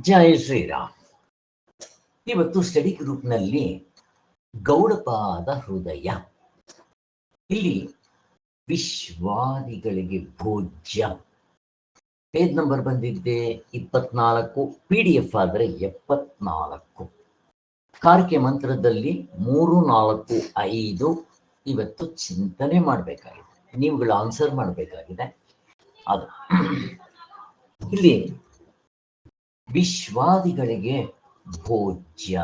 ಜೈ ಶ್ರೀರಾಮ್. ಇವತ್ತು ಸ್ಟಡಿ ಗ್ರೂಪ್ನಲ್ಲಿ ಗೌಡಪಾದ ಹೃದಯ, ಇಲ್ಲಿ ವಿಶ್ವಾದಿಗಳಿಗೆ ಭೋಜ್ಯ ಪೇಜ್ ನಂಬರ್ ಬಂದಿದ್ದೆ 24, PDF ಆದರೆ 74. ಕಾರಿಕೆ ಮಂತ್ರದಲ್ಲಿ 3, 4, 5 ಇವತ್ತು ಚಿಂತನೆ ಮಾಡಬೇಕಾಗಿದೆ, ನೀವುಗಳು ಆನ್ಸರ್ ಮಾಡಬೇಕಾಗಿದೆ. ಅದು ಇಲ್ಲಿ ವಿಶ್ವಾದಿಗಳಿಗೆ ಭೋಜ್ಯ,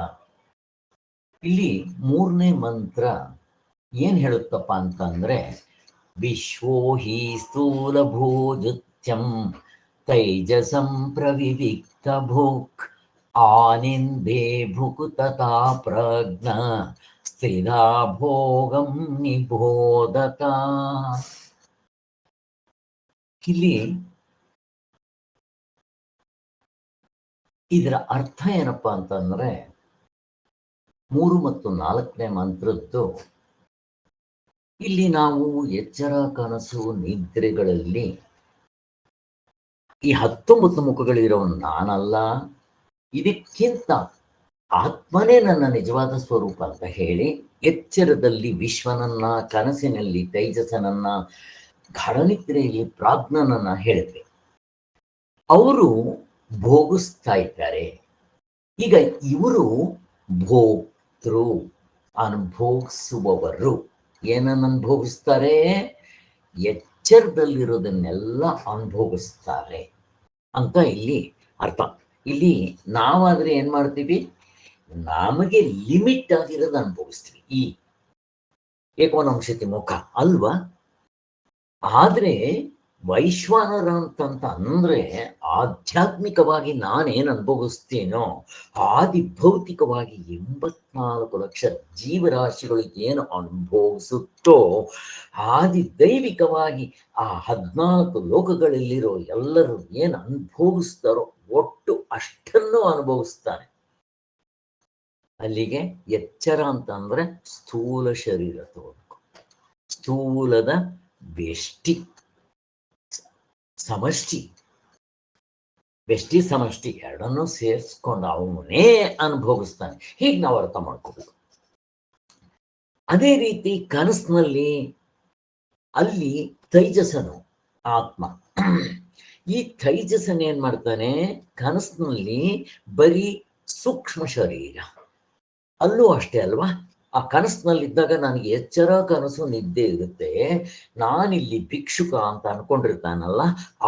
ಇಲ್ಲಿ 3ನೇ ಮಂತ್ರ ಏನ್ ಹೇಳುತ್ತಪ್ಪ ಅಂತಂದ್ರೆ, ವಿಶ್ವೋ ಹಿ ಸ್ಥೂಲ ಭೋಜತ್ಯಂ ತೈಜಸಂ ಪ್ರವಿವಿಕ್ತ ಭೋಕ್ ಆನಿಂದೇ ಭುಕುತತಾ ಪ್ರಜ್ಞ ಸ್ಥಿರಾ ಭೋಗಂ ನಿಬೋಧತ. ಇಲ್ಲಿ ಇದರ ಅರ್ಥ ಏನಪ್ಪಾ ಅಂತಂದ್ರೆ, 3 ಮತ್ತು 4ನೇ ಮಂತ್ರದ್ದು ಇಲ್ಲಿ ನಾವು ಎಚ್ಚರ, ಕನಸು, ನಿದ್ರೆಗಳಲ್ಲಿ ಈ 19 ಮುಖಗಳಿರೋ ನಾನಲ್ಲ, ಇದಕ್ಕಿಂತ ಆತ್ಮನೇ ನನ್ನ ನಿಜವಾದ ಸ್ವರೂಪ ಅಂತ ಹೇಳಿ ಎಚ್ಚರದಲ್ಲಿ ವಿಶ್ವನನ್ನ, ಕನಸಿನಲ್ಲಿ ತೈಜಸನನ್ನ, ಗಾಢನಿದ್ರೆಯಲ್ಲಿ ಪ್ರಾಜ್ಞನನ್ನ ಹೇಳಿದ್ವಿ. ಅವರು ಭೋಗಿಸ್ತಾ ಇದ್ದಾರೆ. ಈಗ ಇವರು ಭೋಕ್ತೃ, ಅನುಭೋಗಿಸುವವರು. ಏನನ್ನು ಅನುಭೋಗಿಸ್ತಾರೆ? ಎಚ್ಚರದಲ್ಲಿರೋದನ್ನೆಲ್ಲ ಅನುಭೋಗಿಸ್ತಾರೆ ಅಂತ ಇಲ್ಲಿ ಅರ್ಥ. ಇಲ್ಲಿ ನಾವಾದ್ರೆ ಏನ್ ಮಾಡ್ತೀವಿ, ನಮಗೆ ಲಿಮಿಟ್ ಆಗಿರೋದು ಅನುಭವಿಸ್ತೀವಿ. ಈ ಏಕೋನಂಶತಿ ಮುಖ ಅಲ್ವಾ? ಆದ್ರೆ ವೈಶ್ವಾನರ ಅಂತಂತ ಅಂದ್ರೆ ಆಧ್ಯಾತ್ಮಿಕವಾಗಿ ನಾನೇನು ಅನುಭವಿಸ್ತೀನೋ, ಆದಿ ಭೌತಿಕವಾಗಿ 84 ಲಕ್ಷ ಜೀವರಾಶಿಗಳು ಏನು ಅನುಭವಿಸುತ್ತೋ, ಆದಿ ದೈವಿಕವಾಗಿ ಆ 14 ಲೋಕಗಳಲ್ಲಿರೋ ಎಲ್ಲರೂ ಏನು ಅನುಭವಿಸ್ತಾರೋ ಒಟ್ಟು ಅಷ್ಟನ್ನು ಅನುಭವಿಸ್ತಾನೆ. ಅಲ್ಲಿಗೆ ಎಚ್ಚರ ಅಂತಂದ್ರೆ ಸ್ಥೂಲ ಶರೀರ ತಗೋಬೇಕು, ಸ್ಥೂಲದ ವ್ಯಷ್ಟಿ ಸಮಷ್ಟಿ, ವ್ಯಷ್ಟಿ ಸಮಷ್ಟಿ ಎರಡನ್ನೂ ಸೇರಿಸ್ಕೊಂಡು ಅವನೇ ಅನುಭವಿಸ್ತಾನೆ. ಹೀಗೆ ನಾವು ಅರ್ಥ ಮಾಡ್ಕೋಬೇಕು. ಅದೇ ರೀತಿ ಕನಸಿನಲ್ಲಿ ಅಲ್ಲಿ ತೈಜಸನು ಆತ್ಮ, ಈ ತೈಜಸನ್ ಏನ್ ಮಾಡ್ತಾನೆ, ಕನಸಿನಲ್ಲಿ ಬರೀ ಸೂಕ್ಷ್ಮ ಶರೀರ, ಅಲ್ಲೂ ಅಷ್ಟೇ ಅಲ್ವಾ? ಆ ಕನಸಿನಲ್ಲಿದ್ದಾಗ ನನಗೆ ಎಚ್ಚರ, ಕನಸು, ನಿದ್ದೆ ಇರುತ್ತೆ. ನಾನಿಲ್ಲಿ ಭಿಕ್ಷುಕ ಅಂತ ಅನ್ಕೊಂಡಿರ್ತಾನಲ್ಲ,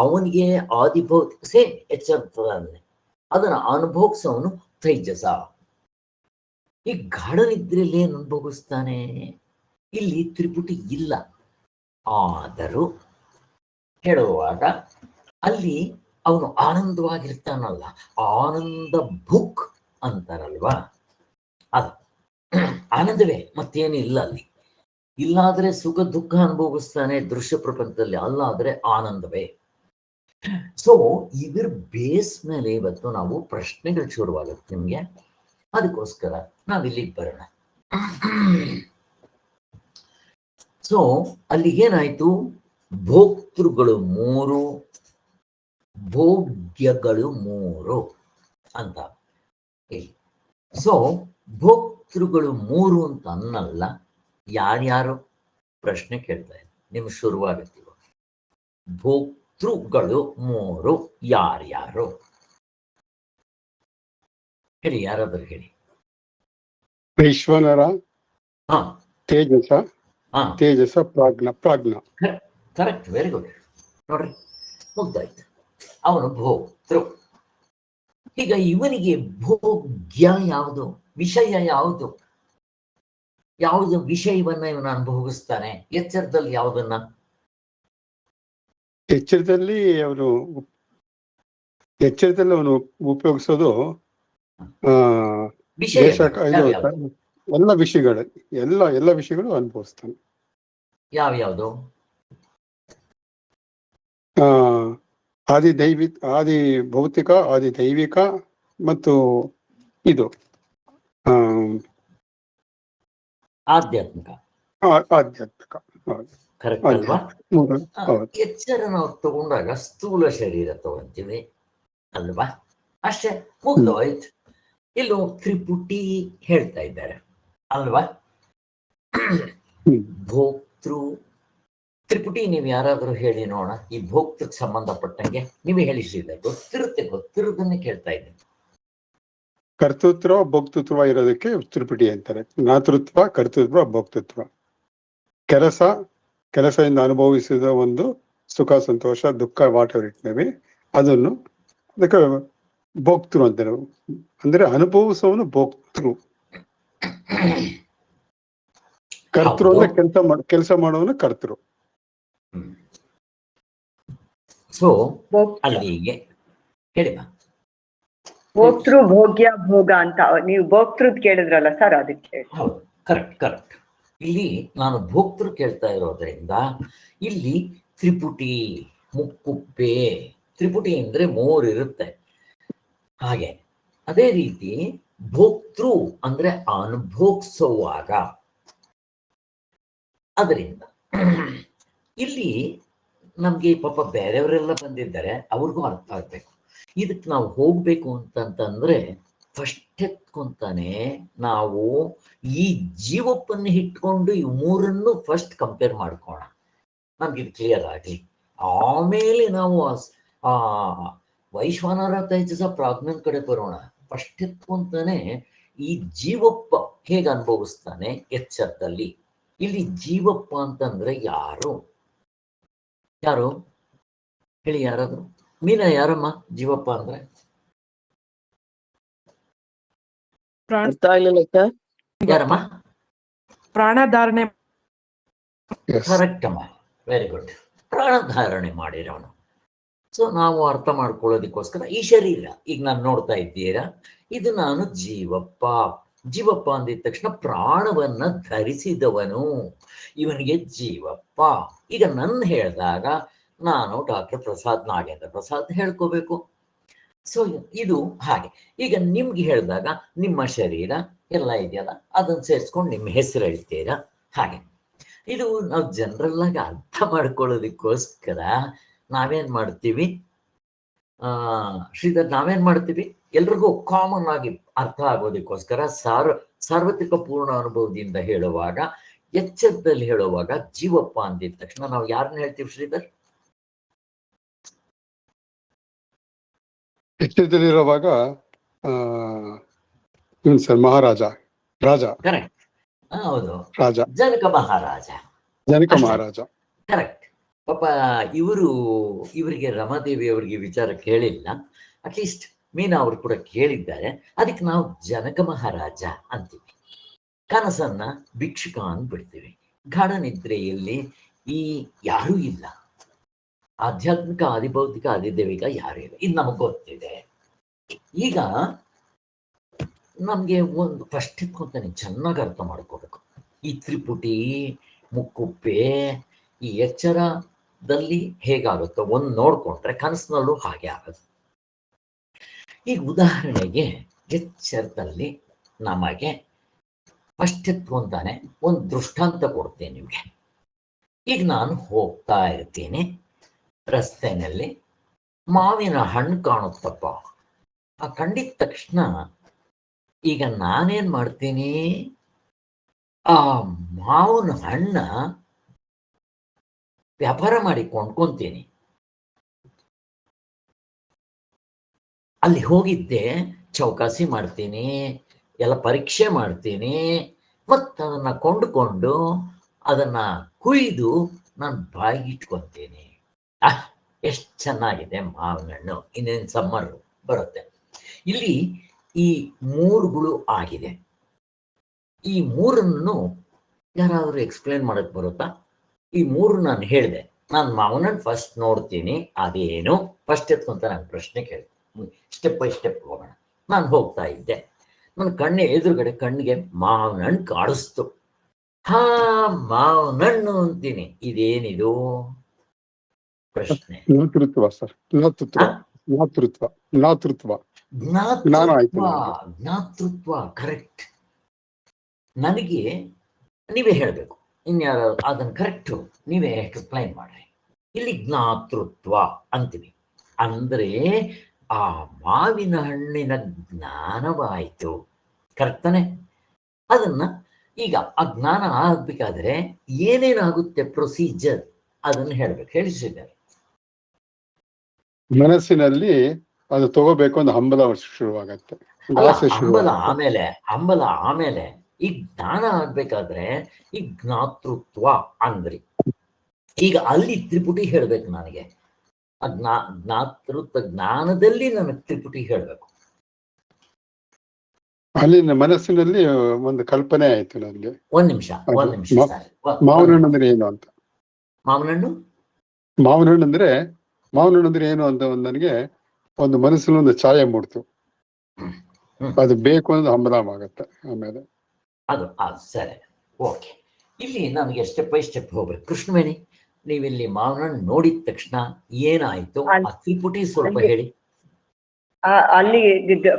ಅವನಿಗೆ ಆದಿಭೌತಿಕ ಸೇಮ್ ಎಚ್ಚರದಲ್ಲಿ ಅದನ್ನ ಅನುಭೋಗಿಸೋನು ತೈಜಸ. ಈ ಗಾಢ ನಿದ್ರೆಯಲ್ಲಿ ಏನು ಅನುಭವಿಸ್ತಾನೆ? ಇಲ್ಲಿ ತ್ರಿಪುಟಿ ಇಲ್ಲ. ಆದರೂ ಹೇಳುವಾಗ ಅಲ್ಲಿ ಅವನು ಆನಂದವಾಗಿರ್ತಾನಲ್ಲ, ಆನಂದ ಭುಕ್ ಅಂತಾರಲ್ವಾ, ಅದು ಆನಂದವೇ, ಮತ್ತೇನು ಇಲ್ಲ ಅಲ್ಲಿ. ಇಲ್ಲಾದ್ರೆ ಸುಖ ದುಃಖ ಅನುಭವಿಸ್ತಾನೆ ದೃಶ್ಯ ಪ್ರಪಂಚದಲ್ಲಿ, ಅಲ್ಲಾದ್ರೆ ಆನಂದವೇ. ಸೊ ಇದ್ರ ಬೇಸ್ ಮೇಲೆ ಇವತ್ತು ನಾವು ಪ್ರಶ್ನೆಗಳು ಶುರುವಾಗುತ್ತೆ ನಿಮ್ಗೆ. ಅದಕ್ಕೋಸ್ಕರ ನಾವಿಲ್ಲಿಗೆ ಬರೋಣ. ಸೊ ಅಲ್ಲಿ ಏನಾಯ್ತು, ಭೋಕ್ತೃಗಳು 3, ಭೋಗ್ಯಗಳು 3 ಅಂತ ಹೇಳಿ. ಸೊ ಭೋಕ್ತೃಗಳು 3 ಅಂತ ಅನ್ನಲ್ಲ, ಯಾರ್ಯಾರು ಪ್ರಶ್ನೆ ಕೇಳ್ತಾ ಇದ್ದಾರೆ, ನಿಮ್ಗೆ ಶುರುವಾಗುತ್ತೀವ. ಭೋಕ್ತೃಗಳು 3 ಯಾರ್ಯಾರು ಹೇಳಿ, ಯಾರಾದ್ರೂ ಹೇಳಿ. ವೈಶ್ವಾನರ, ತೇಜಸ, ತೇಜಸ, ಪ್ರಾಜ್ಞ. Correct, very good. ನೋಡ್ರಿ, ಮುಗ್ದಾಯ್ತು. ಅವನು ಭೋಕ್ತೃ. ಈಗ ಇವನಿಗೆ ಭೋಗ್ಯ ಯಾವುದು, ವಿಷಯ ಯಾವುದು, ಯಾವುದು ವಿಷಯವನ್ನ ಇವನು ಅನುಭವಿಸ್ತಾನೆ? ಎಚ್ಚರದಲ್ಲಿ ಯಾವುದನ್ನ? ಎಚ್ಚರದಲ್ಲಿ ಅವನು ಉಪಯೋಗಿಸೋದು ಎಲ್ಲ ವಿಷಯಗಳು ಅನುಭವಿಸ್ತಾನೆ. ಯಾವ್ಯಾವುದು? ಆದಿ ಭೌತಿಕ, ಆದಿ ದೈವಿಕ ಮತ್ತು ಇದು ಆಧ್ಯಾತ್ಮಿಕ. ಕರೆಕ್ಟ್ ಅಲ್ವಾ? ಎಚ್ಚರ ನಾವು ತಗೊಂಡಾಗ ಸ್ಥೂಲ ಶರೀರ ತಗೊಂತೀವಿ, ಅಲ್ವಾ? ಅಷ್ಟೇ, ಮುಗ್ದೋಯ್ತು. ಇಲ್ಲೋ ತ್ರಿಪುಟಿ ಹೇಳ್ತಾ ಇದ್ದಾರೆ ಅಲ್ವಾ? ಭೋಕ್ತೃ ತ್ರಿಪುಟಿ ನೀವು ಯಾರಾದರೂ ಹೇಳಿ ನೋಡೋಣ, ಈ ಭೋಕ್ತೃಕ್ ಸಂಬಂಧಪಟ್ಟಂಗೆ ನೀವೇ ಹೇಳಿಸಿದೆ. ಗೊತ್ತಿರೋದನ್ನೇ ಕೇಳ್ತಾ ಇದ್ದೀನಿ. ಕರ್ತೃತ್ವ ಭೋಕ್ತೃತ್ವ ಇರೋದಕ್ಕೆ ತ್ರಿಪುಟಿ ಅಂತಾರೆ. ಜ್ಞಾತೃತ್ವ, ಕರ್ತೃತ್ವ, ಭೋಕ್ತೃತ್ವ. ಕೆಲಸದಿಂದ ಅನುಭವಿಸಿದ ಒಂದು ಸುಖ, ಸಂತೋಷ, ದುಃಖ, what ever it may be, ಅದನ್ನು ಅದಕ್ಕೆ ಭೋಕ್ತೃ ಅಂತಾರೆ. ಅಂದ್ರೆ ಅನುಭವಿಸೋನು ಭೋಕ್ತೃ. ಕರ್ತೃ ಅಂದ್ರೆ ಕೆಲಸ ಮಾಡೋನು ಕರ್ತೃ. ಸೊ ಅಲ್ಲಿಗೆ ಹೇಳಿ. ಭೋಕ್ತೃ ಭೋಗ್ಯ ಭೋಗ ಅಂತ ನೀವು ಭೋಕ್ತೃದ್ ಕೇಳಿದ್ರಲ್ಲ ಸರ್, ಅದಕ್ಕೆ. ಹೌದು, ಕರೆಕ್ಟ್. ಇಲ್ಲಿ ನಾನು ಭೋಕ್ತೃ ಕೇಳ್ತಾ ಇರೋದ್ರಿಂದ ಇಲ್ಲಿ ತ್ರಿಪುಟಿ, ಮುಕ್ಕುಪ್ಪೆ. ತ್ರಿಪುಟಿ ಅಂದ್ರೆ 3 ಇರುತ್ತೆ. ಹಾಗೆ ಅದೇ ರೀತಿ ಭೋಕ್ತೃ ಅಂದ್ರೆ ಅನುಭೋಗಿಸುವಾಗ. ಅದರಿಂದ ಇಲ್ಲಿ ನಮ್ಗೆ ಪಾಪ ಬೇರೆಯವರೆಲ್ಲ ಬಂದಿದ್ದಾರೆ, ಅವ್ರಿಗೂ ಅರ್ಥ ಆಗ್ಬೇಕು. ಇದಕ್ಕೆ ನಾವು ಹೋಗ್ಬೇಕು ಅಂತಂದ್ರೆ ಫಸ್ಟ್ ಎತ್ಕೊಂತಾನೆ ನಾವು ಈ ಜೀವಪ್ಪನ್ನು ಇಟ್ಕೊಂಡು ಈ 3 ಫಸ್ಟ್ ಕಂಪೇರ್ ಮಾಡ್ಕೋಣ, ನಮ್ಗೆ ಇದು ಕ್ಲಿಯರ್ ಆಗಲಿ. ಆಮೇಲೆ ನಾವು ವೈಶ್ವಾನರ ತೇಜಸ ಪ್ರಾಜ್ಞನ ಕಡೆ ಬರೋಣ. ಫಸ್ಟ್ ಎತ್ಕೊಂತಾನೆ ಈ ಜೀವಪ್ಪ ಹೇಗೆ ಅನುಭವಿಸ್ತಾನೆ ಎಚ್ಚರದಲ್ಲಿ. ಇಲ್ಲಿ ಜೀವಪ್ಪ ಅಂತಂದ್ರೆ ಯಾರು ಹೇಳಿ, ಯಾರಾದ್ರು? ಮೀನಾ, ಯಾರಮ್ಮ ಜೀವಪ್ಪ ಅಂದ್ರೆ? ಯಾರಮ್ಮ? ಪ್ರಾಣಧಾರಣೆ. ಕರೆಕ್ಟ್ ಅಮ್ಮ, ವೆರಿ ಗುಡ್. ಪ್ರಾಣಧಾರಣೆ ಮಾಡಿರೋನು. ಸೊ ನಾವು ಅರ್ಥ ಮಾಡ್ಕೊಳ್ಳೋದಕ್ಕೋಸ್ಕರ ಈ ಶರೀರ ಈಗ ನಾನು ನೋಡ್ತಾ ಇದ್ದೀರಾ, ಇದು ನಾನು ಜೀವಪ್ಪ ಅಂದಿದ ತಕ್ಷಣ ಪ್ರಾಣವನ್ನ ಧರಿಸಿದವನು ಇವನಿಗೆ ಜೀವಪ್ಪ. ಈಗ ನನ್ನ ಹೇಳಿದಾಗ ನಾನು ಡಾಕ್ಟರ್ ಪ್ರಸಾದ್, ನಾಗೇಂದ್ರ ಪ್ರಸಾದ್ ಹೇಳ್ಕೋಬೇಕು. ಸೊ ಇದು ಹಾಗೆ. ಈಗ ನಿಮ್ಗೆ ಹೇಳಿದಾಗ ನಿಮ್ಮ ಶರೀರ ಎಲ್ಲ ಇದೆಯಲ್ಲ, ಅದನ್ನು ಸೇರಿಸ್ಕೊಂಡು ನಿಮ್ಮ ಹೆಸರು ಹೇಳ್ತೀರಾ. ಹಾಗೆ ಇದು ನಾವು ಜನರಲ್ ಆಗಿ ಅರ್ಥ ಮಾಡ್ಕೊಳ್ಳೋದಕ್ಕೋಸ್ಕರ ನಾವೇನ್ ಮಾಡ್ತೀವಿ, ಶ್ರೀಧರ್, ನಾವೇನ್ ಮಾಡ್ತೀವಿ, ಎಲ್ರಿಗೂ ಕಾಮನ್ ಆಗಿ ಅರ್ಥ ಆಗೋದಕ್ಕೋಸ್ಕರ ಸಾರ್ವತ್ರಿಕ ಪೂರ್ಣ ಅನುಭವದಿಂದ ಹೇಳುವಾಗ, ಎಚ್ಚರದಲ್ಲಿ ಹೇಳುವಾಗ ಜೀವಪ್ಪ ಅಂದಿದ ತಕ್ಷಣ ನಾವು ಯಾರನ್ನ ಹೇಳ್ತೀವಿ ಶ್ರೀಧರ್? ಎಚ್ಚರದಲ್ಲಿರುವಾಗ ಮಹಾರಾಜ, ರಾಜ. ಕರೆಕ್ಟ್, ಹೌದು, ರಾಜ, ಜನಕ ಮಹಾರಾಜ. ಕರೆಕ್ಟ್. ಪಾಪ ಇವರಿಗೆ ರಮಾದೇವಿ ಅವರಿಗೆ ವಿಚಾರ ಕೇಳಿಲ್ಲ, ಅಟ್ಲೀಸ್ಟ್ ಮೀನಾ ಅವರು ಕೂಡ ಕೇಳಿದ್ದಾರೆ. ಅದಕ್ಕೆ ನಾವು ಜನಕ ಮಹಾರಾಜ ಅಂತೀವಿ. ಕನಸನ್ನ ಭಿಕ್ಷುಕ ಅಂದ್ಬಿಡ್ತೀವಿ. ಗಾಢ ನಿದ್ರೆಯಲ್ಲಿ ಈ ಯಾರೂ ಇಲ್ಲ, ಆಧ್ಯಾತ್ಮಿಕ, ಆದಿಭೌತಿಕ, ಆದಿದೈವಿಕ ಯಾರೂ ಇಲ್ಲ. ಇದು ನಮಗೆ ಗೊತ್ತಿದೆ. ಈಗ ನಮ್ಗೆ ಒಂದು ಫಸ್ಟ್ ಇಟ್ಕೊಂತಾನೆ ಚೆನ್ನಾಗಿ ಅರ್ಥ ಮಾಡ್ಕೋಬೇಕು. ಈ ತ್ರಿಪುಟಿ, ಮುಕ್ಕುಪ್ಪೆ, ಈ ಎಚ್ಚರದಲ್ಲಿ ಹೇಗಾಗುತ್ತೋ ಒಂದು ನೋಡ್ಕೊಂಡ್ರೆ ಕನಸಿನಲ್ಲೂ ಹಾಗೆ ಆಗುತ್ತೆ. ಈಗ ಉದಾಹರಣೆಗೆ ಎಚ್ಚರದಲ್ಲಿ ನಮಗೆ ಫಸ್ಟ್ ಎತ್ಕೊಂತಾನೆ ಒಂದು ದೃಷ್ಟಾಂತ ಕೊಡ್ತೀನಿ ನಿಮ್ಗೆ. ಈಗ ನಾನು ಹೋಗ್ತಾ ಇರ್ತೀನಿ ರಸ್ತೆನಲ್ಲಿ, ಮಾವಿನ ಹಣ್ಣು ಕಾಣುತ್ತಪ್ಪ. ಆ ಕಂಡಿದ ತಕ್ಷಣ ಈಗ ನಾನೇನ್ ಮಾಡ್ತೀನಿ, ಆ ಮಾವಿನ ಹಣ್ಣ ವ್ಯಾಪಾರ ಮಾಡಿ ಕೊಂಡ್ಕೊಂತೀನಿ. ಅಲ್ಲಿ ಹೋಗಿದ್ದೆ, ಚೌಕಾಸಿ ಮಾಡ್ತೀನಿ, ಎಲ್ಲ ಪರೀಕ್ಷೆ ಮಾಡ್ತೀನಿ, ಮತ್ತು ಅದನ್ನ ಕೊಂಡುಕೊಂಡು ಅದನ್ನ ಕುಯ್ದು ನಾನು ಬಾಯಿಗೆ ಇಟ್ಕೊಂತೀನಿ. ಎಷ್ಟು ಚೆನ್ನಾಗಿದೆ ಮಾವಿನ ಹಣ್ಣು, ಇನ್ನೇನು ಸಮ್ಮರ್ ಬರುತ್ತೆ. ಇಲ್ಲಿ ಈ 3ಗಳು ಆಗಿದೆ. ಈ 3 ಯಾರಾದರೂ ಎಕ್ಸ್ಪ್ಲೇನ್ ಮಾಡಕ್ ಬರುತ್ತಾ? ಈ 3 ನಾನು ಹೇಳಿದೆ. ನಾನು ಮಾವಿನ ಹಣ್ಣು ಫಸ್ಟ್ ನೋಡ್ತೀನಿ, ಅದೇನು ಫಸ್ಟ್ ಎತ್ಕೊಂತ ನಾನು ಪ್ರಶ್ನೆ ಕೇಳಿ ಸ್ಟೆಪ್ ಬೈ ಸ್ಟೆಪ್ ಹೋಗೋಣ. ನಾನು ಹೋಗ್ತಾ ಇದ್ದೆ, ನನ್ನ ಎದುರುಗಡೆ ಕಣ್ಣಿಗೆ ಮಾವಿನ ಹಣ್ಣು ಕಾಡಿಸ್ತು. ಮಾವಿನ ಹಣ್ಣು ಅಂತೀನಿ. ಇದೇನಿದು ಪ್ರಶ್ನೆ? ಜ್ಞಾತೃತ್ವ. ಕರೆಕ್ಟ್. ನನಗೆ ನೀವೇ ಹೇಳ್ಬೇಕು, ಇನ್ಯಾರು ಅದನ್ನ ಕರೆಕ್ಟು ನೀವೇ ಎಕ್ಸ್ಪ್ಲೈನ್ ಮಾಡ್ರಿ. ಇಲ್ಲಿ ಜ್ಞಾತೃತ್ವ ಅಂತೀವಿ. ಅಂದ್ರೆ ಆ ಮಾವಿನ ಹಣ್ಣಿನ ಜ್ಞಾನವಾಯಿತು. ಕರೆಕ್ತಾನೆ? ಅದನ್ನ ಈಗ ಆ ಜ್ಞಾನ ಆಗ್ಬೇಕಾದ್ರೆ ಏನೇನಾಗುತ್ತೆ ಪ್ರೊಸೀಜರ್ ಅದನ್ನ ಹೇಳ್ಬೇಕು. ಹೇಳಿಸಿದ್ದಾರೆ ಮನಸ್ಸಿನಲ್ಲಿ ಅದು ತಗೋಬೇಕು ಒಂದು ಹಂಬಲ ಶುರುವಾಗತ್ತೆ, ಆಸೆ ಶುರುವಾಗತ್ತೆ. ಹಂಬಲ ಆಮೇಲೆ ಈ ಜ್ಞಾನ ಆಗ್ಬೇಕಾದ್ರೆ ಈ ಜ್ಞಾತೃತ್ವ ಅಂದ್ರಿ. ಈಗ ಅಲ್ಲಿ ತ್ರಿಪುಟಿ ಹೇಳ್ಬೇಕು ನನಗೆ. ಆ ಜ್ಞಾತೃತ್ವ ಜ್ಞಾನದಲ್ಲಿ ನನಗೆ ತ್ರಿಪುಟಿ ಹೇಳ್ಬೇಕು. ಅಲ್ಲಿ ಮನಸ್ಸಿನಲ್ಲಿ ಒಂದು ಕಲ್ಪನೆ ಆಯ್ತು ನನಗೆ. ಒಂದ್ ನಿಮಿಷ ಮಾವಿನ ಹಣ್ಣು ಅಂದ್ರೆ ಏನು ಅಂತ. ಮಾವಿನ ಹಣ್ಣು ಅಂದ್ರೆ ಏನು ಅಂತ ನನಗೆ ಒಂದು ಮನಸ್ಸಿನ ಒಂದು ಛಾಯೆ ಮೂಡ್ತು. ಅದು ಬೇಕು ಅನ್ನೋದು ಹಂಬಲ ಆಗತ್ತೆ. ಆಮೇಲೆ ಅದು ಸರಿ, ಓಕೆ. ಇಲ್ಲಿ ನನಗೆ ಸ್ಟೆಪ್ ಬೈ ಸ್ಟೆಪ್ ಹೋಗ್ಬೇಕು. ಕೃಷ್ಣವೇಣಿ, ನೀವಿಲ್ಲಿ ಮಾವಿನ ಹಣ್ಣು ನೋಡಿದ ತಕ್ಷಣ ಏನಾಯ್ತು ಆ ತ್ರಿಪುಟಿ ಸ್ವಲ್ಪ ಹೇಳಿ. ಅಲ್ಲಿ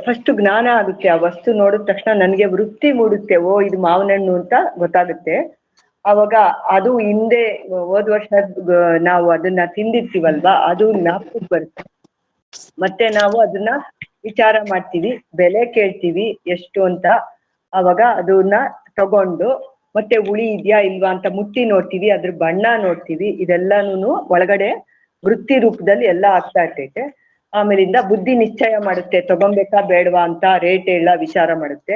ಫಸ್ಟ್ ಜ್ಞಾನ ಆಗುತ್ತೆ. ಆ ವಸ್ತು ನೋಡಿದ ತಕ್ಷಣ ನನಗೆ ವೃತ್ತಿ ಮೂಡುತ್ತೆ. ಓ, ಇದು ಮಾವಿನ ಹಣ್ಣು ಅಂತ ಗೊತ್ತಾಗುತ್ತೆ. ಅವಾಗ ಅದು ಹಿಂದೆ ಹೋದ ವರ್ಷ ನಾವು ಅದನ್ನ ತಿಂದಿರ್ತೀವಲ್ವಾ, ಅದು ಜ್ಞಾಪಕಕ್ಕೆ ಬರುತ್ತೆ. ಮತ್ತೆ ನಾವು ಅದನ್ನ ವಿಚಾರ ಮಾಡ್ತೀವಿ, ಬೆಲೆ ಕೇಳ್ತೀವಿ ಎಷ್ಟು ಅಂತ. ಅವಾಗ ಅದನ್ನ ತಗೊಂಡು ಮತ್ತೆ ಹುಳಿ ಇದೆಯಾ ಇಲ್ವಾ ಅಂತ ಮುಟ್ಟಿ ನೋಡ್ತೀವಿ, ಅದ್ರ ಬಣ್ಣ ನೋಡ್ತೀವಿ. ಇದೆಲ್ಲಾನು ಒಳಗಡೆ ವೃತ್ತಿ ರೂಪದಲ್ಲಿ ಎಲ್ಲ ಆಗ್ತಾ ಇರ್ತೈತೆ. ಆಮೇಲಿಂದ ಬುದ್ಧಿ ನಿಶ್ಚಯ ಮಾಡುತ್ತೆ, ತಗೊಂಬೇಕಾ ಬೇಡವಾ ಅಂತ ರೇಟ್ ಎಲ್ಲ ವಿಚಾರ ಮಾಡುತ್ತೆ.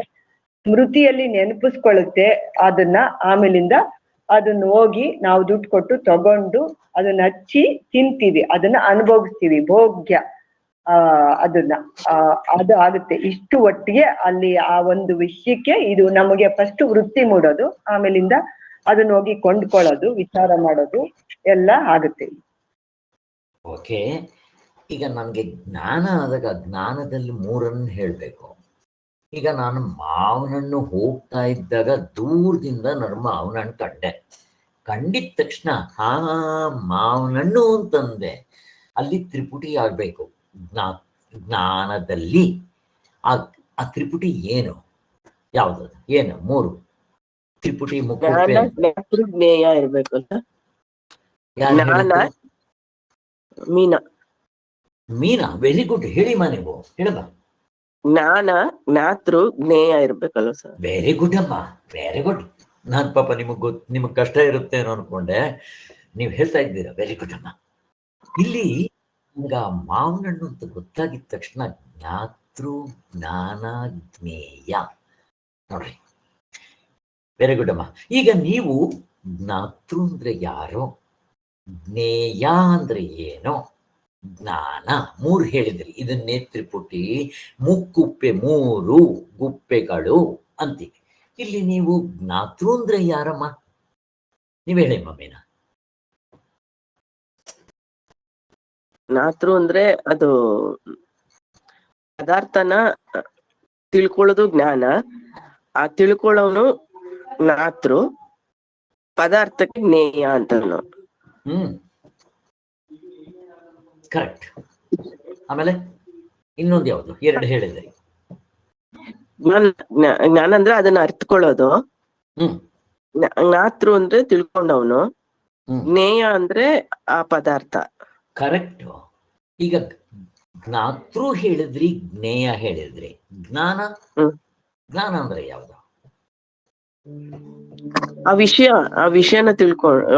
ಸ್ಮೃತಿಯಲ್ಲಿ ನೆನಪಿಸ್ಕೊಳ್ಳುತ್ತೆ ಅದನ್ನ. ಆಮೇಲಿಂದ ಅದನ್ನ ಹೋಗಿ ನಾವು ದುಡ್ಡು ಕೊಟ್ಟು ತಗೊಂಡು ಅದನ್ನ ಹಚ್ಚಿ ತಿಂತೀವಿ, ಅದನ್ನ ಅನುಭವಿಸ್ತೀವಿ. ಭೋಗ್ಯ ಅದನ್ನ ಅದು ಆಗುತ್ತೆ. ಇಷ್ಟು ಒಟ್ಟಿಗೆ ಅಲ್ಲಿ ಆ ಒಂದು ವಿಷಯಕ್ಕೆ ಇದು ನಮಗೆ ಫಸ್ಟ್ ವೃತ್ತಿ ಮೂಡೋದು, ಆಮೇಲಿಂದ ಅದನ್ನ ಹೋಗಿ ಕೊಂಡ್ಕೊಳ್ಳೋದು, ವಿಚಾರ ಮಾಡೋದು ಎಲ್ಲ ಆಗುತ್ತೆ. ಓಕೆ. ಈಗ ನನಗೆ ಜ್ಞಾನ ಆದಾಗ ಜ್ಞಾನದಲ್ಲಿ ಮೂರನ್ನು ಹೇಳಬೇಕು. ಈಗ ನಾನು ಮಾವನನ್ನು ಹೋಗ್ತಾ ಇದ್ದಾಗ ದೂರದಿಂದ ನನ್ನ ಮಾವನಣ್ಣು ಕಂಡಿದ ತಕ್ಷಣ ಮಾವನಣ್ಣು ಅಂತಂದೆ. ಅಲ್ಲಿ ತ್ರಿಪುಟಿ ಆಗ್ಬೇಕು ಜ್ಞಾನದಲ್ಲಿ. ಆ ತ್ರಿಪುಟಿ ಏನು, ಯಾವ್ದದು, ಏನು? ಮೂರು ತ್ರಿಪುಟಿ ಜ್ಞೇಯ ಇರ್ಬೇಕಲ್ಲ. ಮೀನಾ, ವೆರಿ ಗುಡ್. ಹೇಳಿಮ್ಮ, ನೀವು ಹೇಳಮ್ಮ. ಜ್ಞಾನ, ಜ್ಞಾತೃ, ಜ್ಞೇಯ ಇರ್ಬೇಕಲ್ಲ ಸರ್. ವೆರಿ ಗುಡ್ ಅಮ್ಮ, ವೆರಿ ಗುಡ್. ನಾನ್ ಪಾಪ ನಿಮಗ್ ಕಷ್ಟ ಇರುತ್ತೇನೋ ಅನ್ಕೊಂಡೆ, ನೀವು ಹೇಳ್ತಾ ಇದ್ದೀರಾ. ವೆರಿ ಗುಡ್ ಅಮ್ಮ. ಇಲ್ಲಿ ಈಗ ಮಾವನಣ್ಣು ಅಂತ ಗೊತ್ತಾಗಿದ ತಕ್ಷಣ ಜ್ಞಾತೃ, ಜ್ಞಾನ, ಜ್ಞೇಯ ನೋಡ್ರಿ. ವೆರಿ ಗುಡ್ ಅಮ್ಮ. ಈಗ ನೀವು ಜ್ಞಾತೃ ಅಂದ್ರೆ ಯಾರೋ, ಜ್ಞೇಯ ಅಂದ್ರೆ ಏನೋ, ಜ್ಞಾನ ಮೂರು ಹೇಳಿದ್ರಿ. ಇದನ್ನೇ ತ್ರಿಪುಟಿ, ಮುಕ್ಕುಪ್ಪೆ, ಮೂರು ಗುಪ್ಪೆಗಳು ಅಂತೀವಿ. ಇಲ್ಲಿ ನೀವು ಜ್ಞಾತೃ ಅಂದ್ರೆ ಯಾರಮ್ಮ? ನೀವ್ ಹೇಳಿ ಮಮ್ಮಿನ. ಜ್ಞಾತೃ ಅಂದ್ರೆ ಅದು ಪದಾರ್ಥನ ತಿಳ್ಕೊಳ್ಳೋದು ಜ್ಞಾನ. ಆ ತಿಳ್ಕೊಳ್ಳೋನು ಜ್ಞಾತೃ, ಪದಾರ್ಥಕ್ಕೆ ಜ್ಞೇಯ ಅಂತ. ಕರೆಕ್ಟ್. ಆಮೇಲೆ ಇನ್ನೊಂದು ಯಾವುದು? ಎರಡು ಹೇಳಿದ್ರಿ. ಜ್ಞಾನ ಅಂದ್ರೆ ಅದನ್ನ ಅರ್ಥಕೊಳ್ಳೋದು. ಜ್ಞಾತೃ ಅಂದ್ರೆ ತಿಳ್ಕೊಂಡವನು. ಜ್ಞೇಯ ಅಂದ್ರೆ ಆ ಪದಾರ್ಥ. ಕರೆಕ್ಟ್. ಈಗ ಜ್ಞಾತೃ ಹೇಳಿದ್ರಿ, ಜ್ಞೇಯ ಹೇಳಿದ್ರಿ. ಜ್ಞಾನ ಅಂದ್ರೆ ಯಾವುದು? ಆ ವಿಷಯನ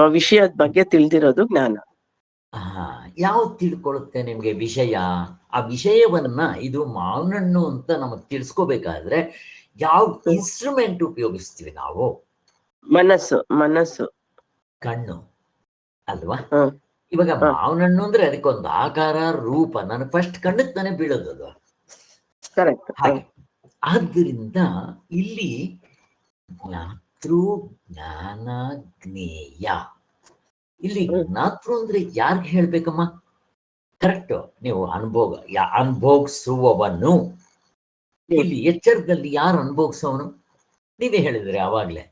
ಆ ವಿಷಯದ ಬಗ್ಗೆ ತಿಳಿದಿರೋದು ಜ್ಞಾನ. ಯಾವ್ದು ತಿಳ್ಕೊಳ್ಳುತ್ತೆ ನಿಮ್ಗೆ ವಿಷಯ? ಆ ವಿಷಯವನ್ನ ಇದು ಮಾವನಣ್ಣು ಅಂತ ನಮಗ್ ತಿಳ್ಸ್ಕೋಬೇಕಾದ್ರೆ ಯಾವ ಇನ್ಸ್ಟ್ರೂಮೆಂಟ್ ಉಪಯೋಗಿಸ್ತೀವಿ ನಾವು? ಮನಸ್ಸು, ಕಣ್ಣು ಅಲ್ವಾ? ಇವಾಗ ಮಾವನಣ್ಣು ಅಂದ್ರೆ ಅದಕ್ಕೊಂದು ಆಕಾರ, ರೂಪ. ನನಗೆ ಫಸ್ಟ್ ಕಣ್ಣಕ್ಕೆ ತಾನೇ ಬೀಳೋದು. ಹಾಗೆ ಆದ್ದರಿಂದ ಇಲ್ಲಿ ಜ್ಞಾತೃ, ಜ್ಞಾನ, ಜ್ಞೇಯ. ಇಲ್ಲಿ ಜ್ಞಾತೃ ಅಂದ್ರೆ ಯಾರ್ಗ್ ಹೇಳ್ಬೇಕಮ್ಮ? ಕರೆಕ್ಟ್. ನೀವು ಅನುಭೋಗಿಸುವವನು. ಇಲ್ಲಿ ಎಚ್ಚರದಲ್ಲಿ ಯಾರು ಅನುಭೋಗಿಸೋನು? ನೀವೇ ಹೇಳಿದ್ರಿ ಅವಾಗ್ಲೇ.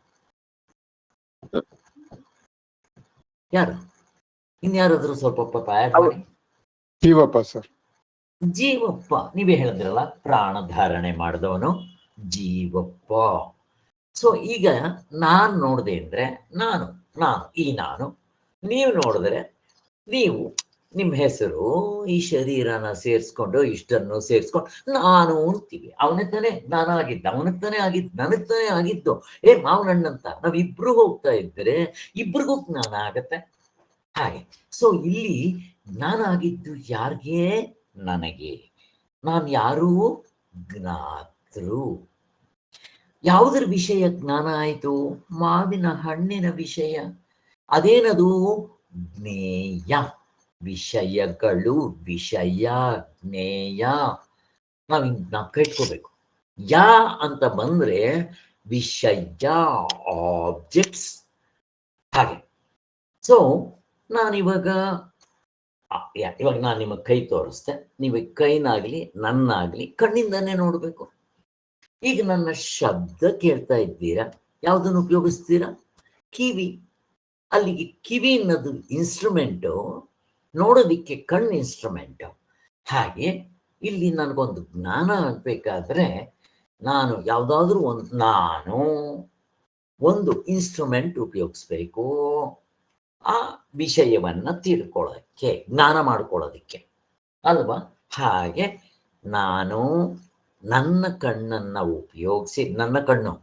ಯಾರು? ಇನ್ಯಾರಾದ್ರೂ ಸ್ವಲ್ಪ ಜೀವಪ್ಪ ಸರ್. ಜೀವಪ್ಪ. ನೀವೇ ಹೇಳಿದ್ರಲ್ಲ, ಪ್ರಾಣ ಧಾರಣೆ ಮಾಡಿದವನು ಜೀವಪ್ಪ. ಸೊ ಈಗ ನಾನ್ ನೋಡ್ದೆ ಅಂದ್ರೆ ನಾನು, ನೀವು ನೋಡಿದ್ರೆ ನೀವು, ನಿಮ್ಮ ಹೆಸರು ಈ ಶರೀರನ ಸೇರಿಸ್ಕೊಂಡು ಇಷ್ಟನ್ನು ಸೇರಿಸ್ಕೊಂಡು ನಾನು ಅಂತೀವಿ. ಅವನಿಗೆ ತಾನೇ ಜ್ಞಾನ ಆಗಿದ್ದ, ಅವನಿಗೆ ತಾನೇ ಆಗಿದ್ದು, ನನಗೆ ತಾನೇ ಆಗಿದ್ದು. ಮಾವನಣ್ಣಂತ ನಾವಿಬ್ರು ಹೋಗ್ತಾ ಇದ್ರೆ ಇಬ್ರಿಗೂ ಜ್ಞಾನ ಆಗತ್ತೆ. ಹಾಗೆ ಸೊ ಇಲ್ಲಿ ಜ್ಞಾನ ಆಗಿದ್ದು ಯಾರಿಗೆ? ನನಗೆ. ನಾನು ಯಾರು? ಜ್ಞಾತೃ. ಯಾವುದರ ವಿಷಯ ಜ್ಞಾನ ಆಯಿತು? ಮಾವಿನ ಹಣ್ಣಿನ ವಿಷಯ. ಅದೇನದು? ಜ್ಞೇಯ. ವಿಷಯಗಳು, ವಿಷಯ, ಜ್ಞೇಯ. ನಾವು ಕಟ್ಕೋಬೇಕು. ಯಾ ಅಂತ ಬಂದ್ರೆ ವಿಷಯ, ಆಬ್ಜೆಕ್ಟ್ಸ್. ಹಾಗೆ ಸೊ ನಾನಿವಾಗ ನಾನು ನಿಮಗೆ ಕೈ ತೋರಿಸ್ತೆ, ನೀವು ಕೈನಾಗ್ಲಿ ನನ್ನಾಗ್ಲಿ ಕಣ್ಣಿಂದನೇ ನೋಡ್ಬೇಕು. ಈಗ ನನ್ನ ಶಬ್ದ ಕೇಳ್ತಾ ಇದ್ದೀರಾ, ಯಾವುದನ್ನು ಉಪಯೋಗಿಸ್ತೀರಾ? ಕಿವಿ. ಅಲ್ಲಿಗೆ ಕಿವಿ ಅನ್ನೋದು ಇನ್ಸ್ಟ್ರೂಮೆಂಟು, ನೋಡೋದಿಕ್ಕೆ ಕಣ್ಣು ಇನ್ಸ್ಟ್ರೂಮೆಂಟು. ಹಾಗೆ ಇಲ್ಲಿ ನನಗೊಂದು ಜ್ಞಾನ ಆಗಬೇಕಾದ್ರೆ ನಾನು ಯಾವುದಾದ್ರೂ ಒಂದು ಇನ್ಸ್ಟ್ರೂಮೆಂಟ್ ಉಪಯೋಗಿಸ್ಬೇಕು ಆ ವಿಷಯವನ್ನ ತಿಳ್ಕೊಳ್ಳೋದಕ್ಕೆ, ಜ್ಞಾನ ಮಾಡ್ಕೊಳ್ಳೋದಕ್ಕೆ ಅಲ್ವಾ? ಹಾಗೆ ನಾನು ನನ್ನ ಕಣ್ಣನ್ನ ಉಪಯೋಗಿಸಿ, ನನ್ನ ಕಣ್ಣು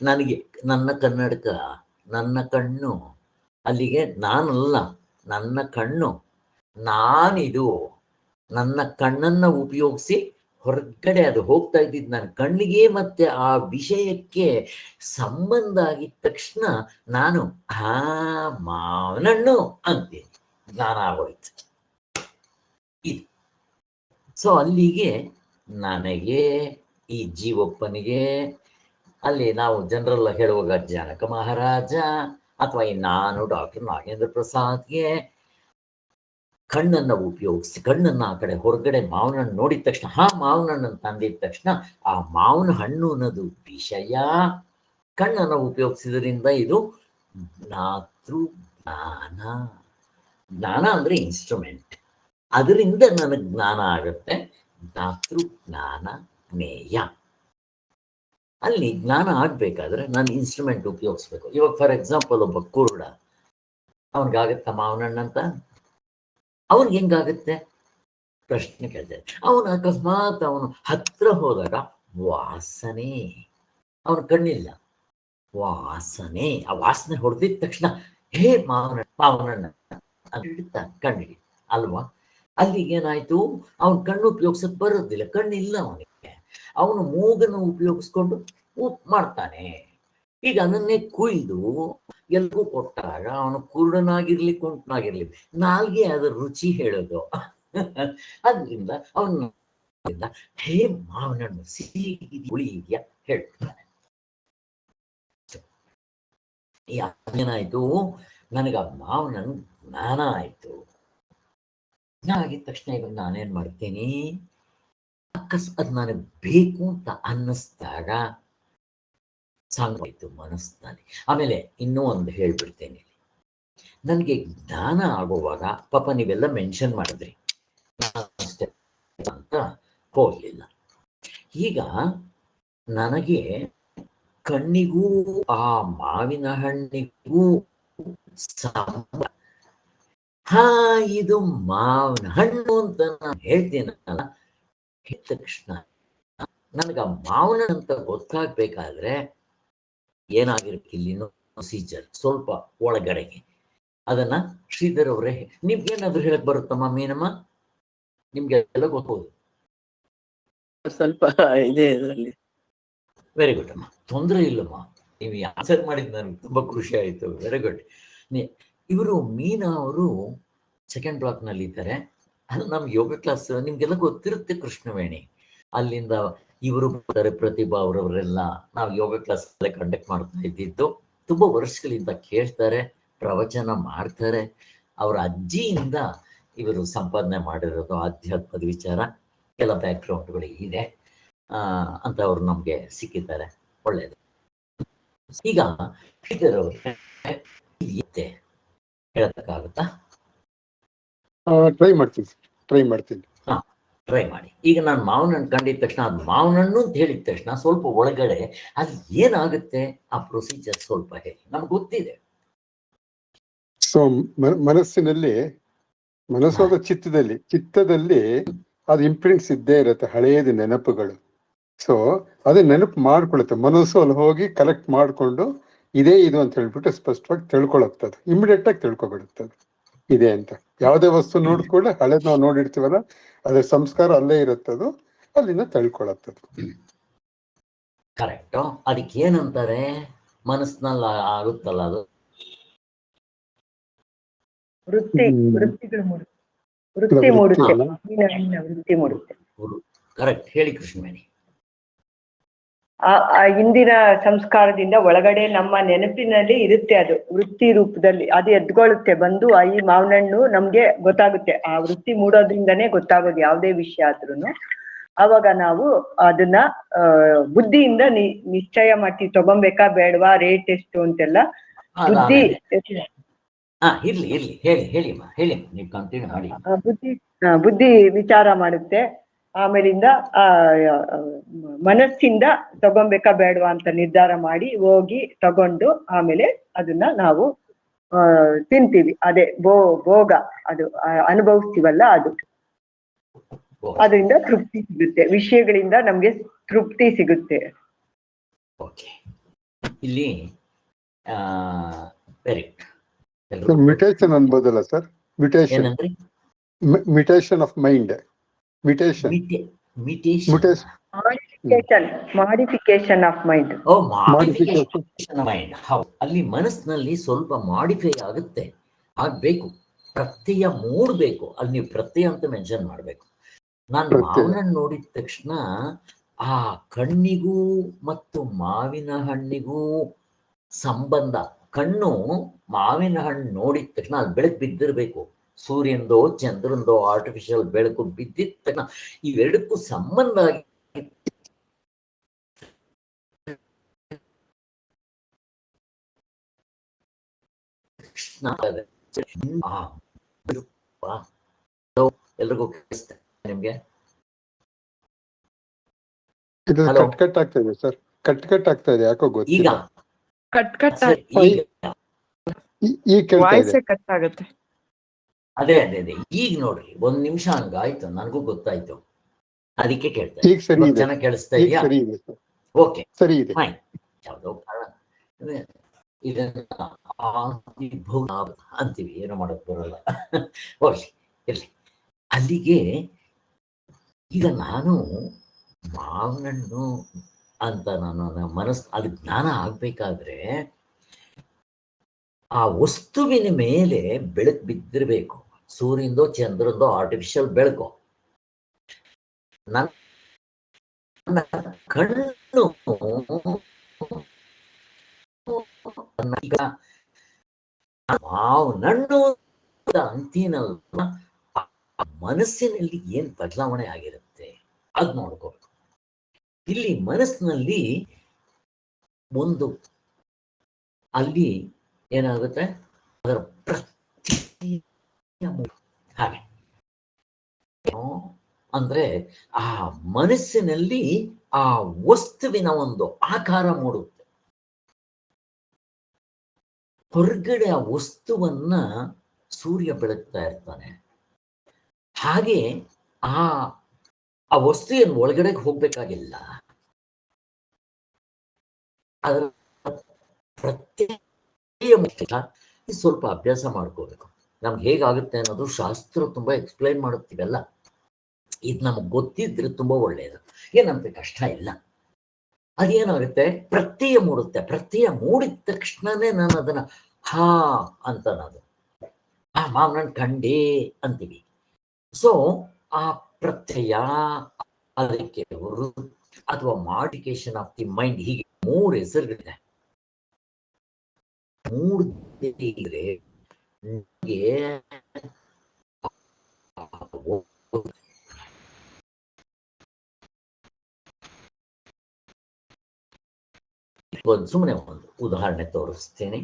ನನಗೆ ನನ್ನ ಕನ್ನಡಕ, ನನ್ನ ಕಣ್ಣು ಅಲ್ಲಿಗೆ ನಾನಲ್ಲ, ನನ್ನ ಕಣ್ಣು ನಾನಿದು. ನನ್ನ ಕಣ್ಣನ್ನ ಉಪಯೋಗಿಸಿ ಹೊರಗಡೆ ಅದು ಹೋಗ್ತಾ ಇದ್ದಿದ್ದು ನನ್ನ ಕಣ್ಣಿಗೆ ಮತ್ತೆ ಆ ವಿಷಯಕ್ಕೆ ಸಂಬಂಧ ಆಗಿದ ತಕ್ಷಣ ನಾನು ಮಾವನಣ್ಣು ಅಂತೀನಿ, ಜ್ಞಾನ ಆಗೋಯ್ತು. ಇದು ಸೊ ಅಲ್ಲಿಗೆ ನನಗೆ, ಈ ಜೀವಪ್ಪನಿಗೆ, ಅಲ್ಲಿ ನಾವು ಜನರಲ್ಲ ಹೇಳುವಾಗ ಜನಕ ಮಹಾರಾಜ ಅಥವಾ ಈ ನಾನು ಡಾಕ್ಟರ್ ನಾಗೇಂದ್ರ ಪ್ರಸಾದ್ಗೆ ಕಣ್ಣನ್ನ ಉಪಯೋಗಿಸಿ, ಕಣ್ಣನ್ನ ಆ ಕಡೆ ಹೊರಗಡೆ ಮಾವಿನ ಹಣ್ಣು ನೋಡಿದ ತಕ್ಷಣ ಮಾವಿನ ಹಣ್ಣನ್ನು ತಂದಿದ ತಕ್ಷಣ ಆ ಮಾವಿನ ಹಣ್ಣು ಅನ್ನೋದು ವಿಷಯ. ಕಣ್ಣನ್ನು ಉಪಯೋಗಿಸಿದ್ರಿಂದ ಇದು ಜ್ಞಾತೃ ಜ್ಞಾನ. ಜ್ಞಾನ ಅಂದ್ರೆ ಇನ್ಸ್ಟ್ರೂಮೆಂಟ್, ಅದರಿಂದ ನನಗೆ ಜ್ಞಾನ ಆಗುತ್ತೆ. ಜ್ಞಾತೃ ಜ್ಞಾನ ಜ್ಞೇಯ. ಅಲ್ಲಿ ಜ್ಞಾನ ಆಗ್ಬೇಕಾದ್ರೆ ನಾನು ಇನ್ಸ್ಟ್ರೂಮೆಂಟ್ ಉಪಯೋಗಿಸ್ಬೇಕು. ಇವಾಗ ಫಾರ್ ಎಕ್ಸಾಂಪಲ್ ಒಬ್ಬ ಕುರುಡ, ಅವನಿಗಾಗತ್ತ ಮಾವನಣ್ಣಂತ? ಅವನಿಗೆ ಹೆಂಗಾಗುತ್ತೆ? ಪ್ರಶ್ನೆ ಕೇಳ್ತಾರೆ. ಅವನು ಅಕಸ್ಮಾತ್ ಅವನು ಹತ್ರ ಹೋದಾಗ ವಾಸನೆ, ಅವನ ಕಣ್ಣಿಲ್ಲ, ವಾಸನೆ, ಆ ವಾಸನೆ ಹೊಡೆದಿದ ತಕ್ಷಣ ಮಾವನಣ್ಣ ಅಂತ ಕಣ್ಣಿಗೆ ಅಲ್ವಾ? ಅಲ್ಲಿಗೇನಾಯ್ತು? ಅವನ ಕಣ್ಣು ಉಪಯೋಗಿಸಕ್ ಬರೋದಿಲ್ಲ, ಕಣ್ಣಿಲ್ಲ ಅವನಿಗೆ. ಅವನು ಮೂಗನ್ನು ಉಪಯೋಗಿಸ್ಕೊಂಡು ಮಾಡ್ತಾನೆ. ಈಗ ಅದನ್ನೇ ಕುಯ್ದು ಎಲ್ಗೂ ಕೊಟ್ಟಾಗ ಅವನು ಕುರುಡನಾಗಿರ್ಲಿ ಕುಂಟನಾಗಿರ್ಲಿ ನಾಲ್ಗೆ ಅದರ ರುಚಿ ಹೇಳೋದು. ಅದರಿಂದ ಅವನು ಮಾವನಣ್ಣು ಸಿಹಿ ಹುಳಿ ಇದೆಯಾ ಹೇಳ್ತಾನೆ. ಏನಾಯ್ತು? ನನಗ ಮಾವನಣ್ಣು ಜ್ಞಾನ ಆಯ್ತು. ಜ್ಞಾನ ಆಗಿದ ತಕ್ಷಣ ಇವಾಗ ನಾನೇನ್ ಮಾಡ್ತೀನಿ? ಅಕಸ್ಮಾತ್ ನನಗೆ ಬೇಕು ಅಂತ ಅನ್ನಿಸ್ದಾಗ ಸಾಂಗಾಯ್ತು ಮನಸ್ಸಿನಲ್ಲಿ. ಆಮೇಲೆ ಇನ್ನೂ ಒಂದು ಹೇಳ್ಬಿಡ್ತೇನೆ, ನನಗೆ ಜ್ಞಾನ ಆಗುವಾಗ ಪಾಪ ನೀವೆಲ್ಲ ಮೆನ್ಷನ್ ಮಾಡಿದ್ರಿ, ಅಷ್ಟೇ ಅಂತ ಹೋಗ್ಲಿಲ್ಲ. ಈಗ ನನಗೆ ಕಣ್ಣಿಗೂ ಆ ಮಾವಿನ ಹಣ್ಣಿಗೂ ಇದು ಮಾವಿನ ಹಣ್ಣು ಅಂತ ನಾನು ಹೇಳ್ತೀನಲ್ಲ, ಹೇಳಿದ ತಕ್ಷಣ ನನಗ ಮಾವನ ಅಂತ ಗೊತ್ತಾಗ್ಬೇಕಾದ್ರೆ ಏನಾಗಿರುತ್ತೆ ಇಲ್ಲಿ ಪ್ರೊಸೀಜರ್ ಸ್ವಲ್ಪ ಒಳಗಡೆಗೆ. ಅದನ್ನ ಶ್ರೀಧರ್ ಅವರೇ ನಿಮ್ಗೇನಾದ್ರು ಹೇಳಕ್ ಬರುತ್ತಮ್ಮ? ಮೀನಮ್ಮ ನಿಮ್ಗೆ ಎಲ್ಲ ಗೊತ್ತಬಹುದು. ಸ್ವಲ್ಪ ಇದೆ ಇದರಲ್ಲಿ. ವೆರಿ ಗುಡ್ ಅಮ್ಮ, ತೊಂದರೆ ಇಲ್ಲಮ್ಮ. ನೀವು ಆನ್ಸರ್ ಮಾಡಿದ್ ನನಗೆ ತುಂಬಾ ಖುಷಿ ಆಯ್ತು. Very good. ಇವರು ಮೀನಾ ಅವರು ಸೆಕೆಂಡ್ ಬ್ಲಾಕ್ ನಲ್ಲಿ ಇದ್ದಾರೆ. ಅದು ನಮ್ಗೆ ಯೋಗ ಕ್ಲಾಸ್ ನಿಮ್ಗೆಲ್ಲ ಗೊತ್ತಿರುತ್ತೆ, ಕೃಷ್ಣವೇಣಿ. ಅಲ್ಲಿಂದ ಇವರು ಬರ್ತಾರೆ, ಪ್ರತಿಭಾ ಅವರವರೆಲ್ಲ ನಾವು ಯೋಗ ಕ್ಲಾಸ್ ಕಂಡಕ್ಟ್ ಮಾಡ್ತಾ ಇದ್ದಿದ್ದು. ತುಂಬಾ ವರ್ಷಗಳಿಂದ ಕೇಳ್ತಾರೆ, ಪ್ರವಚನ ಮಾಡ್ತಾರೆ. ಅವರ ಅಜ್ಜಿಯಿಂದ ಇವರು ಸಂಪಾದನೆ ಮಾಡಿರೋದು ಆಧ್ಯಾತ್ಮದ ವಿಚಾರ, ಕೆಲ ಬ್ಯಾಕ್ಗ್ರೌಂಡ್ಗಳು ಇದೆ ಅಂತ ಅವ್ರು ನಮ್ಗೆ ಸಿಕ್ಕಿದ್ದಾರೆ. ಒಳ್ಳೇದು. ಈಗ ಹೇಳಕ್ಕಾಗುತ್ತಾ? ಟ್ರೈ ಮಾಡ್ತೀನಿ. ಟ್ರೈ ಮಾಡಿ. ಈಗ ನಾನು ಮಾವನಣ್ಣು ಕಂಡಿದ ತಕ್ಷಣ ಅದು ಮಾವನಣ್ಣು ಅಂತ ಹೇಳಿದ ತಕ್ಷಣ ಸ್ವಲ್ಪ ಒಳಗಡೆ ಅದು ಏನಾಗುತ್ತೆ ಆ ಪ್ರೊಸೀಜರ್ ಸ್ವಲ್ಪ ಹೇಳಿ, ನಮ್ಗೆ ಗೊತ್ತಿದೆ. ಸೊ ಮನಸ್ಸಿನಲ್ಲಿ ಮನಸ್ಸು ಅದು ಚಿತ್ತದಲ್ಲಿ ಅದು ಇಂಪ್ರಿಂಟ್ಸ್ ಇದ್ದೇ ಇರುತ್ತೆ, ಹಳೆಯದು ನೆನಪುಗಳು. ಸೊ ಅದು ನೆನಪು ಮಾಡ್ಕೊಳುತ್ತೆ ಮನಸ್ಸು, ಅಲ್ಲಿ ಹೋಗಿ ಕಲೆಕ್ಟ್ ಮಾಡ್ಕೊಂಡು ಇದೇ ಇದು ಅಂತ ಹೇಳ್ಬಿಟ್ಟು ಸ್ಪಷ್ಟವಾಗಿ ತಿಳ್ಕೊಳತ್ತದು, ಇಮಿಡಿಯೇಟ್ ಆಗಿ ತಿಳ್ಕೊಬಿಡುತ್ತೆ ಇದೆ ಅಂತ. ಯಾವುದೇ ವಸ್ತು ನೋಡಿದ್ಕೊಳ್ಳೆ ಹಳೇದ್ ನಾವು ನೋಡಿರ್ತೀವಲ್ಲ, ಅದ್ರ ಸಂಸ್ಕಾರ ಅಲ್ಲೇ ಇರುತ್ತದು, ಅಲ್ಲಿಂದ ತಿಳ್ಕೊಳತ್ತದು. ಕರೆಕ್ಟ್. ಅದಕ್ಕೆ ಏನಂತಾರೆ, ಮನಸ್ಸಿನಲ್ಲಿ ಆಗುತ್ತಲ್ಲ ಅದು ವೃತ್ತಿಗಳು ವೃತ್ತಿ ಮೂಡುತ್ತೆ, ವೃತ್ತಿ ಮೂಡುತ್ತೆ. ಕರೆಕ್ಟ್, ಹೇಳಿ ಕೃಷ್ಣವೇಣಿ. ಆ ಹಿಂದಿನ ಸಂಸ್ಕಾರದಿಂದ ಒಳಗಡೆ ನಮ್ಮ ನೆನಪಿನಲ್ಲಿ ಇರುತ್ತೆ, ಅದು ವೃತ್ತಿ ರೂಪದಲ್ಲಿ ಅದು ಎದ್ಕೊಳ್ಳುತ್ತೆ ಬಂದು. ಈ ಮಾವಿನಹಣ್ಣು ನಮ್ಗೆ ಗೊತ್ತಾಗುತ್ತೆ, ಆ ವೃತ್ತಿ ಮೂಡೋದ್ರಿಂದನೇ ಗೊತ್ತಾಗೋದು ಯಾವುದೇ ವಿಷಯ ಆದ್ರೂನು. ಅವಾಗ ನಾವು ಅದನ್ನ ಬುದ್ಧಿಯಿಂದ ನಿಶ್ಚಯ ಮಾಡ್ತೀವಿ, ತಗೊಂಬೇಕಾ ಬೇಡವಾ, ರೇಟ್ ಎಷ್ಟು ಅಂತೆಲ್ಲ ಬುದ್ಧಿ ಹೇಳಿ ನೀವು ಕಂಟಿನ್ಯೂ ಮಾಡಿ. ಬುದ್ಧಿ ವಿಚಾರ ಮಾಡುತ್ತೆ. ಆಮೇಲಿಂದ ಮನಸ್ಸಿಂದ ತಗೊಂಬೇಕಾ ಬೇಡವಾ ಅಂತ ನಿರ್ಧಾರ ಮಾಡಿ ಹೋಗಿ ತಗೊಂಡು ಆಮೇಲೆ ಅದನ್ನ ನಾವು ತಿಂತೀವಿ. ಅದೇ ಭೋಗ, ಅದು ಅನುಭವಿಸ್ತೀವಲ್ಲ, ಅದು ಅದರಿಂದ ತೃಪ್ತಿ ಸಿಗುತ್ತೆ, ವಿಷಯಗಳಿಂದ ನಮ್ಗೆ ತೃಪ್ತಿ ಸಿಗುತ್ತೆ. ಓಕೆ, ಇಲ್ಲಿ ವೆರಿ ಮ್ಯುಟೇಷನ್ ಅನ್ಬೋದಲ್ಲ sir? Mutation, mutation of mind, modification of mind. ಅಲ್ಲಿ ಮನಸ್ಸಿನಲ್ಲಿ ಸ್ವಲ್ಪ ಮಾಡಿಫೈ ಆಗುತ್ತೆ, ಆಗ್ಬೇಕು, ಪ್ರತ್ಯಯ ಮೂಡ್ಬೇಕು. ಅಲ್ಲಿ ನೀವು ಪ್ರತ್ಯಯ ಅಂತ ಮೆನ್ಷನ್ ಮಾಡ್ಬೇಕು. ನಾನು ಮಾವಿನ ನೋಡಿದ ತಕ್ಷಣ ಆ ಕಣ್ಣಿಗೂ ಮತ್ತು ಮಾವಿನ ಹಣ್ಣಿಗೂ ಸಂಬಂಧ. ಕಣ್ಣು ಮಾವಿನ ಹಣ್ಣು ನೋಡಿದ ತಕ್ಷಣ ಅಲ್ಲಿ ಬೆಳಕು ಬಿದ್ದಿರ್ಬೇಕು, ಸೂರ್ಯಂದೋ ಚಂದ್ರಂದೋ ಆರ್ಟಿಫಿಷಿಯಲ್ ಬೆಳಕು ಬಿದ್ದಿದ ತಕ್ಷಣ ಇವೆರಡಕ್ಕೂ ಸಂಬಂಧ ಆಗಿ ಎಲ್ರಿಗೂ ಕೇಳಿಸ್ತಾ ನಿಮ್ಗೆ? ಕಟ್ ಆಗ್ತಾ ಇದೆ ಸರ್, ಕಟ್ ಆಗ್ತಾ ಇದೆ, ಯಾಕೋ ಗೊತ್ತಿಲ್ಲ. ಅದೇ ಈಗ ನೋಡ್ರಿ, 1 ನಿಮಿಷ ಹಂಗಾಯ್ತು, ನನಗೂ ಗೊತ್ತಾಯ್ತು, ಅದಕ್ಕೆ ಕೇಳ್ತಾ ಚೆನ್ನಾಗಿ ಕೇಳಿಸ್ತಾ ಇದೆಯಾ? ಓಕೆ, ಸರಿ ಇದೆ. ಯಾವ್ದೋ ಇದನ್ನ ಅಂತೀವಿ, ಏನೋ ಮಾಡಕ್ ಬರಲ್ಲ. ಹೋಗ್ಲಿ, ಇರ್ಲಿ. ಅಲ್ಲಿಗೆ ಈಗ ನಾನು ಮಾವಿನಣ್ಣು ಅಂತ ನಾನು ಮನಸ್ಸು ಅದು ಜ್ಞಾನ ಆಗ್ಬೇಕಾದ್ರೆ ಆ ವಸ್ತುವಿನ ಮೇಲೆ ಬೆಳಕು ಬಿದ್ದಿರ್ಬೇಕು, ಸೂರ್ಯಂದೋ ಚಂದ್ರಂದೋ ಆರ್ಟಿಫಿಷಿಯಲ್ ಬೆಳಕು. ನನ್ನ ಕಣ್ಣು ಮಾವಿನಣ್ಣು ಅಂತೀನಲ್ಲ, ಮನಸ್ಸಿನಲ್ಲಿ ಏನ್ ಬದಲಾವಣೆ ಆಗಿರುತ್ತೆ ಅದ್ ನೋಡ್ಕೋಬೇಕು. ಇಲ್ಲಿ ಮನಸ್ಸಿನಲ್ಲಿ ಒಂದು ಅಲ್ಲಿ ಏನಾಗುತ್ತೆ, ಅದರ ಹಾಗೆ ಅಂದ್ರೆ ಆ ಮನಸ್ಸಿನಲ್ಲಿ ಆ ವಸ್ತುವಿನ ಒಂದು ಆಕಾರ ಮೂಡುತ್ತೆ. ಹೊರಗಡೆ ಆ ವಸ್ತುವನ್ನ ಸೂರ್ಯ ಬೆಳಗ್ತಾ ಇರ್ತಾನೆ, ಹಾಗೆ ಆ ವಸ್ತು ಏನು ಒಳಗಡೆಗೆ ಹೋಗ್ಬೇಕಾಗಿಲ್ಲ, ಅದರ ಸ್ವಲ್ಪ ಅಭ್ಯಾಸ ಮಾಡ್ಕೋಬೇಕು. ನಮ್ಗೆ ಹೇಗಾಗುತ್ತೆ ಅನ್ನೋದು ಶಾಸ್ತ್ರ ತುಂಬಾ ಎಕ್ಸ್ಪ್ಲೈನ್ ಮಾಡುತ್ತೀವಲ್ಲ, ಇದು ನಮಗ್ ಗೊತ್ತಿದ್ರೆ ತುಂಬಾ ಒಳ್ಳೆಯದು, ಏನಂತ ಕಷ್ಟ ಇಲ್ಲ. ಅದೇನಾಗುತ್ತೆ, ಪ್ರತ್ಯಯ ಮೂಡುತ್ತೆ. ಪ್ರತ್ಯಯ ಮೂಡಿದ ತಕ್ಷಣನೇ ನಾನು ಅದನ್ನ ಹಾ ಅಂತ ಅನ್ನೋದು, ಆ ಮಾವನಣ್ಣ ಕಂಡೇ ಅಂತೀವಿ. ಸೊ ಆ ಪ್ರತ್ಯಯ, ಅದಕ್ಕೆ ಅಥವಾ ಮಾಡಿಫಿಕೇಶನ್ ಆಫ್ ದಿ ಮೈಂಡ್, ಹೀಗೆ 3 ಹೆಸರುಗಳಿದೆ. ಮೂಡಿದ್ರೆ ಸುಮ್ಮನೆ ಒಂದು ಉದಾಹರಣೆ ತೋರಿಸ್ತೇನೆ.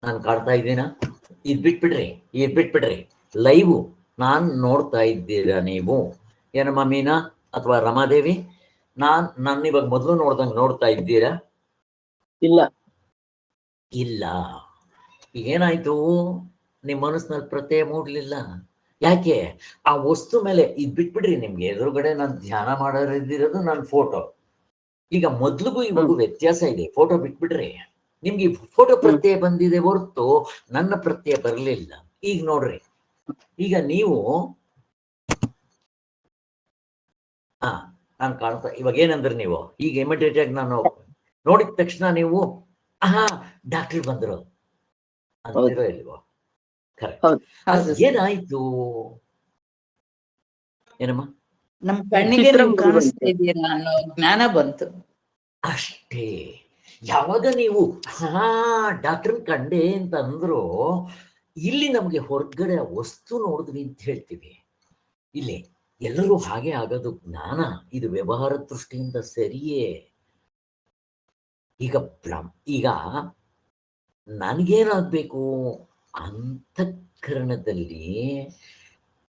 ನಾನು ಕಾಡ್ತಾ ಇದ್ದೀನ, ಇದ್ ಬಿಟ್ಬಿಡ್ರಿ ಲೈವು ನಾನ್ ನೋಡ್ತಾ ಇದ್ದೀರಾ ನೀವು? ಏನಮ್ಮ ಮೀನಾ ಅಥವಾ ರಮಾದೇವಿ, ನಾನು ಇವಾಗ ಮೊದಲು ನೋಡ್ದಂಗೆ ನೋಡ್ತಾ ಇದ್ದೀರಾ? ಇಲ್ಲ. ಇಲ್ಲ. ಏನಾಯ್ತು? ನಿಮ್ಮ ಮನಸ್ಸಿನಲ್ಲಿ ಪ್ರತ್ಯಯ ಮೂಡ್ಲಿಲ್ಲ. ಯಾಕೆ? ಆ ವಸ್ತು ಮೇಲೆ ಇದ್ ಬಿಟ್ಬಿಡ್ರಿ, ನಿಮ್ಗೆ ಎದುರುಗಡೆ ನಾನು ಧ್ಯಾನ ಮಾಡೋದಿರೋದು ನನ್ನ ಫೋಟೋ. ಈಗ ಮೊದ್ಲಿಗೂ ಇವಾಗೂ ವ್ಯತ್ಯಾಸ ಇದೆ. ಫೋಟೋ ಬಿಟ್ಬಿಡ್ರಿ, ನಿಮ್ಗೆ ಫೋಟೋ ಪ್ರತ್ಯಯ ಬಂದಿದೆ ಹೊರತು ನನ್ನ ಪ್ರತ್ಯಯ ಬರಲಿಲ್ಲ. ಈಗ ನೋಡ್ರಿ, ಈಗ ನೀವು ನಾನು ಕಾಣ್ತಾ ಇವಾಗ ಏನಂದ್ರೆ ನೀವು ಈಗ ಇಮಿಡಿಯೇಟ್ ಆಗಿ ನಾನು ನೋಡಿದ ತಕ್ಷಣ ನೀವು ಡಾಕ್ಟರ್ ಬಂದ್ರು ಅಂತಿರೋ ಇಲ್ವೋ? ಕರೆಕ್ಟ್. ಏನಾಯ್ತು? ಏನಮ್ಮ? ನಮ್ ಕಣ್ಣಿಗೆ ನೀವು ಕಾಣಿಸ್ತಾ ಇದ್ದೀರಾ ಅನ್ನೋ ಜ್ಞಾನ ಬಂತು ಅಷ್ಟೇ. ಯಾವಾಗ ನೀವು ಡಾಕ್ಟರ್ ಕಂಡೆ ಅಂತ ಅಂದ್ರು, ಇಲ್ಲಿ ನಮ್ಗೆ ಹೊರಗಡೆ ವಸ್ತು ನೋಡಿದ್ವಿ ಅಂತ ಹೇಳ್ತೀವಿ. ಇಲ್ಲಿ ಎಲ್ಲರೂ ಹಾಗೆ ಆಗೋದು ಜ್ಞಾನ. ಇದು ವ್ಯವಹಾರ ದೃಷ್ಟಿಯಿಂದ ಸರಿಯೇ. ಈಗ ನನಗೇನಾಗ್ಬೇಕು? ಅಂತಃಕರಣದಲ್ಲಿ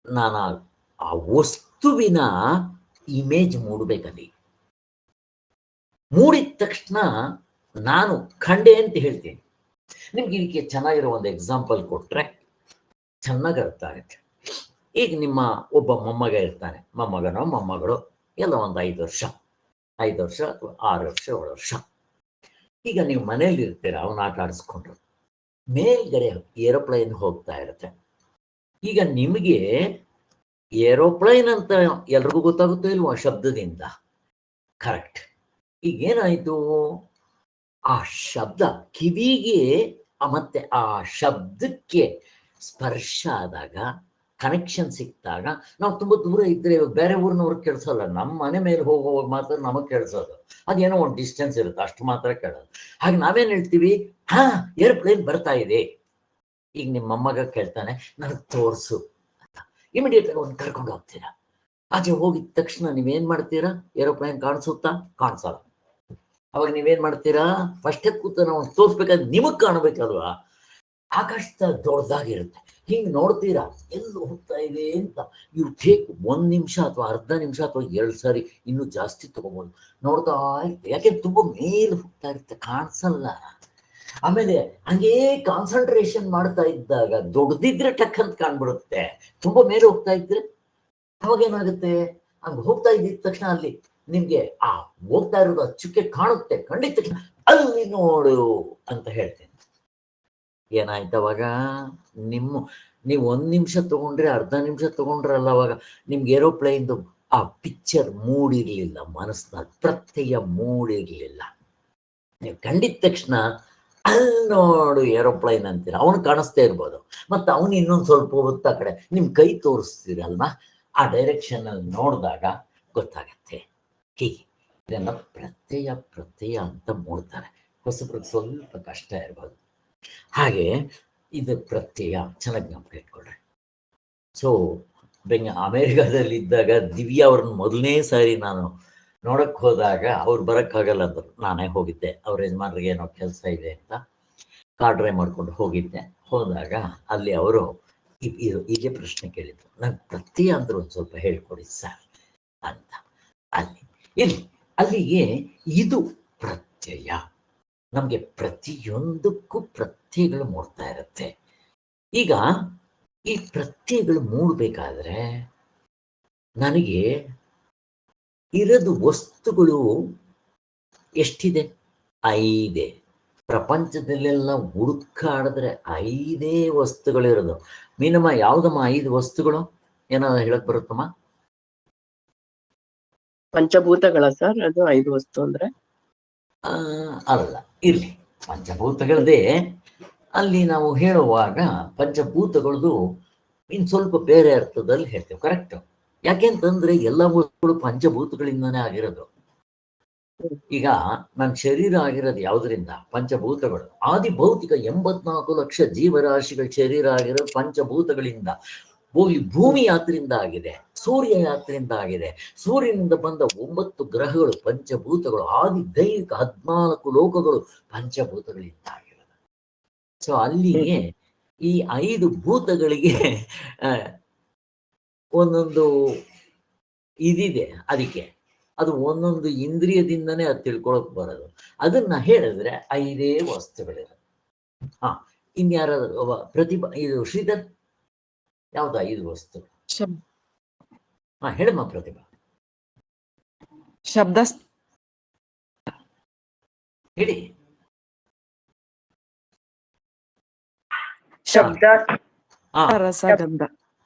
ನಾನು ಆ ವಸ್ತುವಿನ ಇಮೇಜ್ ಮೂಡ್ಬೇಕಲ್ಲಿ. ಮೂಡಿದ ತಕ್ಷಣ ನಾನು ಕಂಡೆ ಅಂತ ಹೇಳ್ತೀನಿ. ನಿಮ್ಗೆ ಇದಕ್ಕೆ ಚೆನ್ನಾಗಿರೋ ಒಂದು ಎಕ್ಸಾಂಪಲ್ ಕೊಟ್ರೆ ಚೆನ್ನಾಗಿ ಅರ್ಥ ಆಗುತ್ತೆ. ಈಗ ನಿಮ್ಮ ಒಬ್ಬ ಮೊಮ್ಮಗ ಇರ್ತಾನೆ, ಮೊಮ್ಮಗನೋ ಮೊಮ್ಮಗಳು, ಎಲ್ಲ ಒಂದು 5 ವರ್ಷ ಅಥವಾ 6 ವರ್ಷ 7 ವರ್ಷ. ಈಗ ನೀವು ಮನೇಲಿ ಇರ್ತೀರ, ಅವನ ಆಟ ಆಡಿಸ್ಕೊಂಡ್ರು, ಮೇಲ್ಗಡೆ ಏರೋಪ್ಲೇನ್ ಹೋಗ್ತಾ ಇರುತ್ತೆ. ಈಗ ನಿಮಗೆ ಏರೋಪ್ಲೇನ್ ಅಂತ ಎಲ್ರಿಗೂ ಗೊತ್ತಾಗುತ್ತೋ ಇಲ್ವೋ ಶಬ್ದದಿಂದ? ಕರೆಕ್ಟ್. ಈಗ ಏನಾಯ್ತು? ಆ ಶಬ್ದ ಕಿವಿಗೆ ಮತ್ತೆ ಆ ಶಬ್ದಕ್ಕೆ ಸ್ಪರ್ಶ ಆದಾಗ, ಕನೆಕ್ಷನ್ ಸಿಕ್ತಾಗ, ನಾವು ತುಂಬಾ ದೂರ ಇದ್ರೆ ಬೇರೆ ಊರಿನವ್ರಿಗೆ ಕೇಳಿಸಲ್ಲ, ನಮ್ಮ ಮನೆ ಮೇಲೆ ಹೋಗುವಾಗ ಮಾತ್ರ ನಮಗ್ ಕೇಳಿಸೋದು. ಅದೇನೋ ಒಂದು ಡಿಸ್ಟೆನ್ಸ್ ಇರುತ್ತೆ, ಅಷ್ಟು ಮಾತ್ರ ಕೇಳೋದು. ಹಾಗೆ ನಾವೇನ್ ಹೇಳ್ತೀವಿ? ಏರೋಪ್ಲೇನ್ ಬರ್ತಾ ಇದೆ. ಈಗ ನಿಮ್ಮ ಮೊಮ್ಮಗ ಕೇಳ್ತಾನೆ, ನನಗೆ ತೋರ್ಸು ಅಂತ. ಇಮಿಡಿಯೇಟ್ ಆಗಿ ಒಂದು ಕರ್ಕೊಂಡು ಹೋಗ್ತೀರಾ. ಆಚೆ ಹೋಗಿದ ತಕ್ಷಣ ನೀವೇನ್ ಮಾಡ್ತೀರಾ? ಏರೋಪ್ಲೇನ್ ಕಾಣಿಸುತ್ತಾ? ಕಾಣಿಸಲ್ಲ. ಅವಾಗ ನೀವೇನ್ ಮಾಡ್ತೀರಾ? ಫಸ್ಟೇ ಕೂತ ನಾವು ತೋರ್ಸ್ಬೇಕಾದ್ರೆ ನಿಮಗ್ ಕಾಣಬೇಕಲ್ವಾ? ಆಕಾಶ ದೊಡ್ಡದಾಗಿರುತ್ತೆ, ಹಿಂಗ್ ನೋಡ್ತೀರಾ ಎಲ್ಲೂ ಹೋಗ್ತಾ ಇದೆ ಅಂತ. ಇವು ಟೇಕ್ 1 ನಿಮಿಷ ಅಥವಾ ಅರ್ಧ ನಿಮಿಷ ಅಥವಾ 2 ಸಾರಿ, ಇನ್ನೂ ಜಾಸ್ತಿ ತಗೋಬಹುದು. ನೋಡ್ತಾ ಇರುತ್ತೆ, ಯಾಕೆಂದ್ರೆ ತುಂಬಾ ಮೇಲೆ ಹೋಗ್ತಾ ಇರುತ್ತೆ, ಕಾಣಿಸಲ್ಲ. ಆಮೇಲೆ ಹಂಗೇ ಕಾನ್ಸಂಟ್ರೇಷನ್ ಮಾಡ್ತಾ ಇದ್ದಾಗ ದೊಡ್ಡದಿದ್ರೆ ಟಕ್ ಅಂತ ಕಾಣ್ಬಿಡುತ್ತೆ. ತುಂಬಾ ಮೇಲೆ ಹೋಗ್ತಾ ಇದ್ರೆ ಅವಾಗ ಏನಾಗುತ್ತೆ? ಹಂಗ ಹೋಗ್ತಾ ಇದ್ದಿದ ತಕ್ಷಣ ಅಲ್ಲಿ ನಿಮ್ಗೆ ಹೋಗ್ತಾ ಇರೋದು ಚುಕ್ಕೆ ಕಾಣುತ್ತೆ. ಕಂಡಿದ ತಕ್ಷಣ ಅಲ್ಲಿ ನೋಡು ಅಂತ ಹೇಳ್ತೇನೆ. ಏನಾಯ್ತವಾಗ? ನೀವು 1 ನಿಮಿಷ ತಗೊಂಡ್ರೆ, ಅರ್ಧ ನಿಮಿಷ ತಗೊಂಡ್ರಲ್ಲ, ಅವಾಗ ನಿಮ್ಗೆ ಏರೋಪ್ಲೇನ್ದು ಆ ಪಿಕ್ಚರ್ ಮೂಡಿರ್ಲಿಲ್ಲ, ಮನಸ್ಸಿನಲ್ಲಿ ಪ್ರತ್ಯಯ ಮೂಡಿರ್ಲಿಲ್ಲ. ನೀವು ಕಂಡಿದ ತಕ್ಷಣ ಅಲ್ಲಿ ನೋಡು ಏರೋಪ್ಲೇನ್ ಅಂತೀರ, ಅವನು ಕಾಣಿಸ್ತಾ ಇರ್ಬೋದು. ಮತ್ತೆ ಅವನು ಇನ್ನೊಂದು ಸ್ವಲ್ಪ ಹೊತ್ತ ಕಡೆ ನಿಮ್ ಕೈ ತೋರಿಸ್ತೀರಲ್ವಾ, ಆ ಡೈರೆಕ್ಷನ್ ಅಲ್ಲಿ ನೋಡಿದಾಗ ಗೊತ್ತಾಗತ್ತೆ. ಹೀಗೆ ಇದನ್ನ ಪ್ರತ್ಯಯ ಅಂತ ಮೂಡ್ತಾರೆ. ಹೊಸಬ್ರಿಗೆ ಸ್ವಲ್ಪ ಕಷ್ಟ ಇರ್ಬೋದು. ಹಾಗೆ ಇದು ಪ್ರತ್ಯಯ ಚೆನ್ನಾಗಿ ಜ್ಞಾಪಕ ಇಟ್ಕೊಳ್ರಿ. ಸೊ ಅಮೇರಿಕಾದಲ್ಲಿ ಇದ್ದಾಗ ದಿವ್ಯಾ ಅವ್ರನ್ನ ಮೊದಲನೇ ಸಾರಿ ನಾನು ನೋಡಕ್ ಹೋದಾಗ, ಅವ್ರು ಬರಕ್ಕಾಗಲ್ಲ ಅಂದರು. ನಾನೇ ಹೋಗಿದ್ದೆ, ಅವ್ರ ಯಜಮಾನ್ರಿಗೆ ಏನೋ ಕೆಲಸ ಇದೆ ಅಂತ ಕಾರ್ ಡ್ರೈವ್ ಮಾಡ್ಕೊಂಡು ಹೋಗಿದ್ದೆ. ಹೋದಾಗ ಅಲ್ಲಿ ಅವರು ಹೀಗೆ ಪ್ರಶ್ನೆ ಕೇಳಿದ್ರು, ನಂಗೆ ಪ್ರತ್ಯಯ ಅಂದ್ರೆ ಒಂದು ಸ್ವಲ್ಪ ಹೇಳ್ಕೊಡಿ ಸರ್ ಅಂತ. ಅಲ್ಲಿಗೆ ಇದು ಪ್ರತ್ಯಯ. ನಮ್ಗೆ ಪ್ರತಿಯೊಂದಕ್ಕೂ ಪ್ರತ್ಯಯಗಳು ಮೂಡ್ತಾ ಇರುತ್ತೆ. ಈಗ ಈ ಪ್ರತ್ಯಯಗಳು ಮೂಡ್ಬೇಕಾದ್ರೆ ನನಗೆ ಇರೋದು ವಸ್ತುಗಳು ಎಷ್ಟಿದೆ? 5. ಪ್ರಪಂಚದಲ್ಲೆಲ್ಲ ಹುಡುಕಾಡಿದ್ರೆ 5 ವಸ್ತುಗಳಿರೋದು. ಮೀನಮ್ಮ, ಯಾವ್ದಮ್ಮ 5 ವಸ್ತುಗಳು? ಏನಾದ್ರು ಹೇಳಕ್ ಬರುತ್ತಮ್ಮ? ಪಂಚಭೂತಗಳ ಸರ್ ಅದು 5 ವಸ್ತು ಅಂದ್ರೆ? ಅಲ್ಲ, ಇರ್ಲಿ, ಪಂಚಭೂತಗಳದೇ ಅಲ್ಲಿ ನಾವು ಹೇಳುವಾಗ ಪಂಚಭೂತಗಳದು ಇನ್ ಸ್ವಲ್ಪ ಬೇರೆ ಅರ್ಥದಲ್ಲಿ ಹೇಳ್ತೇವೆ. ಕರೆಕ್ಟ್. ಯಾಕೆಂತಂದ್ರೆ ಎಲ್ಲ ವಸ್ತುಗಳು ಪಂಚಭೂತಗಳಿಂದಾನೇ ಆಗಿರೋದು. ಈಗ ನನ್ನ ಶರೀರ ಆಗಿರೋದು ಯಾವ್ದ್ರಿಂದ? ಪಂಚಭೂತಗಳು. ಆದಿ ಭೌತಿಕ 84 ಲಕ್ಷ ಜೀವರಾಶಿಗಳ ಶರೀರ ಆಗಿರೋದು ಪಂಚಭೂತಗಳಿಂದ. ಹೋಗಿ ಭೂಮಿ ಯಾತ್ರೆಯಿಂದ ಆಗಿದೆ, ಸೂರ್ಯ ಯಾತ್ರೆಯಿಂದ ಆಗಿದೆ, ಸೂರ್ಯನಿಂದ ಬಂದ 9 ಗ್ರಹಗಳು ಪಂಚಭೂತಗಳು, ಆದಿ ದೈವಿಕ 14 ಲೋಕಗಳು ಪಂಚಭೂತಗಳಿಂದ ಆಗಿರೋದು. ಸೊ ಅಲ್ಲಿಗೆ ಈ 5 ಭೂತಗಳಿಗೆ ಒಂದೊಂದು ಇದಿದೆ. ಅದಕ್ಕೆ ಅದು ಒಂದೊಂದು ಇಂದ್ರಿಯದಿಂದನೇ ಅದು ತಿಳ್ಕೊಳಕ್ ಬರೋದು. ಅದನ್ನ ಹೇಳಿದ್ರೆ 5 ವಸ್ತುಗಳಿರೋದು. ಹಾ, ಇನ್ಯಾರಾದ್ರೂ ಪ್ರತಿಭಾ, ಇದು ಶ್ರೀಧರ್, ಯಾವ್ದು 5 ವಸ್ತು? ಶಬ್ ಹಾ, ಹೇಳಮ್ಮ ಪ್ರತಿಭಾ. ಶಬ್ದ ಹೇಳಿ. ಶಬ್ದ, ಹಾ, ರಸಗಂಧ.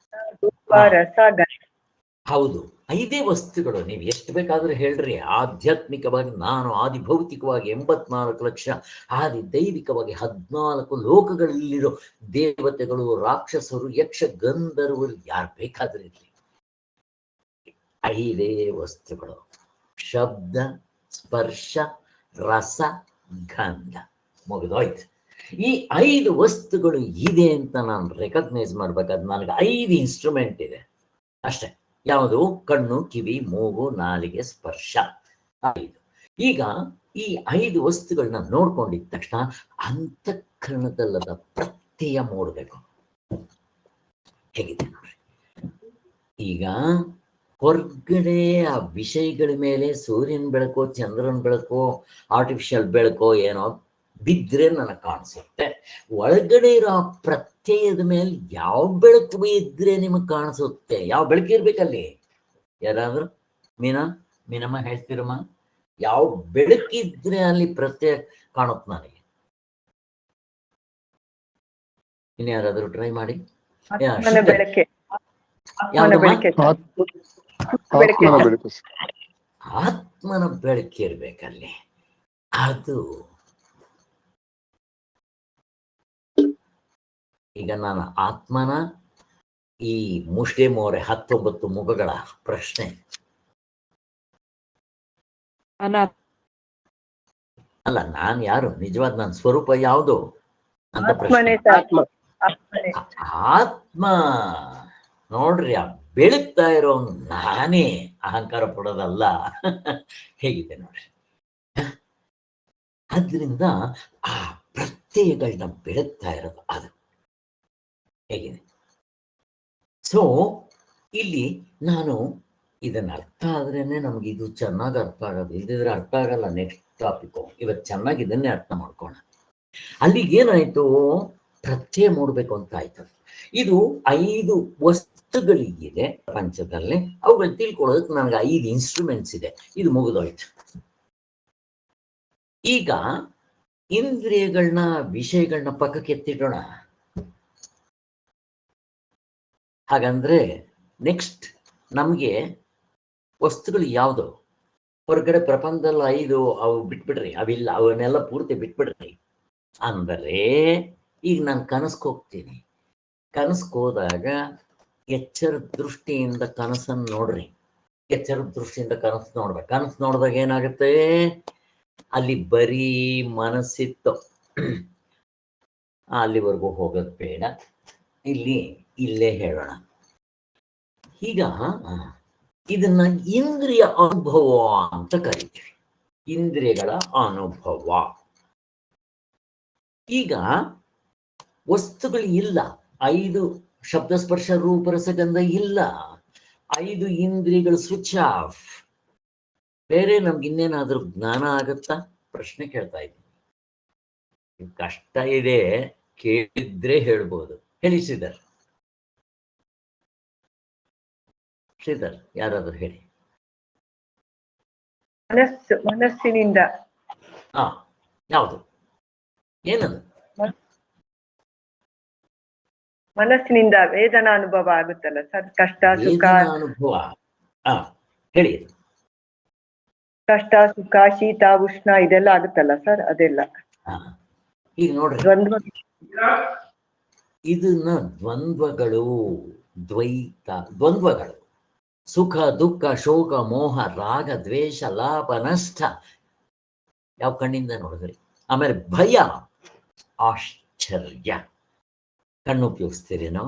ರೂಪ, ರಸ, ಗಂಧ. ಹೌದು, 5 ವಸ್ತುಗಳು. ನೀವು ಎಷ್ಟು ಬೇಕಾದ್ರೂ ಹೇಳ್ರಿ. ಆಧ್ಯಾತ್ಮಿಕವಾಗಿ ನಾನು ಆದಿಭೌತಿಕವಾಗಿ 84 ಲಕ್ಷ, ಆದಿ ದೈವಿಕವಾಗಿ 14 ಲೋಕಗಳಲ್ಲಿರೋ ದೇವತೆಗಳು, ರಾಕ್ಷಸರು, ಯಕ್ಷ, ಗಂಧರ್ವರು, ಯಾರು ಬೇಕಾದ್ರೂ ಇರಲಿ, 5 ವಸ್ತುಗಳು: ಶಬ್ದ, ಸ್ಪರ್ಶ, ರಸ, ಗಂಧ. ಮುಗಿದೋಯ್ತು. ಈ 5 ವಸ್ತುಗಳು ಇದೆ ಅಂತ ನಾನು ರೆಕಗ್ನೈಸ್ ಮಾಡ್ಬೇಕಾದ್ರೆ ನನಗೆ 5 ಇನ್ಸ್ಟ್ರೂಮೆಂಟ್ ಇದೆ ಅಷ್ಟೇ. ಯಾವುದು? ಕಣ್ಣು, ಕಿವಿ, ಮೂಗು, ನಾಲಿಗೆ, ಸ್ಪರ್ಶ. 5. ಈಗ ಈ 5 ವಸ್ತುಗಳನ್ನ ನೋಡ್ಕೊಂಡಿದ್ದ ತಕ್ಷಣ ಅಂತಃಕರಣದಲ್ಲದ ಪ್ರತ್ಯಯ ಮೂಡಬೇಕು. ಹೇಗಿದೆ ನೋಡ್ರಿ. ಈಗ ಹೊರಗಡೆ ಆ ವಿಷಯಗಳ ಮೇಲೆ ಸೂರ್ಯನ ಬೆಳಕೋ, ಚಂದ್ರನ ಬೆಳಕೋ, ಆರ್ಟಿಫಿಷಿಯಲ್ ಬೆಳಕೋ ಏನೋ ಬಿದ್ದರೆ ನನಗೆ ಕಾಣಿಸುತ್ತೆ. ಒಳಗಡೆ ಇರೋ ಪ್ರತ್ಯಯದ ಮೇಲೆ ಯಾವ ಬೆಳಕು ಇದ್ರೆ ನಿಮಗೆ ಕಾಣಿಸುತ್ತೆ? ಯಾವ ಬೆಳಕು ಇರ್ಬೇಕಲ್ಲಿ? ಯಾರಾದ್ರೂ ಮೀನಮ್ಮ ಹೇಳ್ತೀರಮ್ಮ, ಯಾವ ಬೆಳಕಿದ್ರೆ ಅಲ್ಲಿ ಪ್ರತ್ಯಯ ಕಾಣುತ್ತೆ ನನಗೆ? ಇನ್ಯಾರಾದ್ರೂ ಟ್ರೈ ಮಾಡಿ. ಆತ್ಮನ ಬೆಳಕೆ, ಆತ್ಮನ ಯಾವ್ದಮ್ಮ? ಬೆಳಕೆ, ಆತ್ಮನ ಬೆಳಕು. ಆತ್ಮನ ಬೆಳಕಿರ್ಬೇಕಲ್ಲಿ. ಅದು ಈಗ ನಾನು ಆತ್ಮನ ಈ ಮುಷ್ಟಿ ಮೋರೆ 19 ಮುಖಗಳ ಪ್ರಶ್ನೆ ಅನಾತ್ಮ. ಅಲ್ಲ, ನಾನು ಯಾರು? ನಿಜವಾದ ನನ್ನ ಸ್ವರೂಪ ಯಾವುದು ಅಂತ ಆತ್ಮನೇ ಪ್ರಶ್ನೆ. ಆತ್ಮ. ಆತ್ಮನೇ. ಆತ್ಮ ನೋಡ್ರಿ, ಆ ಬೆಳಗ್ತಾ ಇರೋ ನಾನೇ, ಅಹಂಕಾರ ಪಡೋದಲ್ಲ. ಹೇಗಿದೆ ನೋಡ್ರಿ. ಆದ್ರಿಂದ ಆ ಪ್ರತ್ಯಯಗಳನ್ನ ಬೆಳಗ್ತಾ ಇರೋದು ಅದು ಹೇಗಿದೆ. ಸೊ ಇಲ್ಲಿ ನಾನು ಇದನ್ನ ಅರ್ಥ ಆದ್ರೇನೆ ನಮ್ಗೆ ಇದು ಚೆನ್ನಾಗಿ ಅರ್ಥ ಆಗೋದು. ಇಲ್ದಿದ್ರೆ ಅರ್ಥ ಆಗಲ್ಲ. ನೆಕ್ಸ್ಟ್ ಟಾಪಿಕ್ ಇವತ್ತು ಚೆನ್ನಾಗಿ ಇದನ್ನೇ ಅರ್ಥ ಮಾಡ್ಕೋಣ. ಅಲ್ಲಿಗೆ ಏನಾಯ್ತು? ಪ್ರತ್ಯಯ ಮೂಡ್ಬೇಕು ಅಂತ ಆಯ್ತು. ಇದು 5 ವಸ್ತುಗಳಿಗಿದೆ ಪ್ರಪಂಚದಲ್ಲಿ. ಅವುಗಳು ತಿಳ್ಕೊಳ್ಳೋದಕ್ಕೆ ನನಗೆ 5 ಇನ್ಸ್ಟ್ರೂಮೆಂಟ್ಸ್ ಇದೆ. ಇದು ಮುಗಿದೋಯ್ತು. ಈಗ ಇಂದ್ರಿಯಗಳನ್ನ, ವಿಷಯಗಳನ್ನ ಪಕ್ಕಕ್ಕೆ ಎತ್ತಿಡೋಣ. ಹಾಗಂದ್ರೆ ನೆಕ್ಸ್ಟ್ ನಮಗೆ ವಸ್ತುಗಳು ಯಾವುದು? ಹೊರಗಡೆ ಪ್ರಪಂಚದಲ್ಲಿ 5 ಅವು ಬಿಟ್ಬಿಡ್ರಿ, ಅವಿಲ್ಲ, ಅವನ್ನೆಲ್ಲ ಪೂರ್ತಿ ಬಿಟ್ಬಿಡ್ರಿ. ಅಂದರೆ ಈಗ ನಾನು ಕನಸ್ಗೆ ಹೋಗ್ತೀನಿ. ಕನಸ್ಗೆ ಹೋದಾಗ ಎಚ್ಚರ ದೃಷ್ಟಿಯಿಂದ ಕನಸನ್ನು ನೋಡ್ರಿ. ಎಚ್ಚರ ದೃಷ್ಟಿಯಿಂದ ಕನಸು ನೋಡ್ಬೇಕು. ಕನಸು ನೋಡಿದಾಗ ಏನಾಗುತ್ತೆ? ಅಲ್ಲಿ ಬರೀ ಮನಸ್ಸಿತ್ತು. ಅಲ್ಲಿವರೆಗೂ ಹೋಗೋದು ಬೇಡ. ಇಲ್ಲೇ ಹೇಳೋಣ. ಈಗ ಇದನ್ನ ಇಂದ್ರಿಯ ಅನುಭವ ಅಂತ ಕರಿತೀವಿ. ಇಂದ್ರಿಯಗಳ ಅನುಭವ. ಈಗ ವಸ್ತುಗಳು ಇಲ್ಲ. 5 ಶಬ್ದ, ಸ್ಪರ್ಶ, ರೂಪ, ರಸಗಂಧ ಇಲ್ಲ. 5 ಇಂದ್ರಿಯಗಳು ಸ್ವಿಚ್ ಆಫ್. ಬೇರೆ ನಮ್ಗೆ ಇನ್ನೇನಾದ್ರೂ ಜ್ಞಾನ ಆಗತ್ತಾ? ಪ್ರಶ್ನೆ ಕೇಳ್ತಾ ಇದ್ದೀನಿ. ಕಷ್ಟ ಇದೆ, ಕೇಳಿದ್ರೆ ಹೇಳ್ಬೋದು. ಹೇಳಿ ಶ್ರೀಧರ್. ಶ್ರೀಧರ್ ಯಾರಾದ್ರೂ ಹೇಳಿ. ಮನಸ್ಸಿನಿಂದ. ಹಾ, ಯಾವುದು? ಏನದು? ಮನಸ್ಸಿನಿಂದ ವೇದನಾ ಅನುಭವ ಆಗುತ್ತಲ್ಲ ಸರ್. ಕಷ್ಟ, ಸುಖ. ಅನುಭವ. ಹಾ, ಹೇಳಿ. ಕಷ್ಟ, ಸುಖ, ಶೀತ, ಉಷ್ಣ ಇದೆಲ್ಲ ಆಗುತ್ತಲ್ಲ ಸರ್, ಅದೆಲ್ಲ. ಈಗ ನೋಡ್ರಿ, ದ್ವಂದ್ವ. ಇದನ್ನ ದ್ವಂದ್ವಗಳು, ದ್ವಂದ್ವಗಳು. ಸುಖ, ದುಃಖ, ಶೋಕ, ಮೋಹ, ರಾಗ, ದ್ವೇಷ, ಲಾಭ, ನಷ್ಟ. ಯಾವ ಕಣ್ಣಿಂದ ನೋಡಿದ್ರಿ? ಆಮೇಲೆ ಭಯ, ಆಶ್ಚರ್ಯ. ಕಣ್ಣು ಉಪಯೋಗಿಸ್ತೀರೇನೋ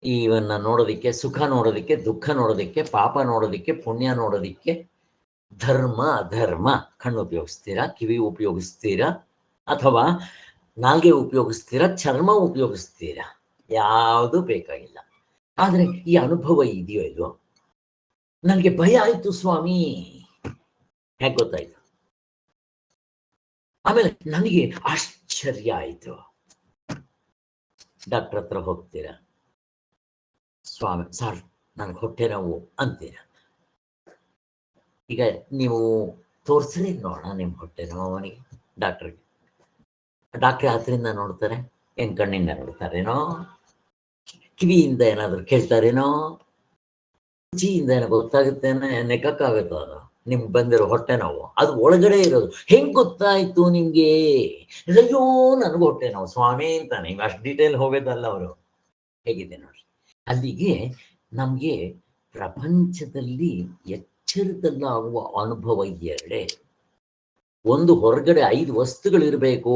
ಇವನ್ನ ನೋಡೋದಿಕ್ಕೆ? ಸುಖ ನೋಡೋದಿಕ್ಕೆ, ದುಃಖ ನೋಡೋದಿಕ್ಕೆ, ಪಾಪ ನೋಡೋದಿಕ್ಕೆ, ಪುಣ್ಯ ನೋಡೋದಿಕ್ಕೆ, ಧರ್ಮ ಅಧರ್ಮ. ಕಣ್ಣು ಉಪಯೋಗಿಸ್ತೀರಾ? ಕಿವಿ ಉಪಯೋಗಿಸ್ತೀರಾ? ಅಥವಾ ನಾಲ್ಗೆ ಉಪಯೋಗಿಸ್ತೀರಾ? ಚರ್ಮ ಉಪಯೋಗಿಸ್ತೀರಾ? ಯಾವುದು ಬೇಕಾಗಿಲ್ಲ. ಆದ್ರೆ ಈ ಅನುಭವ ಇದೆಯೋ ಇಲ್ವೋ? ನನಗೆ ಭಯ ಆಯ್ತು ಸ್ವಾಮಿ. ಹೇಗೆ ಗೊತ್ತಾಯ್ತು? ಆಮೇಲೆ ನನಗೆ ಆಶ್ಚರ್ಯ ಆಯ್ತು. ಡಾಕ್ಟರ್ ಹತ್ರ ಹೋಗ್ತೀರಾ, ಸ್ವಾಮಿ ಸರ್ ನನಗೆ ಹೊಟ್ಟೆ ನೋವು ಅಂತೀರಾ. ಈಗ ನೀವು ತೋರಿಸ್ರಿ ನೋಡೋಣ ನಿಮ್ಮ ಹೊಟ್ಟೆ ನೋವು ಅವನಿಗೆ, ಡಾಕ್ಟ್ರಿಗೆ. ಡಾಕ್ಟ್ರ್ ಹತ್ರಿಂದ ನೋಡ್ತಾರೆ, ಏನ್ ಕಣ್ಣಿಂದ ನೋಡ್ತಾರೇನೋ, ಕಿವಿಯಿಂದ ಏನಾದ್ರು ಕೇಳ್ತಾರೇನೋ, ರುಚಿಯಿಂದ ಏನೋ ಗೊತ್ತಾಗುತ್ತೇನೆ, ನೆಕ್ಕಾಗುತ್ತೋ ಅದು ನಿಮ್ಗೆ ಬಂದಿರೋ ಹೊಟ್ಟೆ ನೋವು. ಅದು ಒಳಗಡೆ ಇರೋದು. ಹೆಂಗ್ ಗೊತ್ತಾಯ್ತು ನಿಮ್ಗೆ? ಅಯ್ಯೋ ನನಗೂ ಹೊಟ್ಟೆ ನೋವು ಸ್ವಾಮಿ ಅಂತಾನೆ. ಈಗ ಅಷ್ಟು ಡೀಟೇಲ್ ಹೋಗೋದಲ್ಲ ಅವರು. ಹೇಗಿದೆ ನೋಡ್ರಿ. ಅಲ್ಲಿಗೆ ನಮ್ಗೆ ಪ್ರಪಂಚದಲ್ಲಿ ಎಚ್ಚರದಲ್ಲಾಗುವ ಅನುಭವ ಎರಡೇ. ಒಂದು, ಹೊರಗಡೆ 5 ವಸ್ತುಗಳಿರ್ಬೇಕು,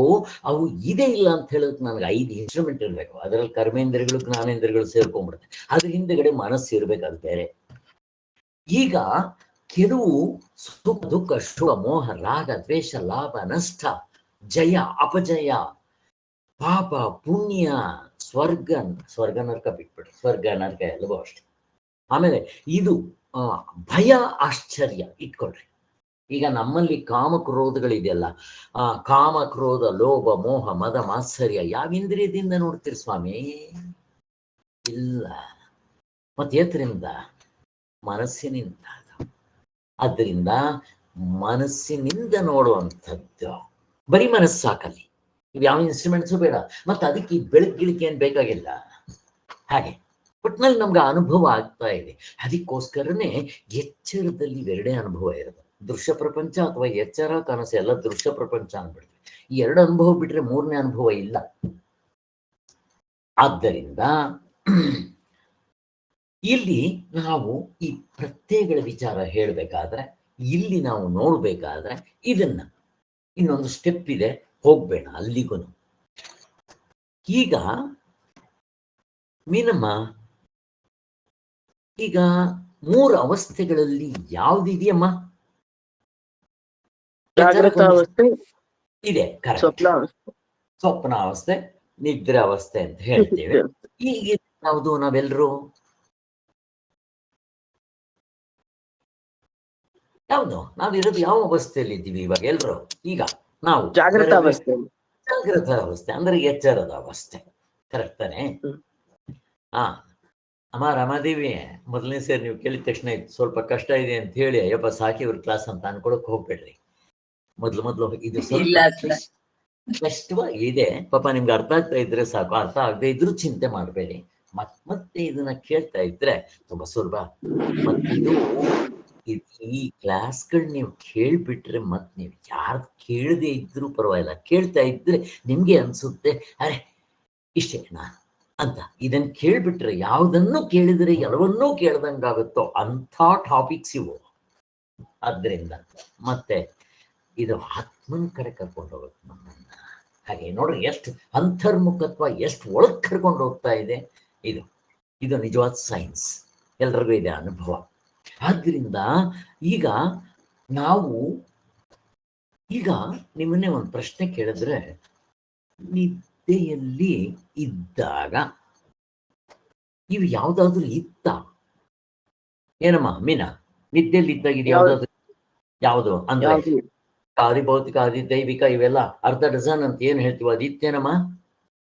ಅವು ಇದೆ ಇಲ್ಲ ಅಂತ ಹೇಳೋದಕ್ಕೆ ನನಗೆ 5 ಇನ್ಸ್ಟ್ರೂಮೆಂಟ್ ಇರಬೇಕು. ಅದರಲ್ಲಿ ಕರ್ಮೇಂದ್ರಿಯಗಳು ಜ್ಞಾನೇಂದ್ರಿಯಗಳು ಸೇರ್ಕೊಂಡ್ಬಿಡುತ್ತೆ. ಅದ್ರ ಹಿಂದೆಗಡೆ ಮನಸ್ಸು ಇರ್ಬೇಕು, ಅದು ಬೇರೆ. ಈಗ ಕೆಲವು ಸುಖ ದುಃಖ ಶುಭ ಮೋಹ ರಾಗ ದ್ವೇಷ ಲಾಭ ನಷ್ಟ ಜಯ ಅಪಜಯ ಪಾಪ ಪುಣ್ಯ ಸ್ವರ್ಗ ನರಕ ಬಿಟ್ಬಿಡ್ರಿ, ಸ್ವರ್ಗ ನರಕ ಎಲ್ಲವೂ ಅಷ್ಟೇ. ಆಮೇಲೆ ಇದು ಭಯ ಆಶ್ಚರ್ಯ ಇಟ್ಕೊಳ್ರಿ. ಈಗ ನಮ್ಮಲ್ಲಿ ಕಾಮಕ್ರೋಧಗಳಿದೆಯಲ್ಲ, ಕಾಮ ಕ್ರೋಧ ಲೋಭ ಮೋಹ ಮದ ಮಾತ್ಸರ್ಯ ಯಾವ ಇಂದ್ರಿಯದಿಂದ ನೋಡ್ತೀರಿ ಸ್ವಾಮಿ? ಇಲ್ಲ. ಮತ್ತೆ ಎತ್ತರಿಂದ? ಮನಸ್ಸಿನಿಂದ. ಆದ್ದರಿಂದ ಮನಸ್ಸಿನಿಂದ ನೋಡುವಂಥದ್ದು. ಬರೀ ಮನಸ್ಸು ಸಾಕಲ್ಲಿ, ಇವು ಯಾವ ಇನ್ಸ್ಟ್ರೂಮೆಂಟ್ಸು ಬೇಡ. ಮತ್ತೆ ಅದಕ್ಕೆ ಬೆಳಗ್ಗಿಳಿಕೆ ಏನು ಬೇಕಾಗಿಲ್ಲ. ಹಾಗೆ ಒಟ್ಟಿನಲ್ಲಿ ನಮ್ಗೆ ಅನುಭವ ಆಗ್ತಾ ಇದೆ. ಅದಕ್ಕೋಸ್ಕರನೇ ಎಚ್ಚರದಲ್ಲಿ ಇವೆರಡೇ ಅನುಭವ ಇರೋದು. ದೃಶ್ಯ ಪ್ರಪಂಚ ಅಥವಾ ಎಚ್ಚರ ಕನಸು ಎಲ್ಲ ದೃಶ್ಯ ಪ್ರಪಂಚ ಅಂದ್ಬಿಡ್ತೀವಿ. ಈ 2 ಅನುಭವ ಬಿಟ್ರೆ 3ನೇ ಅನುಭವ ಇಲ್ಲ. ಆದ್ದರಿಂದ ಇಲ್ಲಿ ನಾವು ಈ ಪ್ರತ್ಯಯಗಳ ವಿಚಾರ ಹೇಳಬೇಕಾದ್ರೆ, ಇಲ್ಲಿ ನಾವು ನೋಡ್ಬೇಕಾದ್ರೆ ಇದನ್ನ ಇನ್ನೊಂದು ಸ್ಟೆಪ್ ಇದೆ, ಹೋಗ್ಬೇಡ ಅಲ್ಲಿಗೂ. ಈಗ ಮೀನಮ್ಮ, ಈಗ 3 ಅವಸ್ಥೆಗಳಲ್ಲಿ ಯಾವ್ದಿದೆಯಮ್ಮ? ಜಾಗೃತಾವಸ್ಥೆ ಇದೆ, ಸ್ವಪ್ನಾವಸ್ಥೆ, ನಿದ್ರೆ ಅವಸ್ಥೆ ಅಂತ ಹೇಳ್ತೇವೆ. ಈಗ ಯಾವುದು? ನಾವೆಲ್ಲರೂ ಯಾವ್ದು? ನಾವಿರೋದು ಯಾವ ಅವಸ್ಥೆಯಲ್ಲಿ ಇದ್ದೀವಿ ಇವಾಗ ಎಲ್ರು? ಈಗ ನಾವು ಜಾಗೃತ ಅವಸ್ಥೆ ಅಂದ್ರೆ ಎಚ್ಚರದ ಅವಸ್ಥೆ. ಕರೆಕ್ಟ್ ತಾನೆ? ಅಮ್ಮ ರಮಾದೇವಿ, ಮೊದಲನೇ ಸೇರಿ ನೀವು ಕೇಳಿದ ತಕ್ಷಣ ಸ್ವಲ್ಪ ಕಷ್ಟ ಇದೆ ಅಂತ ಹೇಳಿ ಅಯ್ಯಪ್ಪ ಸಾಕಿ ಇವ್ರ ಕ್ಲಾಸ್ ಅಂತ ಅನ್ಕೊಳಕ್ ಹೋಗ್ಬೇಡ್ರಿ. ಮೊದ್ಲು ಇದು ಸ್ವಲ್ಪ ಕಷ್ಟವಾಗಿ ಇದೆ. ಪಾಪ ನಿಮ್ಗೆ ಅರ್ಥ ಆಗ್ತಾ ಇದ್ರೆ ಸಾಕು, ಅರ್ಥ ಆಗದೆ ಇದ್ರೂ ಚಿಂತೆ ಮಾಡಬೇಡಿ. ಮತ್ತೆ ಇದನ್ನ ಕೇಳ್ತಾ ಇದ್ರೆ ತುಂಬಾ ಸುಲಭ. ಮತ್ತಿದು ಈ ಕ್ಲಾಸ್ಗಳು ನೀವು ಕೇಳ್ಬಿಟ್ರೆ ಮತ್ತೆ ನೀವು ಯಾರು ಕೇಳದೆ ಇದ್ರೂ ಪರವಾಗಿಲ್ಲ, ಕೇಳ್ತಾ ಇದ್ರೆ ನಿಮ್ಗೆ ಅನ್ಸುತ್ತೆ ಅರೆ ಇಷ್ಟೇನಾ ಅಂತ. ಇದನ್ನ ಕೇಳ್ಬಿಟ್ರೆ ಯಾವ್ದನ್ನು ಕೇಳಿದ್ರೆ ಎಲ್ಲವನ್ನೂ ಕೇಳ್ದಂಗಾಗುತ್ತೋ ಅಂಥ ಟಾಪಿಕ್ಸ್ ಇವು. ಆದ್ರಿಂದ ಮತ್ತೆ ಇದು ಆತ್ಮನ ಕಡೆ ಕರ್ಕೊಂಡು ಹೋಗುತ್ತೆ ನಮ್ಮನ್ನ. ಹಾಗೆ ನೋಡ್ರಿ ಎಷ್ಟು ಅಂತರ್ಮುಖತ್ವ, ಎಷ್ಟು ಒಳಗೆ ಕರ್ಕೊಂಡು ಹೋಗ್ತಾ ಇದೆ. ಇದು ನಿಜವಾದ ಸೈನ್ಸ್, ಎಲ್ರಿಗೂ ಇದೆ ಅನುಭವ. ಆದ್ರಿಂದ ಈಗ ನಿಮ್ಮನ್ನೇ ಒಂದು ಪ್ರಶ್ನೆ ಕೇಳಿದ್ರೆ, ನಿದ್ದೆಯಲ್ಲಿ ಇದ್ದಾಗ ಇವು ಯಾವ್ದಾದ್ರು ಇತ್ತ? ಏನಮ್ಮ ಮೀನಾ, ನಿದ್ದೆಯಲ್ಲಿ ಇದ್ದಾಗ ಇದು ಯಾವ್ದು ಅಂದ್ರೆ ಆದಿ ಭೌತಿಕ ಆದಿ ದೈವಿಕ ಇವೆಲ್ಲ ಅರ್ಧ ಡಜನ್ ಅಂತ ಏನ್ ಹೇಳ್ತೀವಿ, ಅದು ಇತ್ತೇನಮ್ಮ?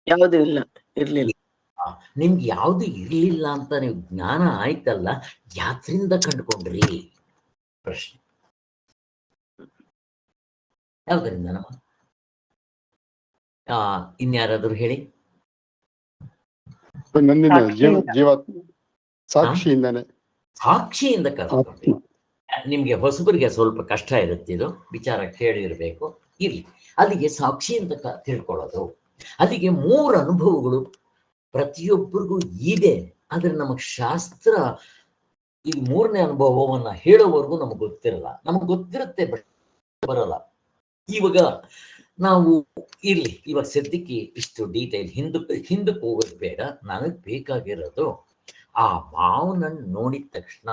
ಯಾವುದು ಇಲ್ಲ, ಇರ್ಲಿಲ್ಲ. ನಿಮ್ಗೆ ಯಾವ್ದು ಇರ್ಲಿಲ್ಲ ಅಂತ ನೀವು ಜ್ಞಾನ ಆಯ್ತಲ್ಲ, ಯಾತ್ರಿಂದ ಕಂಡುಕೊಂಡ್ರಿ? ಪ್ರಶ್ನೆ ಯಾವ್ದರಿಂದ ನಮ್ಮ? ಇನ್ಯಾರಾದ್ರೂ ಹೇಳಿ. ನನ್ನಿಂದ ಜೀವಾತ್ಮ ಸಾಕ್ಷಿಯಿಂದ ಕಲ್ತ್ಕೊಂಡ್ರಿ. ನಿಮ್ಗೆ ಹೊಸಬರಿಗೆ ಸ್ವಲ್ಪ ಕಷ್ಟ ಇರುತ್ತೆ, ಇದು ವಿಚಾರ ಕೇಳಿರ್ಬೇಕು. ಇರ್ಲಿ, ಅಲ್ಲಿಗೆ ಸಾಕ್ಷಿಯಿಂದ ತಿಳ್ಕೊಳ್ಳೋದು. ಅಲ್ಲಿಗೆ 3 ಅನುಭವಗಳು ಪ್ರತಿಯೊಬ್ಬರಿಗೂ ಇದೆ. ಆದ್ರೆ ನಮಗ್ ಶಾಸ್ತ್ರ ಈ 3ನೇ ಅನುಭವವನ್ನ ಹೇಳೋವರೆಗೂ ನಮಗ್ ಗೊತ್ತಿರಲ್ಲ. ನಮಗ್ ಗೊತ್ತಿರುತ್ತೆ ಬಟ್ ಬರಲ್ಲ. ಇವಾಗ ನಾವು ಇವಾಗ ಸದ್ಯಕ್ಕೆ ಇಷ್ಟು ಡೀಟೇಲ್ ಹಿಂದಕ್ಕೆ ಹೋಗೋದು ಬೇಡ. ನನಗ್ ಬೇಕಾಗಿರೋದು ಆ ಮಾವನನ್ನು ನೋಡಿದ ತಕ್ಷಣ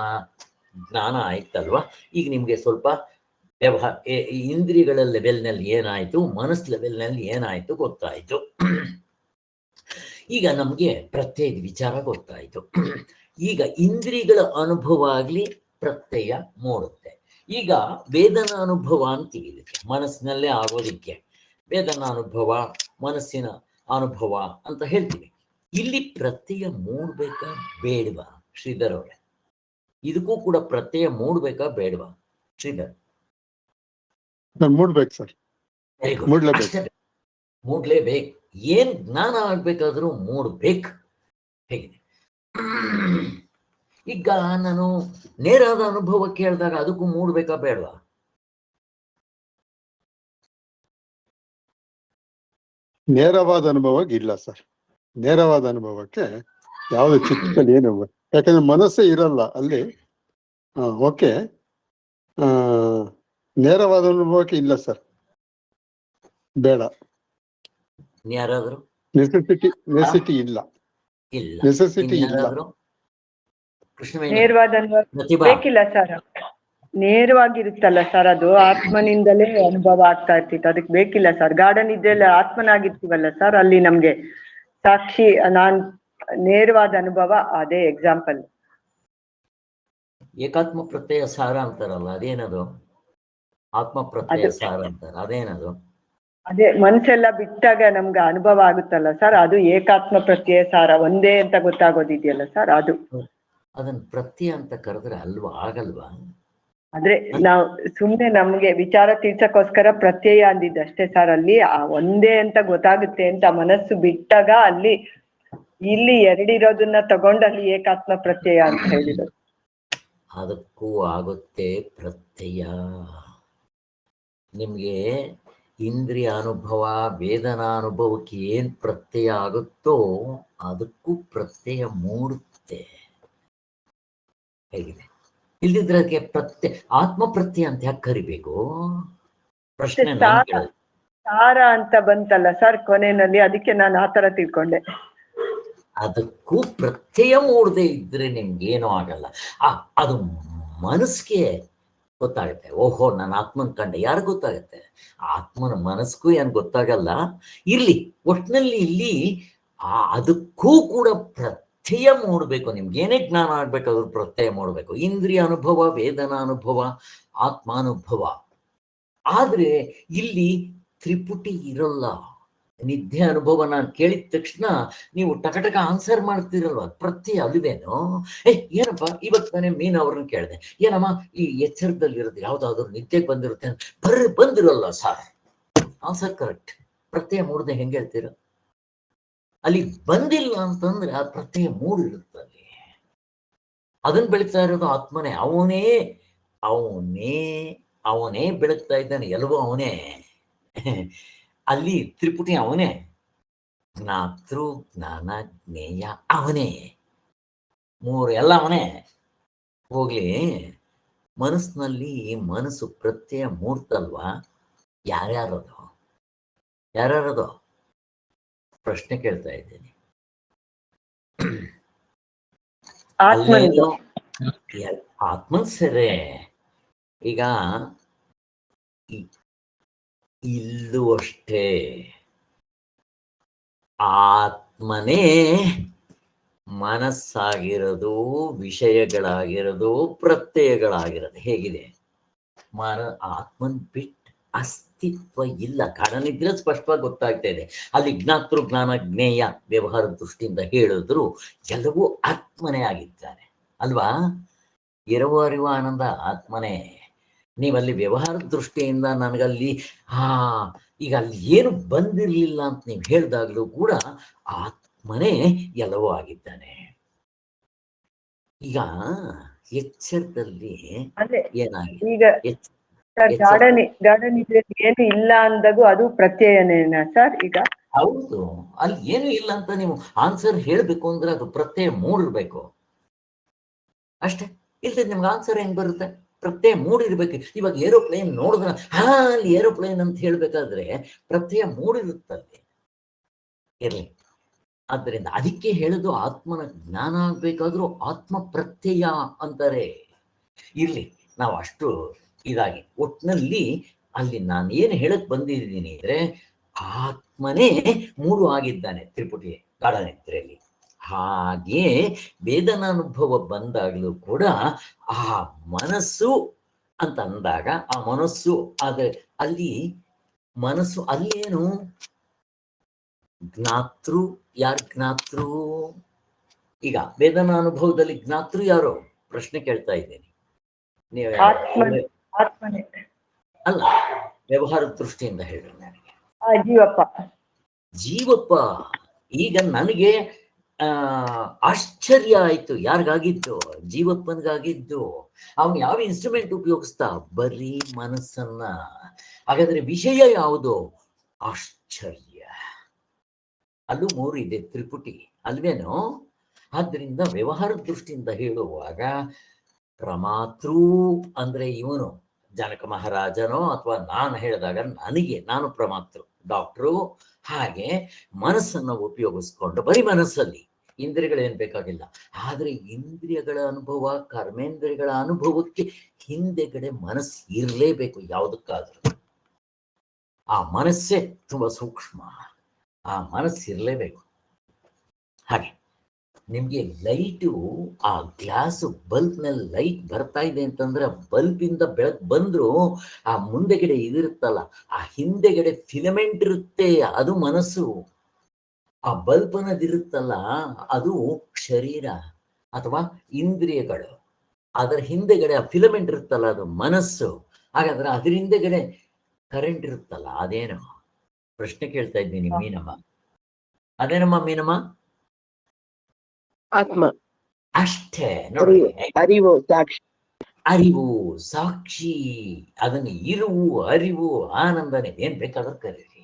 ಜ್ಞಾನ ಆಯ್ತಲ್ವಾ. ಈಗ ನಿಮ್ಗೆ ಸ್ವಲ್ಪ ಇಂದ್ರಿಯಗಳ ಲೆವೆಲ್ನಲ್ಲಿ ಏನಾಯ್ತು, ಮನಸ್ ಲೆವೆಲ್ನಲ್ಲಿ ಏನಾಯ್ತು ಗೊತ್ತಾಯ್ತು. ಈಗ ನಮ್ಗೆ ಪ್ರತ್ಯೇಕ ವಿಚಾರ ಗೊತ್ತಾಯ್ತು. ಈಗ ಇಂದ್ರಿಯಗಳ ಅನುಭವ ಆಗ್ಲಿ ಪ್ರತ್ಯಯ ಮೂಡುತ್ತೆ. ಈಗ ವೇದನಾನುಭವ ಅಂತೀವಿ ಇದಕ್ಕೆ, ಮನಸ್ಸಿನಲ್ಲೇ ಆಗೋದಿಕ್ಕೆ ವೇದನಾನುಭವ, ಮನಸ್ಸಿನ ಅನುಭವ ಅಂತ ಹೇಳ್ತೀವಿ. ಇಲ್ಲಿ ಪ್ರತ್ಯಯ ಮೂಡ್ಬೇಕಾ ಬೇಡವಾ ಶ್ರೀಧರ್ ಅವರೇ? ಇದಕ್ಕೂ ಕೂಡ ಪ್ರತ್ಯಯ ಮೂಡ್ಬೇಕಾ ಬೇಡವಾ ಶ್ರೀಧರ್? ಮೂಡ್ಬೇಕು ಸರ್, ವೆರಿ ಗುಡ್. ಮೂಡ್ಲೇಬೇಕು. ಮೂಡ್ಲೇಬೇಕು. ಏನ್ ಜ್ಞಾನ ಆಗ್ಬೇಕಾದ್ರೂ ಮೂಡ್ಬೇಕು. ಹೇಗಿದೆ? ಈಗ ನಾನು ನೇರಾದ ಅನುಭವ ಕೇಳಿದಾಗ ಅದಕ್ಕೂ ಮೂಡ್ಬೇಕಾ ಬೇಡವಾ? ನೇರವಾದ ಅನುಭವಕ್ಕೆ ಇಲ್ಲ ಸರ್. ನೇರವಾದ ಅನುಭವಕ್ಕೆ ಯಾವ್ದು ಚಿತ್ರದಲ್ಲಿ ಏನು, ಯಾಕಂದ್ರೆ ಮನಸ್ಸೇ ಇರಲ್ಲ ಅಲ್ಲಿ. ಓಕೆ, ನೇರವಾದ ಅನುಭವಕ್ಕೆ ಇಲ್ಲ ಸರ್, ಬೇಡ. ಯಾರಾದ್ರು ನೆಸಿಟಿ ಇಲ್ಲ, ಇಲ್ಲ, ನೆಸೆಸಿಟಿ ಇಲ್ಲ. ಯಾರಾದ್ರು? ಕೃಷ್ಣವೇಣಿ, ನೇರವಾದ ಪ್ರತಿಭಾ, ಬೇಕಿಲ್ಲ ಸರ್. ನೇರವಾಗಿರುತ್ತಲ್ಲ ಸರ್, ಅದು ಆತ್ಮನಿಂದಲೇ ಅನುಭವ ಆಗ್ತಾ ಇರ್ತಿತ್ತು, ಅದಕ್ಕೆ ಬೇಕಿಲ್ಲ ಸರ್. ಗಾರ್ಡನ್ ಇದ್ದೆಲ್ಲ ಆತ್ಮನಾಗಿರ್ತೀವಲ್ಲ ಸರ್, ಅಲ್ಲಿ ನಮ್ಗೆ ಸಾಕ್ಷಿ ನಾನ್ ನೇರವಾದ ಅನುಭವ ಅದೇ ಎಕ್ಸಾಂಪಲ್. ಏಕಾತ್ಮ ಪ್ರತ್ಯಯ ಸಾರ ಅಂತಾರಲ್ಲ, ಅದೇನದು? ಆತ್ಮ ಪ್ರತ್ಯಯ ಸಾರ ಅಂತಾರ, ಅದೇನದು? ಅದೇ ಮನ್ಸೆಲ್ಲ ಬಿಟ್ಟಾಗ ನಮ್ಗೆ ಅನುಭವ ಆಗುತ್ತಲ್ಲ ಸರ್, ಅದು ಏಕಾತ್ಮ ಪ್ರತ್ಯಯ ಸಾರ ಒಂದೇ ಅಂತ ಗೊತ್ತಾಗೋದಿದೆಯಲ್ಲ ಸರ್, ಅದು. ಅದನ್ನ ಪ್ರತ್ಯಯ ಅಂತ ಕರೆದ್ರೆ ಅಲ್ವಾ, ಆಗಲ್ವಾ? ಆದ್ರೆ ನಾವು ಸುಮ್ನೆ ನಮ್ಗೆ ವಿಚಾರ ತೀರ್ಸಕ್ಕೋಸ್ಕರ ಪ್ರತ್ಯಯ ಅಂದಿದ್ದಷ್ಟೇ ಸರ್. ಅಲ್ಲಿ ಒಂದೇ ಅಂತ ಗೊತ್ತಾಗುತ್ತೆ ಅಂತ ಮನಸ್ಸು ಬಿಟ್ಟಾಗ ಅಲ್ಲಿ ಇಲ್ಲಿ ಎರಡಿರೋದನ್ನ ತಗೊಂಡು ಅಲ್ಲಿ ಏಕಾತ್ಮ ಪ್ರತ್ಯಯ ಅಂತ ಹೇಳಿದ್ರು. ಅದಕ್ಕೂ ಆಗುತ್ತೆ ಪ್ರತ್ಯಯ. ನಿಮ್ಗೆ ಇಂದ್ರಿಯ ಅನುಭವ, ವೇದನಾನುಭವಕ್ಕೆ ಏನ್ ಪ್ರತ್ಯಯ ಆಗುತ್ತೋ ಅದಕ್ಕೂ ಪ್ರತ್ಯಯ ಮೂಡುತ್ತೆ. ಹೇಗಿದೆ? ಇಲ್ದಿದ್ರೆ ಅದಕ್ಕೆ ಪ್ರತ್ಯಯ, ಆತ್ಮ ಪ್ರತ್ಯಯ ಅಂತ ಯಾಕೆ ಕರಿಬೇಕು? ಪ್ರಶ್ನೆ ಸಾರ ಅಂತ ಬಂತಲ್ಲ ಸರ್ ಕೊನೆಯಲ್ಲಿ, ಅದಕ್ಕೆ ನಾನು ಆತರ ತಿಳ್ಕೊಂಡೆ. ಅದಕ್ಕೂ ಪ್ರತ್ಯಯ ಮೂಡದೆ ಇದ್ರೆ ನಿಮ್ಗೇನೂ ಆಗಲ್ಲ. ಅದು ಮನಸ್ಸಿಗೆ ಗೊತ್ತಾಗುತ್ತೆ. ಓಹೋ, ನನ್ನ ಆತ್ಮನ್ ಕಂಡೆ. ಯಾರು ಗೊತ್ತಾಗುತ್ತೆ? ಆತ್ಮನ ಮನಸ್ಗೂ ಏನ್ ಗೊತ್ತಾಗಲ್ಲ. ಇರ್ಲಿ, ಒಟ್ಟಿನಲ್ಲಿ ಇಲ್ಲಿ ಅದಕ್ಕೂ ಕೂಡ ಪ್ರತ್ಯಯ ಮೂಡಬೇಕು. ನಿಮ್ಗೇನೇ ಜ್ಞಾನ ಆಗ್ಬೇಕಾದ್ರೂ ಪ್ರತ್ಯಯ ಮೂಡಬೇಕು. ಇಂದ್ರಿಯ ಅನುಭವ, ವೇದನಾನುಭವ, ಆತ್ಮಾನುಭವ. ಆದ್ರೆ ಇಲ್ಲಿ ತ್ರಿಪುಟಿ ಇರಲ್ಲ. ನಿದ್ದೆ ಅನುಭವ ನಾನು ಕೇಳಿದ ತಕ್ಷಣ ನೀವು ಟಕಟಕ ಆನ್ಸರ್ ಮಾಡ್ತಿರಲ್ವ, ಪ್ರತ್ಯಯ ಅಲ್ವೇನೋ? ಏನಪ್ಪ, ಇವತ್ತು ನಾನೇ ಮೀನ್ ಅವ್ರನ್ನ ಕೇಳಿದೆ, ಏನಮ್ಮ ಈ ಎಚ್ಚರದಲ್ಲಿರೋದು ಯಾವ್ದಾದ್ರು ನಿದ್ದೆಗೆ ಬಂದಿರುತ್ತೆ? ಬಂದಿರಲ್ಲ ಸರ್. Answer correct. ಪ್ರತ್ಯಯ ಮೂಡದೆ ಹೆಂಗೆ ಹೇಳ್ತೀರ? ಅಲ್ಲಿ ಬಂದಿಲ್ಲ ಅಂತಂದ್ರೆ ಆ ಪ್ರತ್ಯಯ ಮೂಡಿರುತ್ತಲ್ಲಿ. ಅದನ್ನ ಬೆಳಗ್ತಾ ಇರೋದು ಆತ್ಮನೇ. ಅವನೇ ಅವನೇ ಅವನೇ ಬೆಳಗ್ತಾ ಇದ್ದಾನೆ, ಎಲ್ಲವೂ ಅವನೇ. ಅಲ್ಲಿ ತ್ರಿಪುಟಿ ಅವನೇ, ಜ್ಞಾತೃ ಜ್ಞಾನ ಜ್ಞೇಯ ಅವನೇ, ಮೂರು ಎಲ್ಲ ಅವನೇ. ಹೋಗ್ಲಿ, ಮನಸ್ಸಿನಲ್ಲಿ ಮನಸ್ಸು ಪ್ರತ್ಯಯ ಮೂಡ್ತಲ್ವಾ? ಯಾರ್ಯಾರದು ಪ್ರಶ್ನೆ ಕೇಳ್ತಾ ಇದ್ದೀನಿ. ಆತ್ಮನ್ ಸರಿ. ಈಗ ಇಲ್ಲೂ ಅಷ್ಟೇ, ಆತ್ಮನೇ ಮನಸ್ಸಾಗಿರೋದು, ವಿಷಯಗಳಾಗಿರೋದು, ಪ್ರತ್ಯಯಗಳಾಗಿರೋದು. ಹೇಗಿದೆ? ಆತ್ಮನ್ ಬಿಟ್ಟು ಅಸ್ತಿತ್ವ ಇಲ್ಲ. ಕಾರಣನಿದ್ರೆ ಸ್ಪಷ್ಟವಾಗಿ ಗೊತ್ತಾಗ್ತಾ ಇದೆ. ಅಲ್ಲಿ ಜ್ಞಾತೃ ಜ್ಞಾನ ಜ್ಞೇಯ ವ್ಯವಹಾರ ದೃಷ್ಟಿಯಿಂದ ಹೇಳಿದ್ರು ಎಲ್ಲವೂ ಆತ್ಮನೇ ಆಗಿದ್ದಾರೆ ಅಲ್ವಾ? ಇರುವ ಅರಿವು ಆನಂದ ಆತ್ಮನೇ. ನೀವಲ್ಲಿ ವ್ಯವಹಾರದ ದೃಷ್ಟಿಯಿಂದ ನನಗಲ್ಲಿ ಈಗ ಅಲ್ಲಿ ಏನು ಬಂದಿರಲಿಲ್ಲ ಅಂತ ನೀವು ಹೇಳಿದಾಗಲೂ ಕೂಡ ಆತ್ಮನೇ ಎಲ್ಲವೂ ಆಗಿದ್ದಾನೆ. ಈಗ ಎಚ್ಚರದಲ್ಲಿ ಏನಾಗಿದೆ? ಈಗ ಗಾರ್ಡನ್ ಇದ್ರೆ ಏನು ಇಲ್ಲ ಅಂದಾಗೂ ಅದು ಪ್ರತ್ಯಯನೇನಾ ಸರ್? ಈಗ ಹೌದು, ಅಲ್ಲಿ ಏನು ಇಲ್ಲ ಅಂತ ನೀವು ಆನ್ಸರ್ ಹೇಳ್ಬೇಕು ಅಂದ್ರೆ ಅದು ಪ್ರತ್ಯಯ ಮೂಡಿರ್ಬೇಕು ಅಷ್ಟೇ. ಇಲ್ದೆ ನಿಮ್ಗೆ ಆನ್ಸರ್ ಹೆಂಗ್ ಬರುತ್ತೆ? ಪ್ರತ್ಯಯ ಮೂಡಿರ್ಬೇಕು. ಇವಾಗ ಏರೋಪ್ಲೇನ್ ನೋಡಿದ್ರ ಅಲ್ಲಿ ಏರೋಪ್ಲೇನ್ ಅಂತ ಹೇಳ್ಬೇಕಾದ್ರೆ ಪ್ರತ್ಯಯ ಮೂಡಿರುತ್ತಲ್ಲಿ. ಇರ್ಲಿ, ಆದ್ದರಿಂದ ಅದಕ್ಕೆ ಹೇಳುದು ಆತ್ಮನ ಜ್ಞಾನ ಆಗ್ಬೇಕಾದ್ರೂ ಆತ್ಮ ಪ್ರತ್ಯಯ ಅಂತಾರೆ. ಇರ್ಲಿ, ನಾವು ಅಷ್ಟು ಇದಾಗಿ ಒಟ್ನಲ್ಲಿ ಅಲ್ಲಿ ನಾನು ಏನು ಹೇಳಕ್ ಬಂದಿದ್ದೀನಿ ಅಂದ್ರೆ ಆತ್ಮನೇ ಮೂರು ಆಗಿದ್ದಾನೆ ತ್ರಿಪುಟಿ ಗಾಢನಿದ್ರೆಯಲ್ಲಿ. ಹಾಗೆ ವೇದನಾನುಭವ ಬಂದಾಗಲೂ ಕೂಡ ಆ ಮನಸ್ಸು ಅಂತ ಅಂದಾಗ ಆ ಮನಸ್ಸು ಆದ್ರೆ ಅಲ್ಲಿ ಮನಸ್ಸು ಅಲ್ಲೇನು ಜ್ಞಾತೃ, ಯಾರು ಜ್ಞಾತೃ? ಈಗ ವೇದನಾನುಭವದಲ್ಲಿ ಜ್ಞಾತೃ ಯಾರು? ಪ್ರಶ್ನೆ ಕೇಳ್ತಾ ಇದ್ದೀನಿ. ನೀವು ಆತ್ಮನೇ ಅಲ್ಲ, ವ್ಯವಹಾರದ ದೃಷ್ಟಿಯಿಂದ ಹೇಳ್ರಿ ನನಗೆ. ಜೀವಪ್ಪ. ಜೀವಪ್ಪ. ಈಗ ನನಗೆ ಆಶ್ಚರ್ಯ ಆಯ್ತು. ಯಾರಿಗಾಗಿದ್ದು? ಜೀವಪ್ಪನಿಗಾಗಿದ್ದು. ಅವನು ಯಾವ ಇನ್ಸ್ಟ್ರೂಮೆಂಟ್ ಉಪಯೋಗಿಸ್ತಾ? ಬರೀ ಮನಸ್ಸನ್ನ. ಹಾಗಾದ್ರೆ ವಿಷಯ ಯಾವುದು? ಆಶ್ಚರ್ಯ. ಅಲ್ಲೂ 3 ಇದೆ, ತ್ರಿಪುಟಿ ಅಲ್ವೇನೋ? ಆದ್ರಿಂದ ವ್ಯವಹಾರದ ದೃಷ್ಟಿಯಿಂದ ಹೇಳುವಾಗ ಪ್ರಮಾತೃ ಅಂದ್ರೆ ಇವನು ಜನಕ ಮಹಾರಾಜನೋ ಅಥವಾ ನಾನು ಹೇಳಿದಾಗ ನಾನು ಪ್ರಮಾತೃ, ಡಾಕ್ಟ್ರು. ಹಾಗೆ ಮನಸ್ಸನ್ನು ಉಪಯೋಗಿಸ್ಕೊಂಡು ಬರೀ ಮನಸ್ಸಲ್ಲಿ ಇಂದ್ರಿಯಗಳೇನ್ ಬೇಕಾಗಿಲ್ಲ. ಆದ್ರೆ ಇಂದ್ರಿಯಗಳ ಅನುಭವ, ಕರ್ಮೇಂದ್ರಿಯಗಳ ಅನುಭವಕ್ಕೆ ಹಿಂದೆಗಡೆ ಮನಸ್ಸು ಇರಲೇಬೇಕು ಯಾವುದಕ್ಕಾದ್ರೂ. ಆ ಮನಸ್ಸೇ ತುಂಬಾ ಸೂಕ್ಷ್ಮ. ಆ ಮನಸ್ಸು ಇರಲೇಬೇಕು. ಹಾಗೆ ನಿಮ್ಗೆ ಲೈಟು, ಆ ಗ್ಲಾಸ್ ಬಲ್ಬ್ನಲ್ಲಿ ಲೈಟ್ ಬರ್ತಾ ಇದೆ ಅಂತಂದ್ರೆ ಬಲ್ಬಿಂದ ಬೆಳಕು ಬಂದ್ರು ಆ ಮುಂದೆಗಡೆ ಇದಿರುತ್ತಲ್ಲ, ಆ ಹಿಂದೆಗಡೆ ಫಿಲಮೆಂಟ್ ಇರುತ್ತೆ, ಅದು ಮನಸ್ಸು. ಆ ಬಲ್ಬ್ ಅನ್ನೋದಿರುತ್ತಲ್ಲ, ಅದು ಶರೀರ ಅಥವಾ ಇಂದ್ರಿಯಗಳು. ಅದರ ಹಿಂದೆಗಡೆ ಆ ಫಿಲಮೆಂಟ್ ಇರುತ್ತಲ್ಲ, ಅದು ಮನಸ್ಸು. ಹಾಗಾದ್ರೆ ಅದ್ರ ಹಿಂದೆಗಡೆ ಕರೆಂಟ್ ಇರುತ್ತಲ್ಲ, ಅದೇನು? ಪ್ರಶ್ನೆ ಕೇಳ್ತಾ ಇದ್ದೀನಿ ಮೀನಮ್ಮ. ಅದೇನಮ್ಮ ಮೀನಮ್ಮ? ಆತ್ಮ. ಅಷ್ಟೇ ನೋಡಿ. ಅರಿವು, ಸಾಕ್ಷಿ. ಅರಿವು, ಸಾಕ್ಷಿ. ಅದನ್ನು ಇರುವು, ಅರಿವು, ಆನಂದನೇ, ಏನ್ ಬೇಕಾದ್ರೂ ಕರೀರಿ.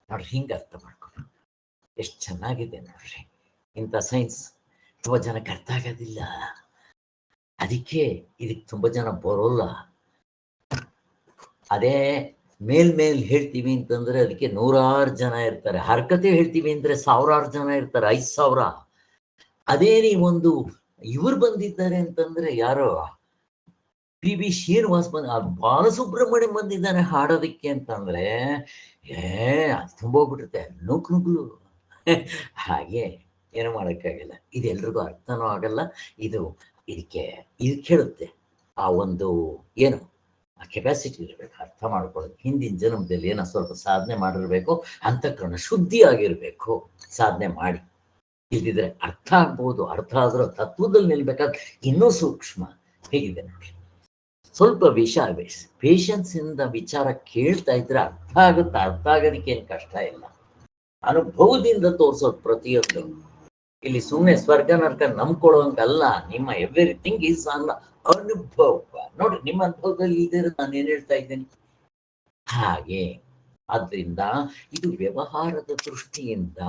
ನೋಡ್ರಿ, ಹಿಂಗ ಅರ್ಥ ಮಾಡ್ಕೊಂಡು ಎಷ್ಟು ಚೆನ್ನಾಗಿದೆ ನೋಡ್ರಿ. ಇಂಥ ಸೈನ್ಸ್ ತುಂಬಾ ಜನಕ್ಕೆ ಅರ್ಥ ಆಗೋದಿಲ್ಲ. ಅದಕ್ಕೆ ಇದಕ್ಕೆ ತುಂಬಾ ಜನ ಬರೋಲ್ಲ. ಅದೇ ಮೇಲ್ ಹೇಳ್ತೀವಿ ಅಂತಂದ್ರೆ ಅದಕ್ಕೆ 100,000 ಜನ ಇರ್ತಾರೆ. ಹರ್ಕತೆ ಹೇಳ್ತೀವಿ ಅಂದ್ರೆ 1,000 ಜನ ಇರ್ತಾರೆ, 5,000. ಅದೇ ಒಂದು ಇವ್ರು ಬಂದಿದ್ದಾರೆ ಅಂತಂದ್ರೆ ಯಾರೋ PB ಶ್ರೀನಿವಾಸ್ ಬಾಲಸುಬ್ರಹ್ಮಣ್ಯಂ ಬಂದಿದ್ದಾನೆ ಹಾಡೋದಕ್ಕೆ ಅಂತಂದ್ರೆ ಅದು ತುಂಬೋಗ್ಬಿಟ್ಟಿರುತ್ತೆ, ನುಗ್ಲು. ಹಾಗೆ ಏನು ಮಾಡೋಕ್ಕಾಗಲ್ಲ. ಇದೆಲ್ರಿಗೂ ಅರ್ಥನೂ ಆಗಲ್ಲ. ಇದಕ್ಕೆ ಹೇಳುತ್ತೆ ಆ ಒಂದು ಏನು ಆ ಕೆಪಾಸಿಟಿ ಇರಬೇಕು, ಅರ್ಥ ಮಾಡ್ಕೊಳ್ಳೋದು. ಹಿಂದಿನ ಜನ್ಮದಲ್ಲಿ ಏನೋ ಸ್ವಲ್ಪ ಸಾಧನೆ ಮಾಡಿರ್ಬೇಕು, ಅಂತಃಕರಣ ಶುದ್ಧಿ ಆಗಿರ್ಬೇಕು ಸಾಧನೆ ಮಾಡಿ. ಇಲ್ದಿದ್ರೆ ಅರ್ಥ ಆಗ್ಬೋದು, ಅರ್ಥ ಆದ್ರೂ ತತ್ವದಲ್ಲಿ ನಿಲ್ಬೇಕಾದ್ರೆ ಇನ್ನೂ ಸೂಕ್ಷ್ಮ. ಹೇಗಿದೆ ನೋಡಿ, ಸ್ವಲ್ಪ ಪೇಷನ್ಸ್ ಇಂದ ವಿಚಾರ ಕೇಳ್ತಾ ಇದ್ರೆ ಅರ್ಥ ಆಗುತ್ತೆ. ಅರ್ಥ ಆಗೋದಕ್ಕೆ ಏನು ಕಷ್ಟ ಇಲ್ಲ. ಅನುಭವದಿಂದ ತೋರ್ಸೋದು ಪ್ರತಿಯೊಂದು. ಇಲ್ಲಿ ಸುಮ್ಮನೆ ಸ್ವರ್ಗ ನರ್ಕ ನಂಬ್ಕೊಳ್ಳೋಂಗಲ್ಲ. ನಿಮ್ಮ ಎವ್ರಿಥಿಂಗ್ ಈಸ್ ಆನ್ ಅನುಭವ. ನೋಡ್ರಿ, ನಿಮ್ಮ ಅನುಭವದಲ್ಲಿ ಇದ್ರೆ ನಾನು ಏನ್ ಹೇಳ್ತಾ ಇದ್ದೇನೆ. ಹಾಗೆ ಆದ್ರಿಂದ ಇದು ವ್ಯವಹಾರದ ದೃಷ್ಟಿಯಿಂದ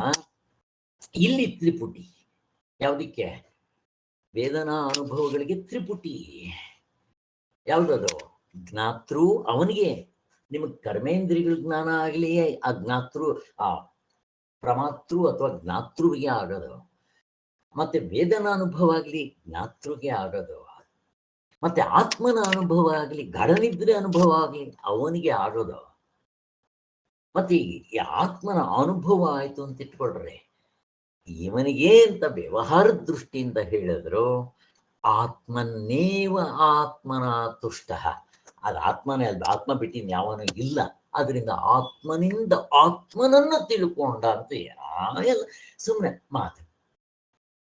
ಇಲ್ಲಿ ತ್ರಿಪುಟಿ. ಯಾವುದಕ್ಕೆ? ವೇದನಾ ಅನುಭವಗಳಿಗೆ ತ್ರಿಪುಟಿ. ಯಾವುದದು? ಜ್ಞಾತೃ ಅವನಿಗೆ. ನಿಮಗೆ ಕರ್ಮೇಂದ್ರಿಯಗಳ ಜ್ಞಾನ ಆಗ್ಲಿ, ಆ ಜ್ಞಾತೃ ಆ ಪ್ರಮಾತೃ ಅಥವಾ ಜ್ಞಾತೃವಿಗೆ ಆಗೋದು. ಮತ್ತೆ ವೇದನಾ ಅನುಭವ ಆಗ್ಲಿ ಜ್ಞಾತೃಗೆ ಆಗೋದು. ಮತ್ತೆ ಆತ್ಮನ ಅನುಭವ ಆಗ್ಲಿ, ಗಾಢನಿದ್ರೆ ಅನುಭವ ಆಗ್ಲಿ ಅವನಿಗೆ ಆಗೋದು. ಮತ್ತೆ ಈ ಆತ್ಮನ ಅನುಭವ ಆಯ್ತು ಅಂತ ಇಟ್ಕೊಳ್ರಿ, ಇವನಿಗೆ ಅಂತ ವ್ಯವಹಾರದ ದೃಷ್ಟಿಯಿಂದ ಹೇಳಿದ್ರು ಆತ್ಮನ್ನೇವ ಆತ್ಮನ ತುಷ್ಟ. ಅದು ಆತ್ಮನೇ ಅಲ್ಲ, ಆತ್ಮ ಬಿಟ್ಟಿನ ಯಾವನೂ ಇಲ್ಲ. ಅದರಿಂದ ಆತ್ಮನಿಂದ ಆತ್ಮನನ್ನು ತಿಳ್ಕೊಂಡ ಅಂತ ಎಲ್ಲ ಸುಮ್ಮನೆ ಮಾತು.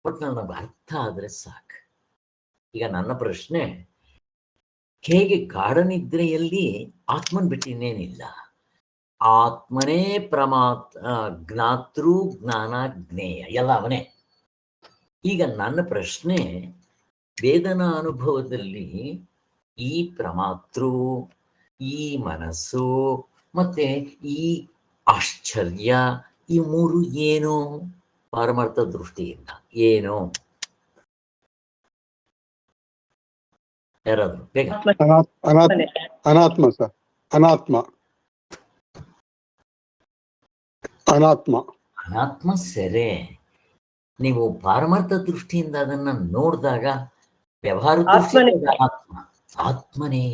ಬಟ್ ನಮಗೆ ಅರ್ಥ ಆದ್ರೆ ಸಾಕು. ಈಗ ನನ್ನ ಪ್ರಶ್ನೆ, ಹೇಗೆ ಗಾಢನಿದ್ರೆಯಲ್ಲಿ ಆತ್ಮನ್ ಬಿಟ್ಟಿನೇನಿಲ್ಲ, ಆತ್ಮನೇ ಜ್ಞಾತೃ ಜ್ಞಾನ ಜ್ಞೇಯ ಎಲ್ಲ ಅವನೇ. ಈಗ ನನ್ನ ಪ್ರಶ್ನೆ, ವೇದನಾ ಅನುಭವದಲ್ಲಿ ಈ ಪ್ರಮಾತೃ, ಈ ಮನಸ್ಸು ಮತ್ತೆ ಈ ಆಶ್ಚರ್ಯ, ಈ 3 ಏನು? ಪಾರಮಾರ್ಥ ದೃಷ್ಟಿಯಿಂದ ಏನು? ಯಾರಾದ್ರು ಬೇಗ. ಅನಾತ್ಮ ಸರ್. ಅನಾತ್ಮ ಸರಿ. ನೀವು ಪಾರಮಾರ್ಥ ದೃಷ್ಟಿಯಿಂದ ಅದನ್ನ ನೋಡಿದಾಗ ವ್ಯವಹಾರ ಆತ್ಮನೇ.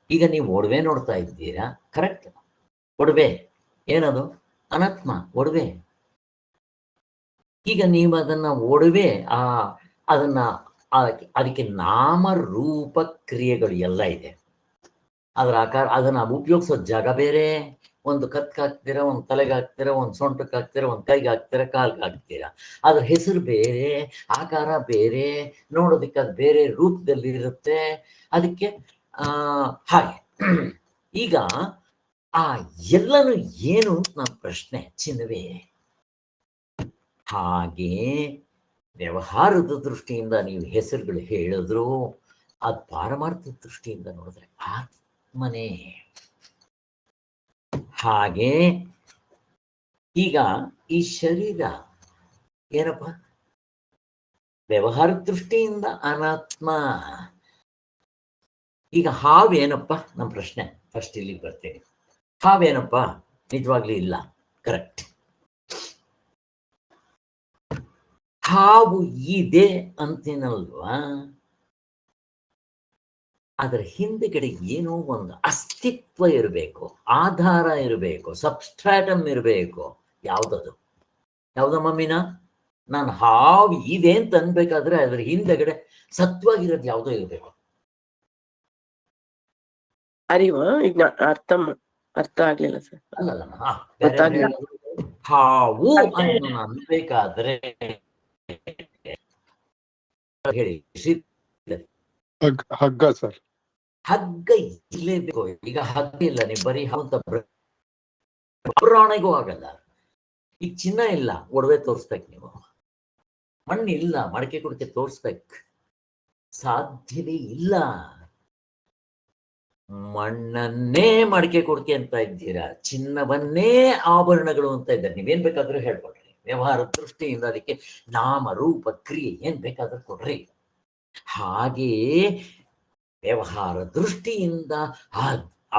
ಈಗ ನೀವು ಒಡವೆ ನೋಡ್ತಾ ಇದ್ದೀರಾ, ಕರೆಕ್ಟ್? ಒಡವೆ ಏನದು? ಅನಾತ್ಮ. ಒಡವೆ ಈಗ ನೀವು ಅದನ್ನ ಒಡವೆ ಅದನ್ನ ಅದಕ್ಕೆ ನಾಮರೂಪ ಕ್ರಿಯೆಗಳು ಎಲ್ಲ ಇದೆ. ಅದರ ಆಕಾರ, ಅದನ್ನ ಉಪಯೋಗಿಸೋ ಜಾಗ ಬೇರೆ. ಒಂದು ಕತ್ಗೆ ಹಾಕ್ತೀರಾ, ಒಂದು ತಲೆಗೆ ಹಾಕ್ತೀರಾ, ಒಂದು ಸೊಂಟಕ್ಕೆ ಹಾಕ್ತೀರಾ, ಒಂದು ಕೈಗೆ ಹಾಕ್ತೀರಾ, ಕಾಲ್ಗೆ ಹಾಕ್ತೀರಾ. ಅದ್ರ ಹೆಸರು ಬೇರೆ, ಆಕಾರ ಬೇರೆ, ನೋಡೋದಕ್ಕೆ ಅದು ಬೇರೆ ರೂಪದಲ್ಲಿ ಇರುತ್ತೆ. ಅದಕ್ಕೆ ಹಾಗೆ ಈಗ ಎಲ್ಲನೂ ಏನು ನನ್ನ ಪ್ರಶ್ನೆ ಚಿನ್ನವೇ. ಹಾಗೆ ವ್ಯವಹಾರದ ದೃಷ್ಟಿಯಿಂದ ನೀವು ಹೆಸರುಗಳು ಹೇಳಿದ್ರು, ಅದು ಪಾರಮಾರ್ಥದ ದೃಷ್ಟಿಯಿಂದ ನೋಡಿದ್ರೆ ಆತ್ಮನೇ. ಹಾಗೆ ಈಗ ಈ ಶರೀರ ಏನಪ್ಪ, ವ್ಯವಹಾರ ದೃಷ್ಟಿಯಿಂದ ಅನಾತ್ಮ. ಈಗ ಹಾವೇನಪ್ಪ ನಮ್ಮ ಪ್ರಶ್ನೆ. ಫಸ್ಟ್ ಇಲ್ಲಿಗೆ ಬರ್ತೇನೆ. ಹಾವೇನಪ್ಪ? ನಿಜವಾಗ್ಲೂ ಇಲ್ಲ, ಕರೆಕ್ಟ್. ಹಾವು ಇದೆ ಅಂತೇನಲ್ವಾ, ಅದರ ಹಿಂದೆಗಡೆ ಏನೋ ಒಂದು ಅಸ್ತಿತ್ವ ಇರಬೇಕು, ಆಧಾರ ಇರಬೇಕು, ಸಬ್ಸ್ಟ್ರಾಟಮ್ ಇರಬೇಕು. ಯಾವುದದು? ಯಾವುದಮ್ಮ ಮೀನಾ? ನಾನು ಹಾವು ಇದೆ ಅಂತ ಅನ್ಬೇಕಾದ್ರೆ ಅದ್ರ ಹಿಂದೆಗಡೆ ಸತ್ವಾಗಿರೋದು ಯಾವುದೋ ಇರಬೇಕು. ಅರಿವು ಈಗ ಅರ್ಥ ಆಗ್ಲಿಲ್ಲ ಸರ್. ಅಲ್ಲಲ್ಲ, ಹಾವು ಅಂತ ಅನ್ಬೇಕಾದ್ರೆ ಹೇಳಿ. ಹಗ್ಗ ಸರ್. ಹಗ್ಗ ಇರ್ಲೇಬೇಕು. ಈಗ ಹಗ್ಗ ಇಲ್ಲ, ನೀವು ಬರೀ ಅಂತ ಪುರಾಣಿಗೂ ಆಗಲ್ಲ. ಈಗ ಚಿನ್ನ ಇಲ್ಲ, ಒಡವೆ ತೋರಿಸ್ಬೇಕು. ನೀವು ಮಣ್ಣು ಇಲ್ಲ, ಮಡಕೆ ಕುಡಿಕೆ ತೋರಿಸ್ಬೇಕು. ಸಾಧ್ಯವೇ ಇಲ್ಲ. ಮಣ್ಣನ್ನೇ ಮಡಕೆ ಕೊಡ್ಕೆ ಅಂತ ಇದ್ದೀರಾ, ಚಿನ್ನವನ್ನೇ ಆಭರಣಗಳು ಅಂತ ಇದ್ದಾರೆ. ನೀವೇನ್ ಬೇಕಾದ್ರೂ ಹೇಳ್ಕೊಡ್ರಿ. ವ್ಯವಹಾರ ದೃಷ್ಟಿಯಿಂದ ಅದಕ್ಕೆ ನಾಮ ರೂಪ ಕ್ರಿಯೆ ಏನ್ ಬೇಕಾದ್ರೂ ಕೊಡ್ರಿ. ಹಾಗೆಯೇ ವ್ಯವಹಾರ ದೃಷ್ಟಿಯಿಂದ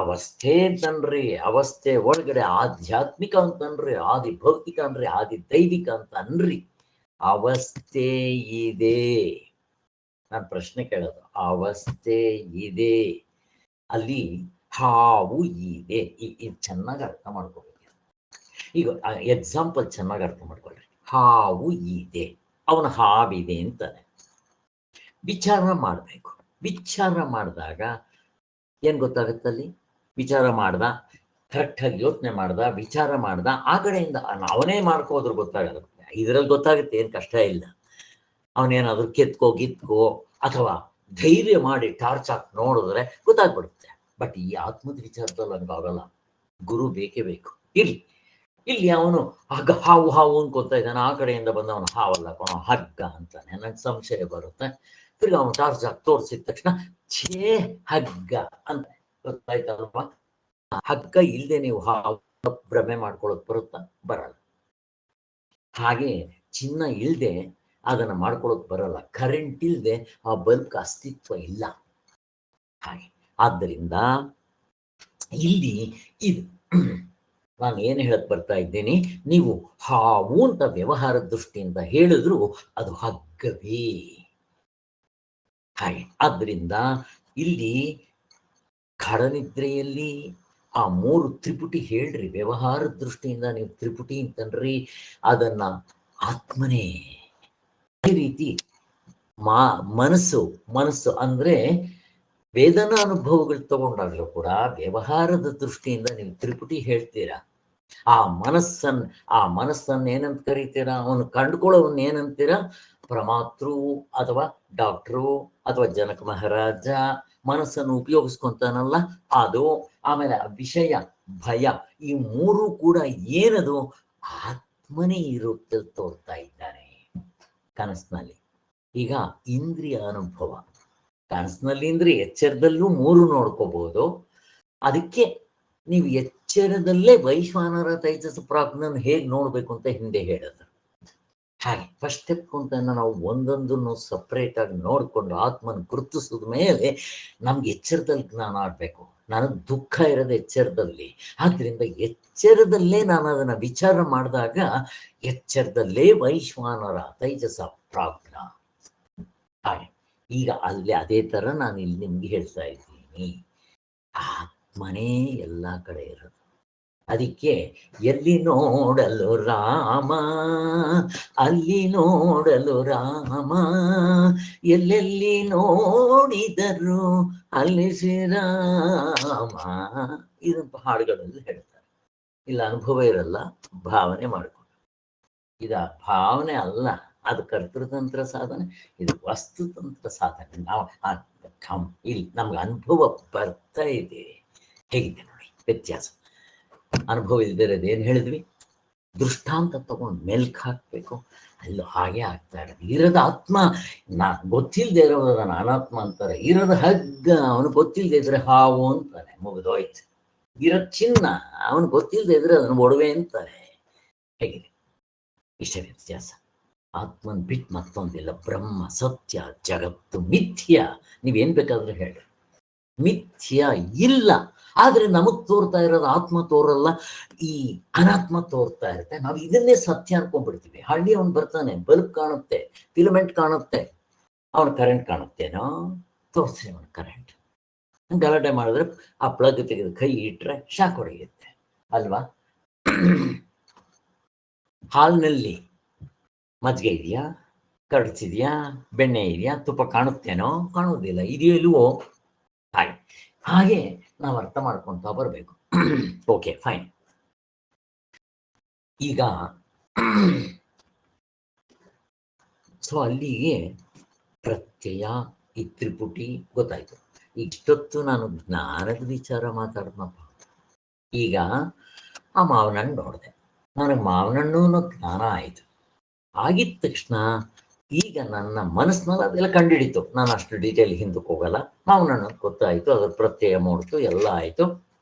ಅವಸ್ಥೆ ಅಂತನ್ರಿ, ಅವಸ್ಥೆ ಒಳಗಡೆ ಆಧ್ಯಾತ್ಮಿಕ ಅಂತನ್ರಿ, ಆದಿ ಭೌತಿಕ ಅನ್ರಿ, ಆದಿ ದೈವಿಕ ಅಂತ ಅನ್ರಿ. ಅವಸ್ಥೆ ಇದೆ. ನಾನು ಪ್ರಶ್ನೆ ಕೇಳೋದು, ಅವಸ್ಥೆ ಇದೆ, ಅಲ್ಲಿ ಹಾವು ಇದೆ. ಇದು ಚೆನ್ನಾಗಿ ಅರ್ಥ ಮಾಡ್ಕೋಬೇಕು. ಈಗ ಎಕ್ಸಾಂಪಲ್ ಚೆನ್ನಾಗಿ ಅರ್ಥ ಮಾಡ್ಕೊಳ್ರಿ. ಹಾವು ಇದೆ, ಅವನ ಹಾವಿದೆ ಅಂತಾನೆ ವಿಚಾರ ಮಾಡಬೇಕು. ವಿಚಾರ ಮಾಡಿದಾಗ ಏನ್ ಗೊತ್ತಾಗುತ್ತಲ್ಲಿ? ವಿಚಾರ ಮಾಡ್ದ, ಕರೆಕ್ಟಾಗಿ ಯೋಚನೆ ಮಾಡ್ದ, ವಿಚಾರ ಮಾಡ್ದ, ಆ ಕಡೆಯಿಂದ ಅವನೇ ಮಾಡ್ಕೋದ್ರು ಗೊತ್ತಾಗಲ್ಲ. ಇದರಲ್ಲಿ ಗೊತ್ತಾಗುತ್ತೆ, ಏನು ಕಷ್ಟ ಇಲ್ಲ. ಅವನೇನಾದ್ರು ಗಿತ್ಕೋ ಅಥವಾ ಧೈರ್ಯ ಮಾಡಿ ಟಾರ್ಚ್ ಹಾಕಿ ನೋಡಿದ್ರೆ ಗೊತ್ತಾಗ್ಬಿಡುತ್ತೆ. ಬಟ್ ಈ ಆತ್ಮದ ವಿಚಾರದಲ್ಲಿ ಹಂಗಾಗಲ್ಲ. ಗುರು ಬೇಕೇ ಬೇಕು. ಇಲ್ಲಿ ಅವನು ಹಾವು ಅನ್ಕೊತಾ ಇದ್ದಾನೆ, ಆ ಕಡೆಯಿಂದ ಬಂದ ಅವನು ಹಾವಲ್ಲ ಹಗ್ಗ ಅಂತಾನೆ. ನನಗೆ ಸಂಶಯ ಬರುತ್ತೆ. ತಿರ್ಗಿ ಅವನು ಟಾರ್ಚ್ ಹಾಕಿ ತೋರಿಸಿದ ತಕ್ಷಣ ಛೇ ಹಗ್ಗ ಅಂತ ಗೊತ್ತಾಯ್ತಲ್ವಾ? ಹಗ್ಗ ಇಲ್ಲದೆ ನೀವು ಹಾವು ಭ್ರಮೆ ಮಾಡ್ಕೊಳ್ಳೋದು ಬರುತ್ತಾ? ಬರಲ್ಲ. ಹಾಗೆ ಚಿನ್ನ ಇಲ್ಲದೆ ಅದನ್ನ ಮಾಡ್ಕೊಳ್ಳೋಕೆ ಬರಲ್ಲ. ಕರೆಂಟ್ ಇಲ್ಲದೆ ಆ ಬಲ್ಬ್ ಅಸ್ತಿತ್ವ ಇಲ್ಲ. ಹಾಗೆ ಆದ್ದರಿಂದ ಇಲ್ಲಿ ಇದು ನಾನು ಏನು ಹೇಳಕ್ ಬರ್ತಾ ಇದ್ದೇನೆ, ನೀವು ಹಾವು ಅಂತ ವ್ಯವಹಾರ ದೃಷ್ಟಿಯಿಂದ ಹೇಳಿದ್ರು ಅದು ಹಗ್ಗವೇ. ಹಾಗೆ ಆದ್ದರಿಂದ ಇಲ್ಲಿ ಗಾಢನಿದ್ರೆಯಲ್ಲಿ ಆ 3 ತ್ರಿಪುಟಿ ಹೇಳ್ರಿ. ವ್ಯವಹಾರ ದೃಷ್ಟಿಯಿಂದ ನೀವು ತ್ರಿಪುಟಿ ಅಂತನ್ರಿ, ಅದನ್ನ ಆತ್ಮನೇ. ಅದೇ ರೀತಿ ಮನಸ್ಸು ಅಂದ್ರೆ ವೇದನಾ ಅನುಭವಗಳು ತಗೊಂಡಾಗ್ಲೂ ಕೂಡ ವ್ಯವಹಾರದ ದೃಷ್ಟಿಯಿಂದ ನೀವು ತ್ರಿಪುಟಿ ಹೇಳ್ತೀರಾ. ಆ ಮನಸ್ಸನ್ನ ಏನಂತ ಕರೀತೀರಾ? ಅವನು ಕಂಡುಕೊಳ್ಳೋವನ್ನ ಏನಂತೀರಾ? ಪ್ರಮಾತೃ ಅಥವಾ ಡಾಕ್ಟ್ರು ಅಥವಾ ಜನಕ ಮಹಾರಾಜ ಮನಸ್ಸನ್ನು ಉಪಯೋಗಿಸ್ಕೊಂತಾನಲ್ಲ ಅದು. ಆಮೇಲೆ ವಿಷಯ, ಭಯ, ಈ 3 ಕೂಡ ಏನದು? ಆತ್ಮನೇ ಇರುತ್ತೆ ತೋರ್ತಾ ಇದ್ದಾನೆ ಕನಸಿನಲ್ಲಿ. ಈಗ ಇಂದ್ರಿಯ ಅನುಭವ ಕನಸಿನಲ್ಲಿ ಅಂದ್ರೆ ಎಚ್ಚರದಲ್ಲೂ 3 ನೋಡ್ಕೋಬಹುದು. ಅದಕ್ಕೆ ನೀವು ಎಚ್ಚರದಲ್ಲೇ ವೈಶ್ವಾನರ ತೈಜಸ ಪ್ರಾಜ್ಞನ ಹೇಗೆ ನೋಡ್ಬೇಕು ಅಂತ ಹಿಂದೆ ಹೇಳಿದ್ರು. ಹಾಗೆ ಫಸ್ಟ್ ಸ್ಟೆಪ್ ಅಂತ ನಾವು ಒಂದೊಂದನ್ನು ಸಪ್ರೇಟ್ ಆಗಿ ನೋಡ್ಕೊಂಡು ಆತ್ಮನ ಗುರುತಿಸಿದ ಮೇಲೆ ನಮ್ಗೆ ಎಚ್ಚರದಲ್ಲಿ ಜ್ಞಾನ ಆಡ್ಬೇಕು. ನನಗೆ ದುಃಖ ಇರೋದು ಎಚ್ಚರದಲ್ಲಿ. ಆದ್ರಿಂದ ಎಚ್ಚರದಲ್ಲೇ ನಾನು ಅದನ್ನ ವಿಚಾರ ಮಾಡಿದಾಗ ಎಚ್ಚರದಲ್ಲೇ ವೈಶ್ವಾನರ ತೈಜಸ ಪ್ರಾಜ್ಞ. ಹಾಗೆ ಈಗ ಅಲ್ಲಿ ಅದೇ ತರ ನಾನು ಇಲ್ಲಿ ನಿಮ್ಗೆ ಹೇಳ್ತಾ ಇದ್ದೀನಿ, ಆತ್ಮನೇ ಎಲ್ಲ ಕಡೆ ಇರೋದು. ಅದಕ್ಕೆ ಎಲ್ಲಿ ನೋಡಲು ರಾಮ ಅಲ್ಲಿ ನೋಡಲು ರಾಮ, ಎಲ್ಲೆಲ್ಲಿ ನೋಡಿದರು ಅಲ್ಲಿ ಶ್ರೀರಾಮ. ಇದನ್ನು ಹಾಡುಗಳಲ್ಲಿ ಹೇಳ್ತಾರೆ. ಇಲ್ಲ ಅನುಭವ ಇರಲ್ಲ, ಭಾವನೆ ಮಾಡ್ಕೊಂಡು. ಇದ ಭಾವನೆ ಅಲ್ಲ, ಅದು ಕರ್ತೃತಂತ್ರ ಸಾಧನೆ, ಇದು ವಸ್ತುತಂತ್ರ ಸಾಧನೆ. ನಾವು ಇಲ್ಲಿ ನಮ್ಗೆ ಅನುಭವ ಬರ್ತಾ ಇದೆ. ಹೇಗಿದೆ ನೋಡಿ ವ್ಯತ್ಯಾಸ. ಅನುಭವ ಇಲ್ದಿರೋದು ಏನು ಹೇಳಿದ್ವಿ, ದೃಷ್ಟಾಂತ ತಗೊಂಡು ಮೆಲ್ಕ್ ಹಾಕ್ಬೇಕು. ಅಲ್ಲೂ ಹಾಗೆ ಆಗ್ತಾ ಇರೋದು. ಇರೋದ ಆತ್ಮ ಗೊತ್ತಿಲ್ಲದೆ ಇರೋದನ್ನ ಅನಾತ್ಮ ಅಂತಾರೆ. ಇರೋದ ಹಗ್ಗ ಅವನು ಗೊತ್ತಿಲ್ಲದೆ ಇದ್ರೆ ಹಾವು ಅಂತಾರೆ, ಮುಗಿದೋಯ್ತು. ಇರೋ ಚಿನ್ನ ಅವನು ಗೊತ್ತಿಲ್ಲದೆ ಇದ್ರೆ ಅದನ್ನು ಒಡವೆ ಅಂತಾರೆ. ಹೇಗಿದೆ ಇಷ್ಟೇ ವ್ಯತ್ಯಾಸ. ಆತ್ಮನ್ ಬಿಟ್ಟು ಮತ್ತೊಂದಿಲ್ಲ. ಬ್ರಹ್ಮ ಸತ್ಯ, ಜಗತ್ತು ಮಿಥ್ಯ. ನೀವೇನ್ ಬೇಕಾದ್ರೂ ಹೇಳಿ, ಮಿಥ್ಯ ಇಲ್ಲ. ಆದ್ರೆ ನಮಗ್ ತೋರ್ತಾ ಇರೋದು ಆತ್ಮ ತೋರಲ್ಲ, ಈ ಅನಾತ್ಮ ತೋರ್ತಾ ಇರುತ್ತೆ. ನಾವು ಇದನ್ನೇ ಸತ್ಯ ಅನ್ಕೊಂಡ್ಬಿಡ್ತೀವಿ. ಹಳ್ಳಿ ಅವನು ಬರ್ತಾನೆ, ಬಲ್ಬ್ ಕಾಣುತ್ತೆ, ಫಿಲಮೆಂಟ್ ಕಾಣುತ್ತೆ, ಅವನ ಕರೆಂಟ್ ಕಾಣುತ್ತೇನೋ, ತೋರಿಸಿ ಅವನ ಕರೆಂಟ್. ಗಲಾಟೆ ಮಾಡಿದ್ರೆ ಆ ಪ್ಲಗ್ ತೆಗೆದು ಕೈ ಇಟ್ರೆ ಶಾಕ್ ಹೊಡೆಯುತ್ತೆ ಅಲ್ವಾ? ಹಾಲ್ನಲ್ಲಿ ಮಜ್ಜಿಗೆ ಇದೆಯಾ, ಕರಡಿಸಿದ್ಯಾ, ಬೆಣ್ಣೆ ಇದೆಯಾ, ತುಪ್ಪ ಕಾಣುತ್ತೇನೋ, ಕಾಣುವುದಿಲ್ಲ, ಇದೆಯೋ ಇಲ್ವೋ? ಹಾಗೆ ನಾವು ಅರ್ಥ ಮಾಡ್ಕೊತಾ ಬರಬೇಕು. Okay fine. ಈಗ ಸೊ ಅಲ್ಲಿಗೆ ಪ್ರತ್ಯಯ, ಈ ತ್ರಿಪುಟಿ ಗೊತ್ತಾಯ್ತು. ಇಷ್ಟೊತ್ತು ನಾನು ಜ್ಞಾನದ ವಿಚಾರ ಮಾತಾಡ್ದಪ್ಪ. ಈಗ ಆ ಮಾವನಣ್ಣು ನೋಡಿದೆ, ನನಗೆ ಮಾವನಣ್ಣು ಅನ್ನೋ ಜ್ಞಾನ ಆಯಿತು. ಆಗಿದ ತಕ್ಷಣ ಈಗ ನನ್ನ ಮನಸ್ಸಿನಲ್ಲಿ ಅದೆಲ್ಲ ಕಂಡುಹಿಡಿತು. ನಾನು ಅಷ್ಟು ಡೀಟೇಲ್ ಹಿಂದಕ್ಕೆ ಹೋಗಲ್ಲ. ಮಾವನಣ್ಣು ಗೊತ್ತಾಯಿತು, ಅದ್ರ ಪ್ರತ್ಯಯ ಮೂಡ್ತು, ಎಲ್ಲ ಆಯಿತು.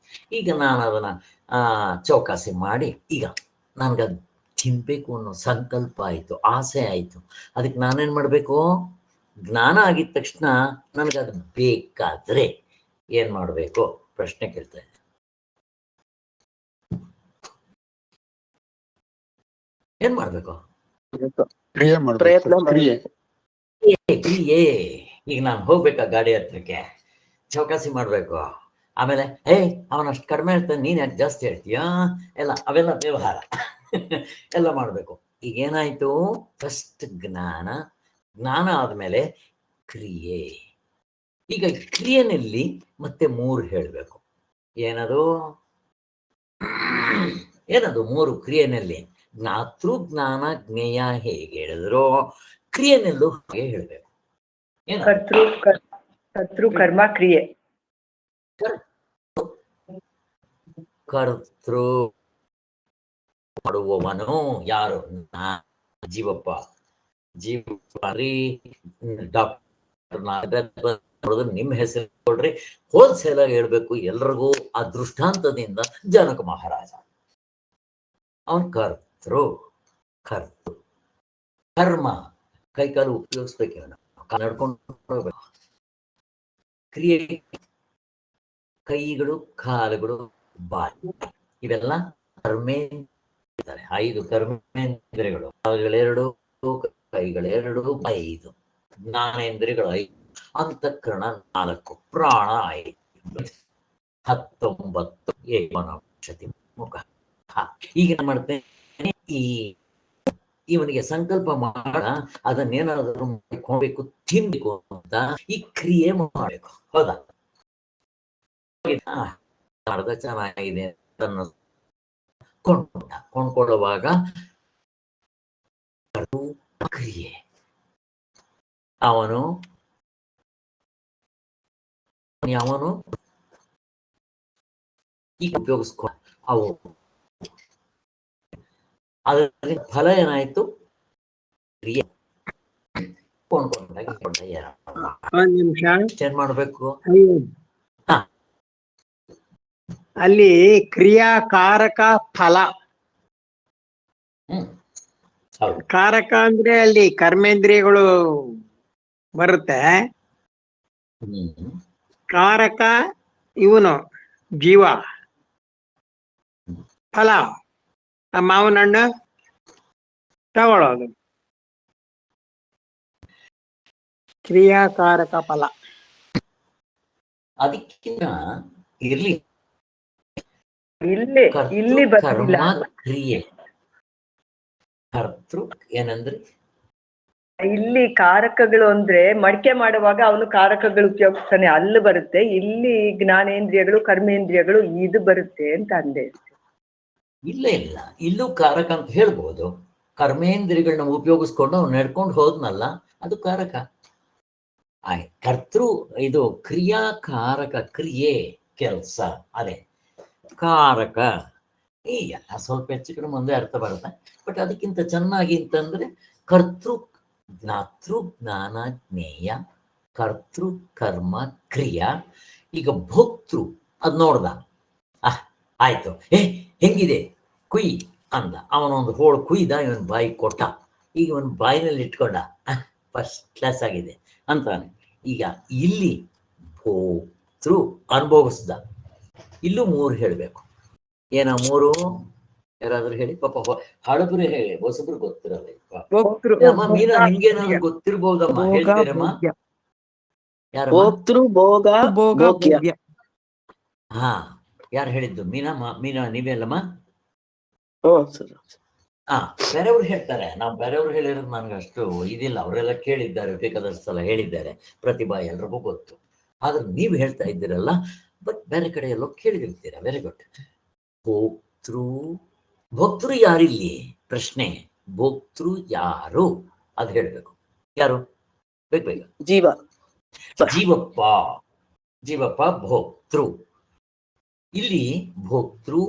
ಈಗ ನಾನು ಅದನ್ನು ಚೌಕಾಸಿ ಮಾಡಿ, ಈಗ ನನಗದು ತಿನ್ಬೇಕು ಅನ್ನೋ ಸಂಕಲ್ಪ ಆಯಿತು, ಆಸೆ ಆಯಿತು. ಅದಕ್ಕೆ ನಾನೇನು ಮಾಡಬೇಕು? ಜ್ಞಾನ ಆಗಿದ ತಕ್ಷಣ ನನಗದು ಬೇಕಾದರೆ ಏನು ಮಾಡಬೇಕು? ಪ್ರಶ್ನೆ ಕೇಳ್ತಾ ಇದ್ದೆ. ಏನ್ ಮಾಡಬೇಕು? ಕ್ರಿಯೆ ಪ್ರಯತ್ನ ಮಾಡಬೇಕು. ಕ್ರಿಯೆ ಕ್ರಿಯೆ. ಈಗ ನಾನು ಹೋಗ್ಬೇಕಾ ಗಾಡಿ ಹತ್ರಕ್ಕೆ, ಚೌಕಾಸಿ ಮಾಡಬೇಕು. ಆಮೇಲೆ ಅವನಷ್ಟು ಕಡಿಮೆ ಹೇಳ್ತಾನೆ, ನೀನು ಯಾಕೆ ಜಾಸ್ತಿ ಹೇಳ್ತೀಯಾ, ಎಲ್ಲ ಅವೆಲ್ಲ ವ್ಯವಹಾರ ಎಲ್ಲ ಮಾಡಬೇಕು. ಈಗ ಏನಾಯ್ತು? ಫಸ್ಟ್ ಜ್ಞಾನ, ಜ್ಞಾನ ಆದಮೇಲೆ ಕ್ರಿಯೆ. ಈಗ ಕ್ರಿಯೆನಲ್ಲಿ ಮತ್ತೆ 3 ಹೇಳಬೇಕು. ಏನದು? ಏನದು 3 ಕ್ರಿಯೆನಲ್ಲಿ? ಜ್ಞಾತೃ, ಜ್ಞಾನ, ಜ್ಞೇಯ ಹೇಗೆ ಹೇಳಿದ್ರು, ಕ್ರಿಯೆನಲ್ಲೂ ಹಾಗೆ ಹೇಳಬೇಕು. ಕರ್ತೃ ಕರ್ಮ ಕ್ರಿಯೆ. ಕರ್ತೃ ಮಾಡುವವನು ಯಾರು? ಜೀವಪ್ಪ. ಡಾಕ್ಟರ್ ನಿಮ್ಮ ಹೆಸರು ಕೊಡ್ರಿ, ಹೋಲ್ಸೇಲ್ ಆಗಿ ಹೇಳ್ಬೇಕು ಎಲ್ರಿಗೂ. ಆ ದೃಷ್ಟಾಂತದಿಂದ ಜನಕ ಮಹಾರಾಜ ಅವನ್ ಕರ್ತೃ. ಕರ್ಮ ಕೈಕಾಲು ಉಪಯೋಗಿಸ್ಬೇಕು, ನಡ್ಕೊಂಡು ಹೋಗ್ಬೇಕು. ಕ್ರಿಯೆ ಕೈಗಳು, ಕಾಲುಗಳು, ಬಾಯಿ, ಇವೆಲ್ಲ ಕರ್ಮೇಂದ್ರಿಯಗಳು. 5 ಕರ್ಮೇಂದ್ರಿಯಗಳು, ಕಾಲುಗಳೆರಡು, ಕೈಗಳೆರಡು, 5 ಜ್ಞಾನೇಂದ್ರಿಯಗಳು, 5 ಅಂತಃಕರಣ 4, ಪ್ರಾಣ 5, 19 ಏಕನಶತಿ ಮುಖ. ಈಗ ಮಾಡ್ತೇನೆ, ಇವನಿಗೆ ಸಂಕಲ್ಪ ಮಾಡ, ಅದನ್ನೇನಾದರೂ ಮಾಡಿಕೊಳ್ಬೇಕು, ತಿನ್ಬೇಕು ಅಂತ ಈ ಕ್ರಿಯೆ ಮಾಡಬೇಕು. ಹೌದಾ? ಅರ್ಧ ಚೆನ್ನಾಗಿದೆ ಕೊಂಡ್ಕೊಳ್ಳುವಾಗ ಕ್ರಿಯೆ. ಅವನು ಈಗ ಉಪಯೋಗಿಸ್ಕೊ, ಅವು ಅದರ ಫಲ ಏನಾಯ್ತು? ಕ್ರಿಯೆ. ಕೊಂಡ್ಕೊಂಡಾಗ ಏನ್ ಮಾಡ್ಬೇಕು? ಅಲ್ಲಿ ಕ್ರಿಯಾಕಾರಕ ಫಲ. ಕಾರಕ ಅಂದ್ರೆ ಅಲ್ಲಿ ಕರ್ಮೇಂದ್ರಿಯಗಳು ಬರುತ್ತೆ. ಕಾರಕ ಇವನು ಜೀವ. ಫಲ ಮಾವಿನ ಹಣ್ಣು ತಗೊಳ್ಳೋದು. ಕ್ರಿಯಾಕಾರಕ ಫಲ. ಅದಕ್ಕಿಂತ ಇರ್ಲಿ, ಇಲ್ಲಿ ಇಲ್ಲಿ ಕರ್ತೃ ಬರ್ತಿಲ್ಲ ಕರ್ಮ ಕ್ರಿಯೆ. ಕರ್ತೃ ಏನಂದ್ರೆ ಇಲ್ಲಿ ಕಾರಕಗಳು ಅಂದ್ರೆ ಮಡಿಕೆ ಮಾಡುವಾಗ ಅವನು ಕಾರಕಗಳು ಉಪಯೋಗಿಸ್ತಾನೆ, ಅಲ್ಲಿ ಬರುತ್ತೆ. ಇಲ್ಲಿ ಜ್ಞಾನೇಂದ್ರಿಯಗಳು ಕರ್ಮೇಂದ್ರಿಯಗಳು ಇದು ಬರುತ್ತೆ ಅಂತ ಅಂದೆ. ಇಲ್ಲ ಇಲ್ಲ, ಇಲ್ಲೂ ಕಾರಕ ಅಂತ ಹೇಳ್ಬೋದು. ಕರ್ಮೇಂದ್ರಿಯಗಳನ್ನ ಉಪಯೋಗಿಸ್ಕೊಂಡು ಅವ್ನು ನಡ್ಕೊಂಡು ಹೋದ್ನಲ್ಲ, ಅದು ಕಾರಕ. ಕರ್ತೃ ಇದು ಕ್ರಿಯಾಕಾರಕ, ಕ್ರಿಯೆ, ಕೆಲಸ, ಅದೇ ಕಾರಕ. ಈ ಎಲ್ಲ ಸ್ವಲ್ಪ ಹೆಚ್ಚು ಕಡೆ ಮುಂದೆ ಅರ್ಥ ಬರುತ್ತೆ. ಬಟ್ ಅದಕ್ಕಿಂತ ಚೆನ್ನಾಗಿ ಅಂತಂದ್ರೆ ಕರ್ತೃ ಜ್ಞಾತೃ ಜ್ಞಾನ ಜ್ಞೇಯ, ಕರ್ತೃ ಕರ್ಮ ಕ್ರಿಯಾ. ಈಗ ಭೋಕ್ತೃ ಅದ್ ನೋಡ್ದ, ಆಯ್ತು, ಹೆಂಗಿದೆ ಕುಯ್ ಅಂದ, ಅವನೊಂದು ಹೋಳು ಕುಯ್ದ, ಇವನ್ ಬಾಯಿ ಕೊಟ್ಟ, ಈಗ ಇವನ್ ಬಾಯಿನಲ್ಲಿ ಇಟ್ಕೊಂಡ, ಫಸ್ಟ್ ಕ್ಲಾಸ್ ಆಗಿದೆ ಅಂತಾನೆ. ಈಗ ಇಲ್ಲಿ ಭೋಕ್ತೃ ಅನುಭವಿಸ್ದ. ಇಲ್ಲೂ ಮೂರು ಹೇಳ್ಬೇಕು. ಏನ ಮೂರು? ಯಾರಾದ್ರೂ ಹೇಳಿ ಪಾಪ, ಹಳಬ್ರು ಹೇಳಿ, ಹೊಸಬ್ರು ಗೊತ್ತಿರಲ್ಲ. ಭೋಕ್ತೃ ಅಮ್ಮ ಮೀನಾ, ನಿಮ್ಗೇನಾದ್ರು ಗೊತ್ತಿರ್ಬೋದಮ್ಮ, ಭೋಗ ಹೇಳ್ತೀರಮ್ಮ? ಭೋಗ್ಯ. ಯಾರಮ್ಮ? ಭೋಕ್ತೃ ಭೋಗ ಭೋಗ ಭೋಗ್ಯ. ಭೋಗ್ಯ. ಹಾ, ಯಾರು ಹೇಳಿದ್ದು? ಮೀನಾ ನೀವೇ ಅಲ್ಲಮ್ಮ? ಸರ್. ಬೇರೆಯವ್ರು ಹೇಳ್ತಾರೆ, ನಾವು ಬೇರೆಯವ್ರು ಹೇಳಿರೋದು ನನಗೆ ಅಷ್ಟು ಇದಿಲ್ಲ. ಅವರೆಲ್ಲ ಕೇಳಿದ್ದಾರೆ, ಬೇಕಾದಷ್ಟು ಸಲ ಹೇಳಿದ್ದಾರೆ, ಪ್ರತಿಭಾ ಎಲ್ರಿಗೂ ಗೊತ್ತು. ಆದ್ರೆ ನೀವು ಹೇಳ್ತಾ ಇದ್ದೀರಲ್ಲ, ಬಟ್ ಬೇರೆ ಕಡೆ ಎಲ್ಲೋ ಕೇಳಿದಿರ್ತೀರ. Very good. ಭೋಕ್ತೃ, ಭೋಕ್ತೃ ಯಾರಿಲ್ಲಿ? ಪ್ರಶ್ನೆ, ಭೋಕ್ತೃ ಯಾರು ಅದು ಹೇಳ್ಬೇಕು. ಯಾರು? ಬೇಗ ಜೀವ. ಜೀವಪ್ಪ. ಜೀವಪ್ಪ ಭೋಕ್ತೃ. ಇಲ್ಲಿ ಭೋಕ್ತೃ,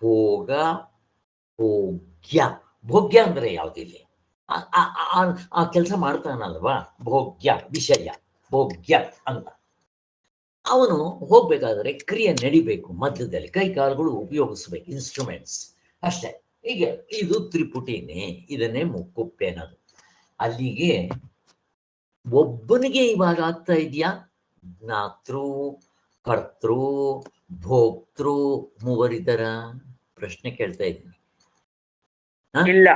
ಭೋಗ, ಭೋಗ್ಯ. ಭೋಗ್ಯ ಅಂದ್ರೆ ಯಾವ್ದಿಲ್ಲಿ? ಆ ಕೆಲಸ ಮಾಡ್ತಾನಲ್ವಾ, ಭೋಗ್ಯ, ವಿಷಯ, ಭೋಗ್ಯ ಅಂತ. ಅವನು ಹೋಗ್ಬೇಕಾದ್ರೆ ಕ್ರಿಯೆ ನಡಿಬೇಕು, ಮಧ್ಯದಲ್ಲಿ ಕೈ ಕಾಲುಗಳು ಉಪಯೋಗಿಸ್ಬೇಕು, ಇನ್ಸ್ಟ್ರೂಮೆಂಟ್ಸ್ ಅಷ್ಟೇ. ಈಗ ಇದು ತ್ರಿಪುಟಿನೇ, ಇದನ್ನೇ ಮುಕ್ಕುಪ್ಪೆ ಅನ್ನೋದು. ಅಲ್ಲಿಗೆ ಒಬ್ಬನಿಗೆ ಇವಾಗ ಆಗ್ತಾ ಇದೆಯಾ? ಜ್ಞಾತೃ, ಕರ್ತೃ, ಭೋಕ್ತೃ ಮೂವರಿದ್ದರ? ಪ್ರಶ್ನೆ ಕೇಳ್ತಾ ಇದ್ದೀನಿ. ಇಲ್ಲ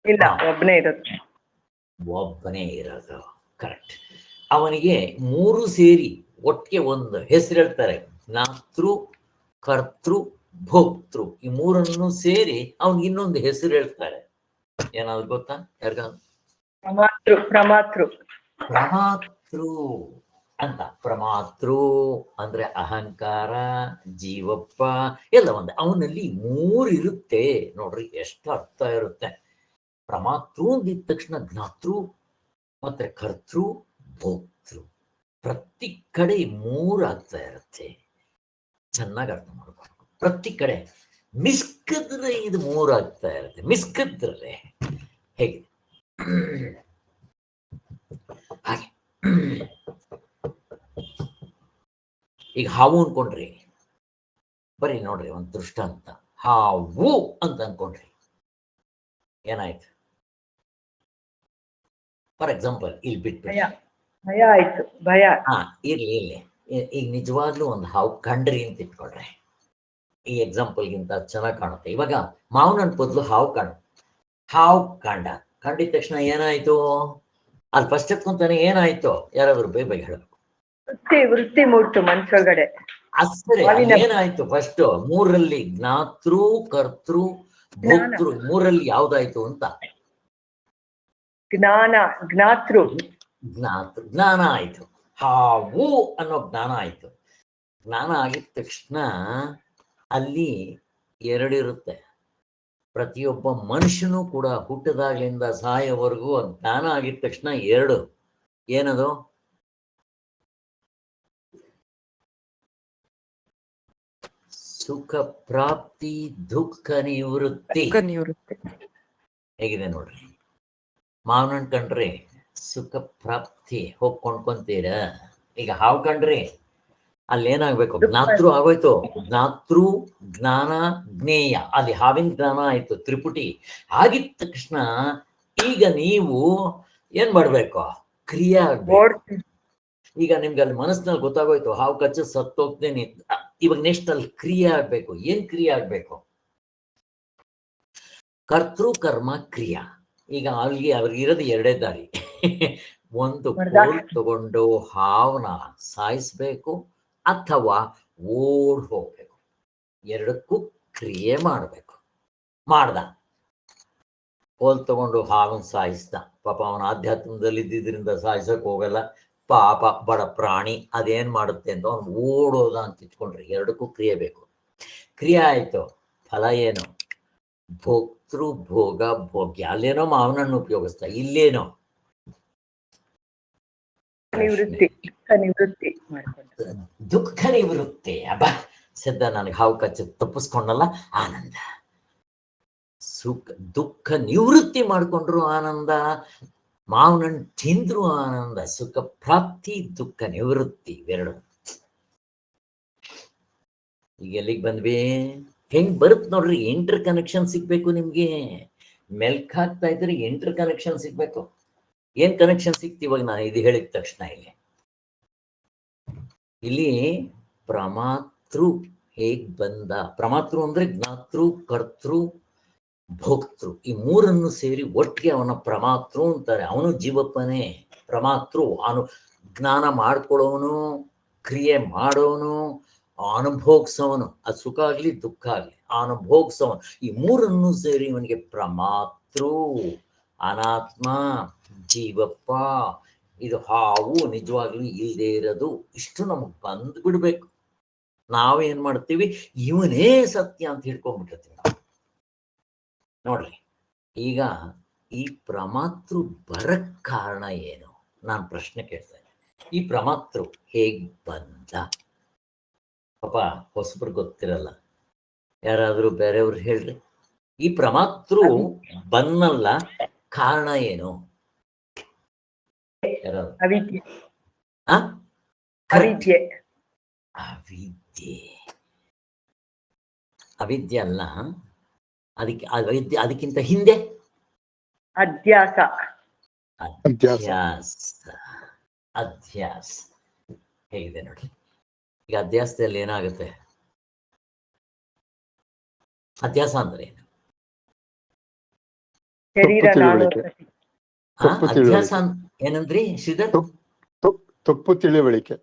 ಇಲ್ಲ, ಒಬ್ಬನೇ ಇರುತ್ತೆ. ಒಬ್ಬನೇ ಇರೋದು, ಕರೆಕ್ಟ್. ಅವನಿಗೆ ಮೂರು ಸೇರಿ ಒಟ್ಟಿಗೆ ಒಂದು ಹೆಸರು ಹೇಳ್ತಾರೆ, ಜ್ಞಾತೃ, ಕರ್ತೃ, ಭೋಕ್ತೃ. ಈ ಮೂರನ್ನು ಸೇರಿ ಅವನಿಗೆ ಇನ್ನೊಂದು ಹೆಸರು ಹೇಳ್ತಾರೆ. ಏನಾದ್ರು ಗೊತ್ತಾ ಯಾರಿಗಾದ್ರು? ಪ್ರಮಾತೃ ಪ್ರಮಾತೃ ಅಂತ. ಪ್ರಮಾತೃ ಅಂದ್ರೆ ಅಹಂಕಾರ, ಜೀವಪ್ಪ ಎಲ್ಲ ಒಂದೇ. ಅವನಲ್ಲಿ ಮೂರು ಇರುತ್ತೆ ನೋಡ್ರಿ, ಎಷ್ಟು ಅರ್ಥ ಇರುತ್ತೆ. ಪ್ರಮಾತೃ ಅಂದಿದ ತಕ್ಷಣ ಜ್ಞಾತೃ ಮತ್ತೆ ಕರ್ತೃ, ಭೋಕ್ತೃ ಪ್ರತಿ ಕಡೆ ಮೂರು ಆಗ್ತಾ ಇರುತ್ತೆ. ಚೆನ್ನಾಗಿ ಅರ್ಥ ಮಾಡ್ಬೇಕು. ಪ್ರತಿ ಕಡೆ ಮಿಸ್ಕಿದ್ರೆ ಇದು ಮೂರು ಆಗ್ತಾ ಇರುತ್ತೆ. ಮಿಸ್ಕಿದ್ರೆ ಹೇಗೆ? ಹಾಗೆ ಈಗ ಹಾವು ಅನ್ಕೊಂಡ್ರಿ, ಬರೀ ನೋಡ್ರಿ ಒಂದು ದೃಷ್ಟಾಂತ. ಹಾವು ಅಂತ ಅನ್ಕೊಂಡ್ರಿ, ಏನಾಯ್ತು? ಫಾರ್ ಎಕ್ಸಾಂಪಲ್ ಇಲ್ಲಿ ಬಿಟ್ಬಿಡಿ, ಭಯ ಆಯ್ತು, ಭಯ. ಇರ್ಲಿ. ಈಗ ನಿಜವಾಗ್ಲೂ ಒಂದು ಹಾವು ಕಂಡ್ರಿ ಅಂತ ಇಟ್ಕೊಳ್ರಿ. ಈ ಎಕ್ಸಾಂಪಲ್ಗಿಂತ ಚೆನ್ನಾಗಿ ಕಾಣುತ್ತೆ. ಇವಾಗ ಮಾವನನ್ ಬದಲು ಹಾವು ಕಂಡಿದ ತಕ್ಷಣ ಏನಾಯ್ತು? ಅಲ್ಲಿ ಫಸ್ಟ್ ಎತ್ಕೊಂತಾನೆ ಏನಾಯ್ತು? ಯಾರಾದ್ರು ಬೇಗ ಹೇಳಬೇಕು. ವೃತ್ತಿ ಮೂಡ್ತು ಮನ್ಸೊಳಗಡೆ. ಅಷ್ಟೇ. ಏನಾಯ್ತು? ಫಸ್ಟ್ ಮೂರಲ್ಲಿ ಜ್ಞಾತೃ, ಕರ್ತೃ, ಭೋಕ್ತೃ ಮೂರಲ್ಲಿ ಯಾವ್ದಾಯ್ತು ಅಂತ? ಜ್ಞಾತೃ ಜ್ಞಾನ ಆಯ್ತು. ಹಾವು ಅನ್ನೋ ಜ್ಞಾನ ಆಯ್ತು. ಜ್ಞಾನ ಆಗಿದ ತಕ್ಷಣ ಅಲ್ಲಿ ಎರಡಿರುತ್ತೆ. ಪ್ರತಿಯೊಬ್ಬ ಮನುಷ್ಯನೂ ಕೂಡ ಹುಟ್ಟದಾಗ್ಲಿಂದ ಸಾಯೋವರೆಗೂ ಜ್ಞಾನ ಆಗಿದ ತಕ್ಷಣ ಎರಡು. ಏನದು? ಸುಖ ಪ್ರಾಪ್ತಿ, ದುಃಖ ನಿವೃತ್ತಿ. ಹೇಗಿದೆ ನೋಡ್ರಿ. ಮಾವನನ್ ಕಂಡ್ರಿ ಸುಖ ಪ್ರಾಪ್ತಿ ಹೋಗಿ ಕೊಂಡ್ಕೊಂತೀರ. ಈಗ ಹಾವು ಕಂಡ್ರಿ ಅಲ್ಲಿ ಏನಾಗ್ಬೇಕು? ಜ್ಞಾತೃ ಆಗೋಯ್ತು. ಜ್ಞಾತೃ, ಜ್ಞಾನ, ಜ್ಞೇಯ. ಅಲ್ಲಿ ಹಾವಿನ ಜ್ಞಾನ ಆಯ್ತು, ತ್ರಿಪುಟಿ ಆಗಿದ ತಕ್ಷಣ ಈಗ ನೀವು ಏನ್ ಮಾಡ್ಬೇಕು? ಕ್ರಿಯೆ ಆಗ್ಬೇಕು. ಈಗ ನಿಮ್ಗೆ ಅಲ್ಲಿ ಮನಸ್ಸಿನಲ್ಲಿ ಗೊತ್ತಾಗೋಯ್ತು ಹಾವು ಕಚ್ಚ ಸತ್ತೋಗ್ತೇನೆ. ಇವಾಗ ನೆಕ್ಸ್ಟ್ ಅಲ್ಲಿ ಕ್ರಿಯೆ ಆಗ್ಬೇಕು. ಏನ್ ಕ್ರಿಯೆ ಆಗ್ಬೇಕು? ಕರ್ತೃ ಕರ್ಮ ಕ್ರಿಯಾ. ಈಗ ಅಲ್ಲಿಗೆ ಅವ್ರಿಗೆ ಇರೋದು ಎರಡೇ ದಾರಿ. ಒಂದು ಕೋಲ್ ತಗೊಂಡು ಹಾವನ್ನ ಸಾಯಿಸ್ಬೇಕು ಅಥವಾ ಓಡ್ ಹೋಗ್ಬೇಕು. ಎರಡಕ್ಕೂ ಕ್ರಿಯೆ ಮಾಡಬೇಕು. ಮಾಡ್ದ, ಕೋಲ್ ತಗೊಂಡು ಹಾವನ್ ಸಾಯಿಸ್ದ. ಪಾಪ ಅವನ ಆಧ್ಯಾತ್ಮದಲ್ಲಿ ಇದ್ದಿದ್ರಿಂದ ಸಾಯಿಸಕ್ ಹೋಗಲ್ಲ, ಪಾಪ ಬಡ ಪ್ರಾಣಿ, ಅದೇನ್ ಮಾಡುತ್ತೆ ಅಂತ ಅವ್ನು ಓಡೋದ ಅಂತ ಇಟ್ಕೊಂಡ್ರಿ. ಎರಡಕ್ಕೂ ಕ್ರಿಯೆ ಬೇಕು. ಕ್ರಿಯೆ ಆಯ್ತು, ಫಲ ಏನು? ಭೋಕ್ತೃ ಭೋಗ ಭೋಗ್ಯ. ಅಲ್ಲೇನೋ ಮಾವನನ್ನು ಉಪಯೋಗಿಸ್ತಾ, ಇಲ್ಲೇನೋ ನಿವೃತ್ತಿ ಮಾಡ್ಕೊಂಡು ದುಃಖ ನಿವೃತ್ತಿ. ಅಬ್ಬ ಸದ್ದ ನನಗೆ ಹಾವು ಕಚ್ಚ ತಪ್ಪಿಸ್ಕೊಂಡಲ್ಲ, ಆನಂದ. ಸುಖ ದುಃಖ ನಿವೃತ್ತಿ ಮಾಡ್ಕೊಂಡ್ರು ಆನಂದ, ಮಾವನನ್ನು ತಿಂದ್ರು ಆನಂದ. ಸುಖ ಪ್ರಾಪ್ತಿ, ದುಃಖ ನಿವೃತ್ತಿ ಇವೆರಡು. ಈಗ ಎಲ್ಲಿಗೆ ಬಂದ್ವಿ? ಹೆಂಗ್ ಬರುತ್ ನೋಡ್ರಿ. ಇಂಟರ್ ಕನೆಕ್ಷನ್ ಸಿಗ್ಬೇಕು ನಿಮ್ಗೆ. ಮೆಲ್ಕ್ ಹಾಕ್ತಾ ಇದ್ರೆ ಇಂಟರ್ ಕನೆಕ್ಷನ್ ಸಿಗ್ಬೇಕು. ಏನ್ ಕನೆಕ್ಷನ್ ಸಿಕ್ತಿ ಇವಾಗ ನಾನು ಇದು ಹೇಳಿದ ತಕ್ಷಣ? ಇಲ್ಲಿ ಪ್ರಮಾತೃ ಹೇಗ್ ಬಂದ? ಪ್ರಮಾತೃ ಅಂದ್ರೆ ಜ್ಞಾತೃ, ಕರ್ತೃ, ಭೋಕ್ತೃ. ಈ ಮೂರನ್ನು ಸೇರಿ ಒಟ್ಟಿಗೆ ಅವನ ಪ್ರಮಾತೃ ಅಂತಾರೆ. ಅವನು ಜೀವಪ್ಪನೇ ಪ್ರಮಾತೃ. ಅವನು ಜ್ಞಾನ ಮಾಡ್ಕೊಳ್ಳೋನು, ಕ್ರಿಯೆ ಮಾಡೋನು, ಅನುಭೋಗ್ಸವನು. ಅದು ಸುಖ ಆಗ್ಲಿ ದುಃಖ ಆಗ್ಲಿ ಅನುಭೋಗ್ಸವನು. ಈ ಮೂರನ್ನು ಸೇರಿ ಇವನಿಗೆ ಪ್ರಮಾತೃ, ಅನಾತ್ಮ, ಜೀವಪ್ಪ. ಇದು ಹಾವು ನಿಜವಾಗ್ಲೂ ಇಲ್ಲದೆ ಇರೋದು. ಇಷ್ಟು ನಮಗ್ ಬಂದ್ ಬಿಡ್ಬೇಕು. ನಾವೇನ್ ಮಾಡ್ತೀವಿ? ಇವನೇ ಸತ್ಯ ಅಂತ ಹಿಡ್ಕೊಂಡ್ಬಿಟ್ಟಿರ್ತೀವಿ ನಾವು. ನೋಡ್ರಿ, ಈಗ ಈ ಪ್ರಮಾತೃ ಬರಕ್ ಕಾರಣ ಏನು? ನಾನು ಪ್ರಶ್ನೆ ಕೇಳ್ತೇನೆ. ಈ ಪ್ರಮಾತೃ ಹೇಗ್ ಬಂದ? ಪಾಪ ಹೊಸಬ್ರು ಗೊತ್ತಿರಲ್ಲ, ಯಾರಾದ್ರೂ ಬೇರೆಯವ್ರು ಹೇಳ್ರಿ. ಈ ಪ್ರಮಾತೃ ಬನ್ನಲ್ಲ, ಕಾರಣ ಏನು? ಅವಿದ್ಯೆ. ಅವಿದ್ಯೆ. ಅವಿದ್ಯೆ ಅಲ್ಲ, ಅದಕ್ಕಿಂತ ಹಿಂದೆ ಅಧ್ಯಾಸ. ಅಧ್ಯಾಸ ಹೇಗಿದೆ ನೋಡ್ರಿ. ಈಗ ಅಧ್ಯಾಸದಲ್ಲಿ ಏನಾಗುತ್ತೆ? ಅಧ್ಯಾಸ ಅಂದ್ರೆ ಏನು? ಅಧ್ಯಾಸ ಏನಂದ್ರಿ ಶ್ರೀಧರ್? ತಪ್ಪು ತಿಳಿವಳಿಕೆ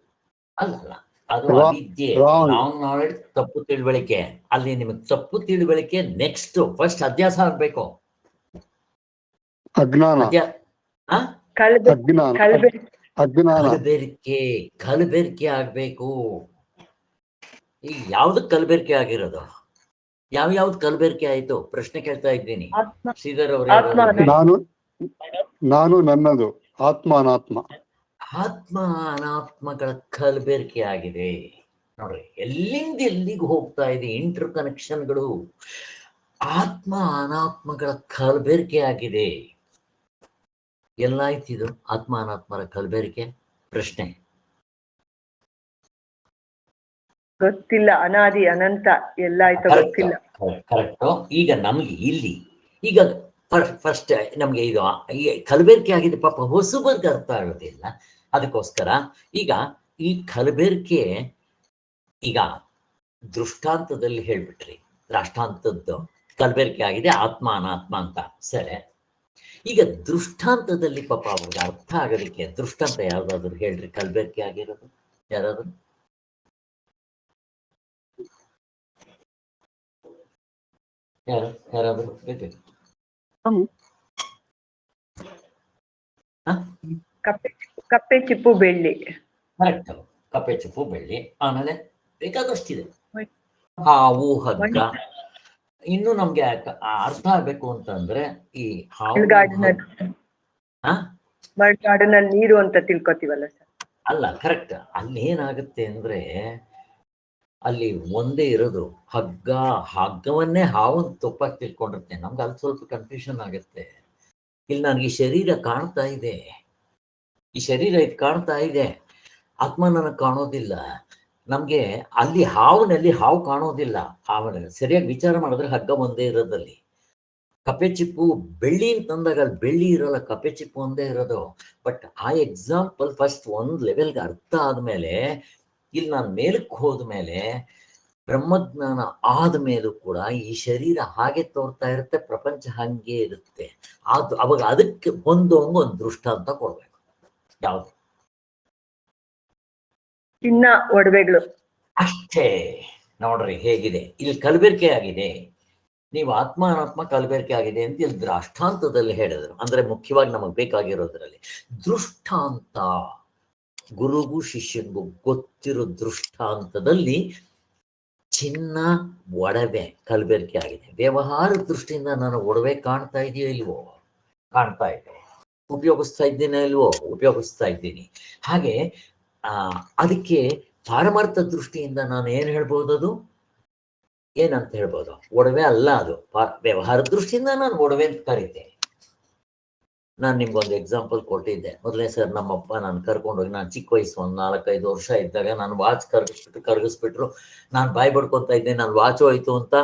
ಅಲ್ಲ, ಅದು ಅವಿದ್ಯೆ, ರಾಂಗ್ ನಾಲೆಡ್ಜ್, ತಪ್ಪು ತಿಳುವಳಿಕೆ. ಅಲ್ಲಿ ನಿಮಗೆ ತಪ್ಪು ತಿಳುವಳಿಕೆ ನೆಕ್ಸ್ಟ್. ಫಸ್ಟ್ ಅಧ್ಯಾಸ ಆಗ್ಬೇಕು. ಅಜ್ಞಾನ, ಕಲಬೆರಿಕೆ ಆಗ್ಬೇಕು. ಈಗ ಯಾವ್ದಕ್ ಕಲಬೆರಿಕೆ ಆಗಿರೋದು? ಯಾವ್ದು ಕಲಬೆರಿಕೆ ಆಯ್ತು? ಪ್ರಶ್ನೆ ಕೇಳ್ತಾ ಇದ್ದೀನಿ ಶ್ರೀಧರ್ ಅವ್ರ. ನಾನು ನನ್ನದು, ಆತ್ಮ ಅನಾತ್ಮ. ಆತ್ಮ ಅನಾತ್ಮಗಳ ಕಲಬೆರಿಕೆ ಆಗಿದೆ ನೋಡ್ರಿ. ಎಲ್ಲಿಂದ ಎಲ್ಲಿಗೂ ಹೋಗ್ತಾ ಇದೆ ಇಂಟರ್ ಕನೆಕ್ಷನ್ಗಳು. ಆತ್ಮ ಅನಾತ್ಮಗಳ ಕಲಬೆರಿಕೆ ಆಗಿದೆ. ಎಲ್ಲಾಯ್ತಿದು ಆತ್ಮ ಅನಾತ್ಮರ ಕಲಬೆರಿಕೆ? ಪ್ರಶ್ನೆ ಗೊತ್ತಿಲ್ಲ. ಅನಾದಿ ಅನಂತ ಎಲ್ಲ ಆಯ್ತು, ಗೊತ್ತಿಲ್ಲ. ಕರೆಕ್ಟ್. ಈಗ ನಮ್ಗೆ ಇಲ್ಲಿ ಈಗ ಫಸ್ಟ್ ನಮ್ಗೆ ಇದು ಕಲಬೆರಿಕೆ ಆಗಿದೆ. ಪಾಪ ಹೊಸಬರ್ಗೆ ಅರ್ಥ ಆಗೋದಿಲ್ಲ. ಅದಕ್ಕೋಸ್ಕರ ಈಗ ಈ ಕಲಬೆರಿಕೆ ಈಗ ದೃಷ್ಟಾಂತದಲ್ಲಿ ಹೇಳ್ಬಿಟ್ರಿ. ರಾಷ್ಟ್ರಾಂತದ್ದು ಕಲಬೆರಿಕೆ ಆಗಿದೆ ಆತ್ಮ ಅನಾತ್ಮ ಅಂತ. ಸರಿ, ಈಗ ದೃಷ್ಟಾಂತದಲ್ಲಿ ಪಾಪ ಅವ್ರಿಗೆ ಅರ್ಥ ಆಗೋದಕ್ಕೆ ದೃಷ್ಟಾಂತ ಯಾವ್ದಾದ್ರು ಹೇಳ್ರಿ. ಕಲಬೆರಿಕೆ ಆಗಿರೋದು ಯಾರಾದ್ರು? ಯಾರಾದ್ರು ಬೇಕು? ಕಪ್ಪೆ ಚಿಪ್ಪು ಬೆಳ್ಳಿ. ಕರೆಕ್ಟ್. ಕಪ್ಪೆ ಚಿಪ್ಪು ಬೆಳ್ಳಿ. ಆಮೇಲೆ ಬೇಕಾದಷ್ಟಿದೆ. ಹಾವು, ಹಗ್ಗ. ಇನ್ನು ನಮ್ಗೆ ಅರ್ಥ ಆಗ್ಬೇಕು ಅಂತಂದ್ರೆ ಈ ಮಳೆಗಾಡಿನಲ್ಲಿ ನೀರು ಅಂತ ತಿಳ್ಕೊತೀವಲ್ಲ ಸರ್. ಅಲ್ಲ, ಕರೆಕ್ಟ್. ಅಲ್ಲಿ ಏನಾಗುತ್ತೆ ಅಂದ್ರೆ ಅಲ್ಲಿ ಒಂದೇ ಇರೋದು ಹಗ್ಗ. ಹಗ್ಗವನ್ನೇ ಹಾವನ್ ತುಪ್ಪಾಗಿ ತಿಳ್ಕೊಂಡಿರ್ತೇನೆ. ನಮ್ಗೆ ಅಲ್ಲಿ ಸ್ವಲ್ಪ ಕನ್ಫ್ಯೂಷನ್ ಆಗುತ್ತೆ. ಇಲ್ಲಿ ನನಗೆ ಈ ಶರೀರ ಕಾಣ್ತಾ ಇದೆ, ಈ ಶರೀರ ಇದು ಕಾಣ್ತಾ ಇದೆ, ಆತ್ಮ ನನಗೆ ಕಾಣೋದಿಲ್ಲ. ನಮ್ಗೆ ಅಲ್ಲಿ ಹಾವಿನಲ್ಲಿ ಹಾವು ಕಾಣೋದಿಲ್ಲ. ಹಾವನ ಸರಿಯಾಗಿ ವಿಚಾರ ಮಾಡಿದ್ರೆ ಹಗ್ಗ ಒಂದೇ ಇರೋದಲ್ಲಿ. ಕಪ್ಪೆ ಚಿಪ್ಪು ಬೆಳ್ಳಿ ಅಂತಂದಾಗ ಅಲ್ಲಿ ಬೆಳ್ಳಿ ಇರೋಲ್ಲ, ಕಪ್ಪೆ ಚಿಪ್ಪು ಒಂದೇ ಇರೋದು. ಬಟ್ ಆ ಎಕ್ಸಾಂಪಲ್ ಫಸ್ಟ್ ಒಂದ್ ಲೆವೆಲ್ಗೆ ಅರ್ಥ ಆದ್ಮೇಲೆ, ಇಲ್ಲಿ ನಾನು ಮೇಲಕ್ಕೆ ಹೋದ್ಮೇಲೆ, ಬ್ರಹ್ಮಜ್ಞಾನ ಆದ್ಮೇಲೂ ಕೂಡ ಈ ಶರೀರ ಹಾಗೆ ತೋರ್ತಾ ಇರುತ್ತೆ, ಪ್ರಪಂಚ ಹಂಗೆ ಇರುತ್ತೆ. ಅವಾಗ ಅದಕ್ಕೆ ಒಂದು ದೃಷ್ಟಾಂತ ಕೊಡ್ಬೇಕು. ಯಾವ್ದು? ಚಿನ್ನ, ಒಡವೆಗಳು. ಅಷ್ಟೇ ನೋಡ್ರಿ ಹೇಗಿದೆ, ಇಲ್ಲಿ ಕಲಬೆರಕೆ ಆಗಿದೆ. ನೀವು ಆತ್ಮ ಅನಾತ್ಮ ಕಲಬೆರಕೆ ಆಗಿದೆ ಅಂತ ಇಲ್ಲಿ ದೃಷ್ಟಾಂತದಲ್ಲಿ ಹೇಳಿದ್ರು. ಅಂದ್ರೆ ಮುಖ್ಯವಾಗಿ ನಮಗೆ ಬೇಕಾಗಿರೋದ್ರಲ್ಲಿ ದೃಷ್ಟಾಂತ, ಗುರುಗೂ ಶಿಷ್ಯನಿಗೂ ಗೊತ್ತಿರೋ ದೃಷ್ಟಾಂತದಲ್ಲಿ ಚಿನ್ನ ಒಡವೆ ಕಲಬೆರಕೆ ಆಗಿದೆ. ವ್ಯವಹಾರ ದೃಷ್ಟಿಯಿಂದ ನಾನು ಒಡವೆ ಕಾಣ್ತಾ ಇದೆಯೋ ಇಲ್ವೋ? ಕಾಣ್ತಾ ಇದೆ. ಉಪಯೋಗಿಸ್ತಾ ಇದ್ದೀನೋ ಇಲ್ವೋ? ಉಪಯೋಗಿಸ್ತಾ ಇದ್ದೀನಿ. ಹಾಗೆ ಅದಕ್ಕೆ ಪಾರಮಾರ್ಥ ದೃಷ್ಟಿಯಿಂದ ನಾನು ಏನ್ ಹೇಳ್ಬೋದು? ಅದು ಏನಂತ ಹೇಳ್ಬೋದು? ಒಡವೆ ಅಲ್ಲ ಅದು. ವ್ಯವಹಾರ ದೃಷ್ಟಿಯಿಂದ ನಾನು ಒಡವೆ ಅಂತ ಕರಿತೇನೆ. ನಾನು ನಿಮ್ಗೊಂದು ಎಕ್ಸಾಂಪಲ್ ಕೊಟ್ಟಿದ್ದೆ ಮೊದಲನೇ ಸರ್. ನಮ್ಮಪ್ಪ ನಾನು ಕರ್ಕೊಂಡೋಗಿ, ನಾನು ಚಿಕ್ಕ ವಯಸ್ಸು ಒಂದು 4-5 ವರ್ಷ ಇದ್ದಾಗ ನಾನು ವಾಚ್ ಕರಗಿಸ್ಬಿಟ್ರು. ನಾನು ಬಾಯ್ ಬಡ್ಕೊತಾ ಇದ್ದೆ, ನಾನು ವಾಚ್ ಹೋಯ್ತು ಅಂತ.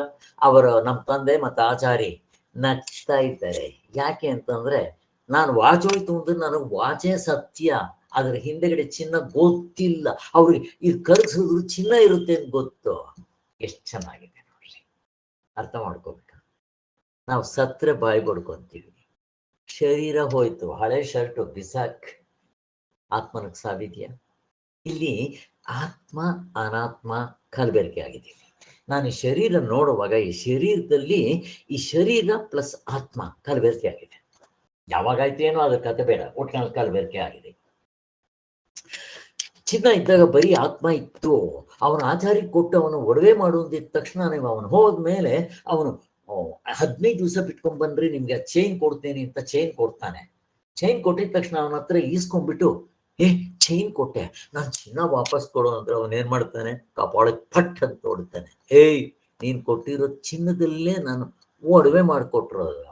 ಅವರು ನಮ್ಮ ತಂದೆ ಮತ್ತು ಆಚಾರಿ ನಗ್ತಾ ಇದ್ದಾರೆ. ಯಾಕೆ ಅಂತಂದ್ರೆ, ನಾನು ವಾಚ್ ಹೋಯ್ತು ಅಂದ್ರೆ ನನಗೆ ವಾಚೇ ಸತ್ಯ, ಅದ್ರ ಹಿಂದೆಗಡೆ ಚಿನ್ನ ಗೊತ್ತಿಲ್ಲ. ಅವ್ರಿಗೆ ಇದು ಕರಗಿಸಿದ್ರು ಚಿನ್ನ ಇರುತ್ತೆ ಅಂತ ಗೊತ್ತು. ಎಷ್ಟು ಚೆನ್ನಾಗಿದೆ ನೋಡ್ರಿ, ಅರ್ಥ ಮಾಡ್ಕೋಬೇಕು. ನಾವು ಸತ್ರೆ ಬಾಯಿ ಬಡ್ಕೊಂತೀವಿ. ಶರೀರ ಹೋಯ್ತು, ಹಳೆ ಶರ್ಟು ಬಿಸಾಕ್. ಆತ್ಮನಕ್ಕೆ ಸಾವಿದ್ಯಾ? ಇಲ್ಲಿ ಆತ್ಮ ಅನಾತ್ಮ ಕಲಬೆರಕೆ ಆಗಿದೆ. ನಾನು ಈ ಶರೀರ ನೋಡುವಾಗ ಈ ಶರೀರದಲ್ಲಿ ಈ ಶರೀರ ಪ್ಲಸ್ ಆತ್ಮ ಕಲಬೆರಕೆ ಆಗಿದೆ. ಯಾವಾಗಾಯ್ತು ಏನೋ ಅದ್ರ ಕತೆ ಬೇಡ, ಒಟ್ಟಿನಲ್ಲಿ ಕಲಬೆರಕೆ ಆಗಿದೆ. ಚಿನ್ನ ಇದ್ದಾಗ ಬರೀ ಆತ್ಮ ಇತ್ತು. ಅವನ ಆಚಾರ್ಯ ಕೊಟ್ಟು ಅವನು ಒಡವೆ ಮಾಡುವಂದಿದ್ದ ತಕ್ಷಣ ನೀವು ಅವನು ಹೋದ್ಮೇಲೆ ಅವನು 15 ದಿವಸ ಬಿಟ್ಕೊಂಡ್ ಬನ್ರಿ, ನಿಮ್ಗೆ ಚೈನ್ ಕೊಡ್ತೇನೆ ಅಂತ ಚೈನ್ ಕೊಡ್ತಾನೆ. ಚೈನ್ ಕೊಟ್ಟಿದ ತಕ್ಷಣ ಅವನ ಹತ್ರ ಈಸ್ಕೊಂಡ್ಬಿಟ್ಟು, ಚೈನ್ ಕೊಟ್ಟೆ, ನಾನು ಚಿನ್ನ ವಾಪಸ್ ಕೊಡು ಅಂದ್ರೆ ಅವನ್ ಏನ್ ಮಾಡ್ತಾನೆ? ಕಪಾಳಕ್ಕೆ ಪಟ್ ಅಂತ ಹೊಡ್ತಾನೆ. ನೀನ್ ಕೊಟ್ಟಿರೋ ಚಿನ್ನದಲ್ಲೇ ನಾನು ಒಡವೆ ಮಾಡಿಕೊಟ್ರೋದು.